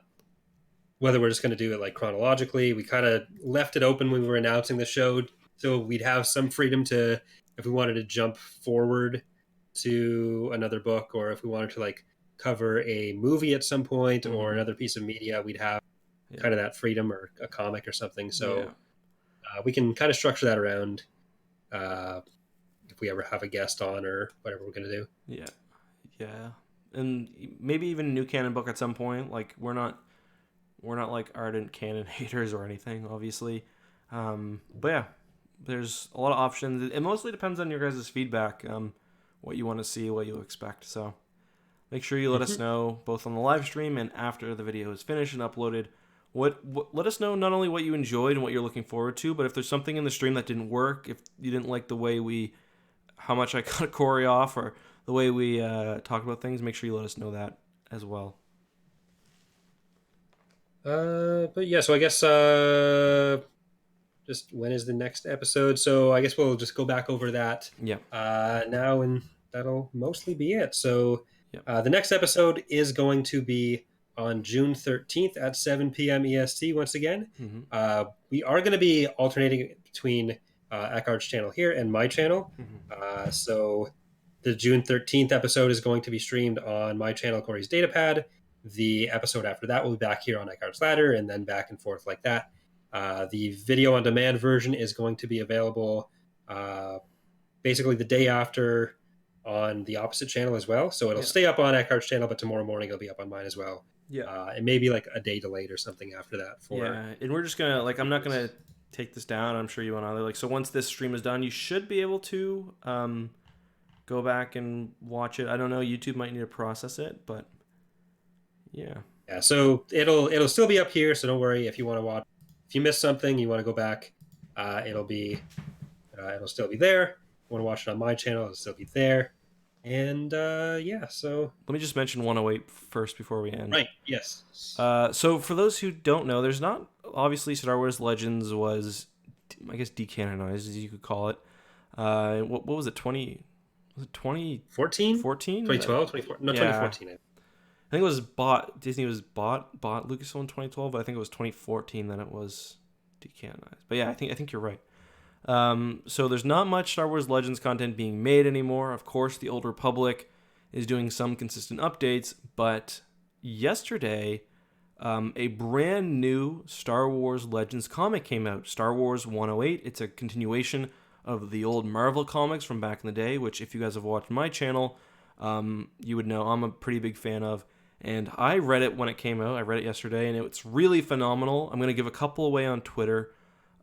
whether we're just going to do it like chronologically. We kind of left it open when we were announcing the show, so we'd have some freedom to, if we wanted to jump forward to another book, or if we wanted to like cover a movie at some point or Mm-hmm. another piece of media, we'd have Yeah. kind of that freedom, or a comic or something. Yeah. So we can kind of structure that around uh, if we ever have a guest on or whatever we're going to do. Yeah. Yeah. And maybe even a new canon book at some point. Like we're not like ardent canon haters or anything, obviously. But yeah, there's a lot of options. It mostly depends on your guys' feedback, what you want to see, what you expect. So make sure you let us Mm-hmm. know both on the live stream and after the video is finished and uploaded. What let us know not only what you enjoyed and what you're looking forward to, but if there's something in the stream that didn't work, if you didn't like the way how much I cut Corey off, or the way we talk about things, make sure you let us know that as well. But yeah, so I guess just when is the next episode? So I guess we'll just go back over that Yeah. now, and that'll mostly be it. So Yep. the next episode is going to be on June 13th at 7 p.m. EST once again. Mm-hmm. We are going to be alternating between Eckhart's channel here and my channel. Mm-hmm. So the June 13th episode is going to be streamed on my channel, Corey's Datapad. The episode after that will be back here on Eckhart's Ladder, and then back and forth like that. The video on demand version is going to be available basically the day after on the opposite channel as well. So it'll stay up on Eckhart's channel, but tomorrow morning it'll be up on mine as well. Yeah. It may be like a day delayed or something after that. Yeah, and we're just gonna I'm not gonna take this down. I'm sure you won't either. Like, so once this stream is done, you should be able to go back and watch it. I don't know. YouTube might need to process it, but yeah. Yeah, so it'll still be up here. So don't worry if you want to watch. If you missed something, you want to go back. It'll still be there. If you want to watch it on my channel, it'll still be there. And yeah, so Let me just mention 108 first before we end. right, yes. So for those who don't know, there's not obviously Star Wars Legends was, I guess, decanonized, as you could call it. What was it? 14? 2014? 2012, 2014? No, Yeah. 2014. I think it was bought. Disney was bought Lucasfilm in 2012, but I think it was 2014 that it was decanonized. But yeah, I think you're right. So there's not much Star Wars Legends content being made anymore. Of course, the Old Republic is doing some consistent updates, but yesterday, a brand new Star Wars Legends comic came out, Star Wars 108. It's a continuation of the old Marvel comics from back in the day, which if you guys have watched my channel, you would know I'm a pretty big fan of. And I read it when it came out. I read it yesterday, and it's really phenomenal. I'm going to give a couple away on Twitter.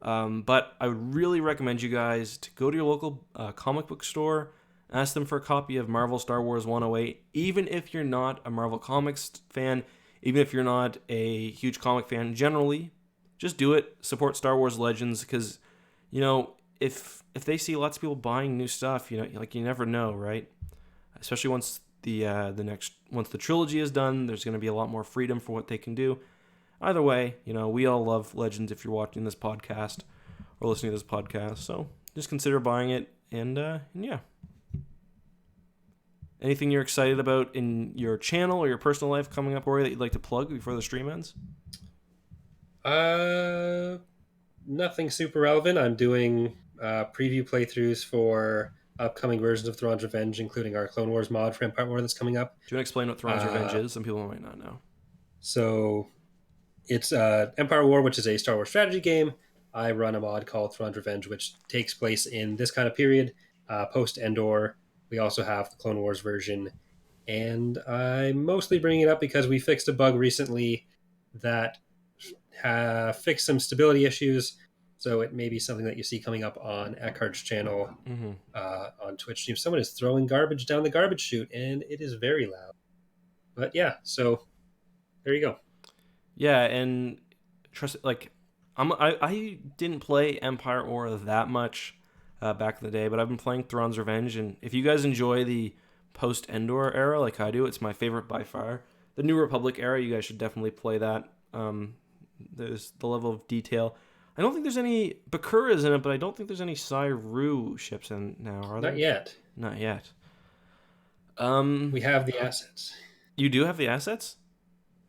But I would really recommend you guys to go to your local comic book store, ask them for a copy of Marvel Star Wars 108, even if you're not a Marvel Comics fan, even if you're not a huge comic fan generally, just do it. Support Star Wars Legends, because, if they see lots of people buying new stuff, you never know, right? Especially once once the trilogy is done, there's going to be a lot more freedom for what they can do. Either way, we all love Legends if you're watching this podcast or listening to this podcast. So just consider buying it, and yeah. Anything you're excited about in your channel or your personal life coming up, Ori, that you'd like to plug before the stream ends? Nothing super relevant. I'm doing preview playthroughs for upcoming versions of Thrawn's Revenge, including our Clone Wars mod for Empire War that's coming up. Do you want to explain what Thrawn's Revenge Uh, is? Some people might not know. so it's Empire War, which is a Star Wars strategy game. I run a mod called Thrawn's Revenge, which takes place in this kind of period, post Endor. We also have the Clone Wars version, and I'm mostly bringing it up because we fixed a bug recently that fixed some stability issues. So it may be something that you see coming up on Eckhart's channel on Twitch. Someone is throwing garbage down the garbage chute, and it is very loud. But yeah, so there you go. Yeah, and trust like I didn't play Empire War that much back in the day, but I've been playing Thrawn's Revenge, and if you guys enjoy the post Endor era like I do, it's my favorite by far. The New Republic era, you guys should definitely play that. There's the level of detail. I don't think there's any Bakuras in it, but I don't think there's any Cyru ships in now, are there? Not yet. Not yet. We have the assets. You do have the assets?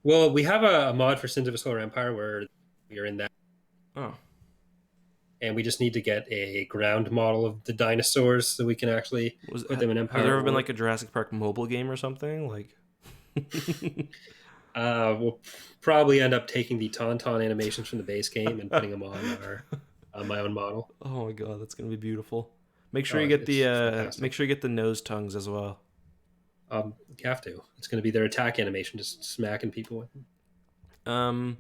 Well, we have a mod for Sins of a Solar Empire where we are in that. Oh. And we just need to get a ground model of the dinosaurs so we can actually put them in Empire. Has there ever been like a Jurassic Park mobile game or something? Like, we'll probably end up taking the Tauntaun animations from the base game and putting them on my own model. Oh my god, that's gonna be beautiful. Make sure you get the nose tongues as well. You have to. It's going to be their attack animation, just smacking people with them.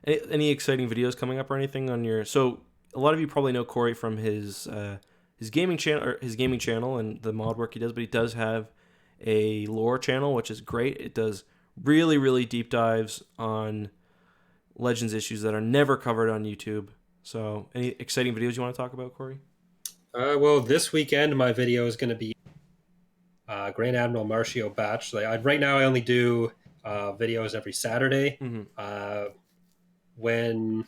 Any exciting videos coming up or anything on your? So a lot of you probably know Corey from his gaming channel and the mod work he does, but he does have a lore channel, which is great. It does really, really deep dives on Legends issues that are never covered on YouTube. So any exciting videos you want to talk about, Corey? Well, this weekend my video is going to be Grand Admiral Marcio Batch. Right now I only do videos every Saturday. Mm-hmm. When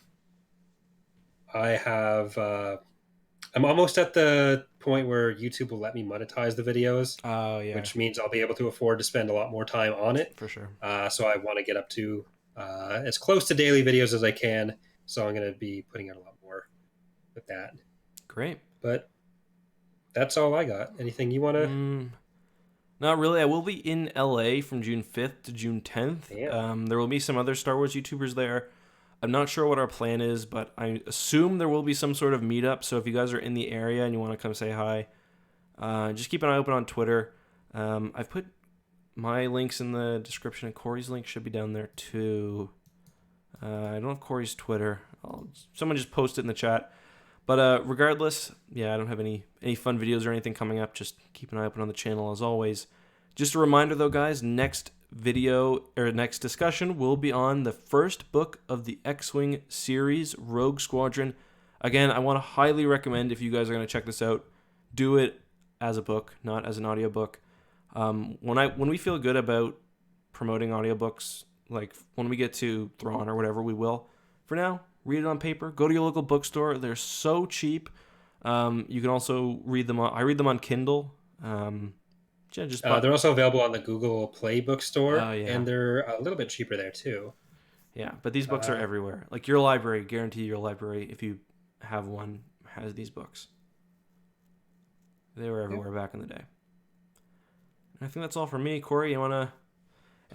I have I'm almost at the point where YouTube will let me monetize the videos. Oh yeah. Which means I'll be able to afford to spend a lot more time on it. For sure. So I want to get up to as close to daily videos as I can. So I'm going to be putting out a lot more with that. Great. But that's all I got. Anything you want to... Not really. I will be in LA from June 5th to June 10th. There will be some other Star Wars YouTubers there. I'm not sure what our plan is, but I assume there will be some sort of meetup. So if you guys are in the area and you want to come say hi, just keep an eye open on Twitter. I've put my links in the description, and Corey's link should be down there too. I don't have Corey's Twitter. Someone just post it in the chat. But regardless, yeah, I don't have any fun videos or anything coming up. Just keep an eye open on the channel as always. Just a reminder though, guys, next video or next discussion will be on the first book of the X-Wing series, Rogue Squadron. Again, I want to highly recommend, if you guys are going to check this out, do it as a book, not as an audiobook. When we feel good about promoting audiobooks, like when we get to Thrawn or whatever, we will. For now, read it on paper. Go to your local bookstore. They're so cheap. You can also read them I read them on Kindle. They're also available on the Google Play bookstore, yeah. and they're a little bit cheaper there too. Yeah, but these books are everywhere. Like your library, guarantee your library, if you have one, has these books. They were everywhere back in the day. And I think that's all for me. Corey, you want to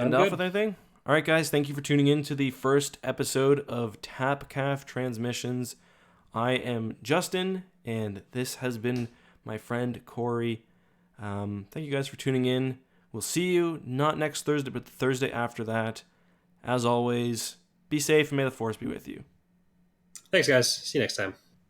end off with anything? All right, guys, thank you for tuning in to the first episode of Tapcaf Transmissions. I am Justin, and this has been my friend Corey. Thank you guys for tuning in. We'll see you not next Thursday, but the Thursday after that. As always, be safe and may the Force be with you. Thanks, guys. See you next time.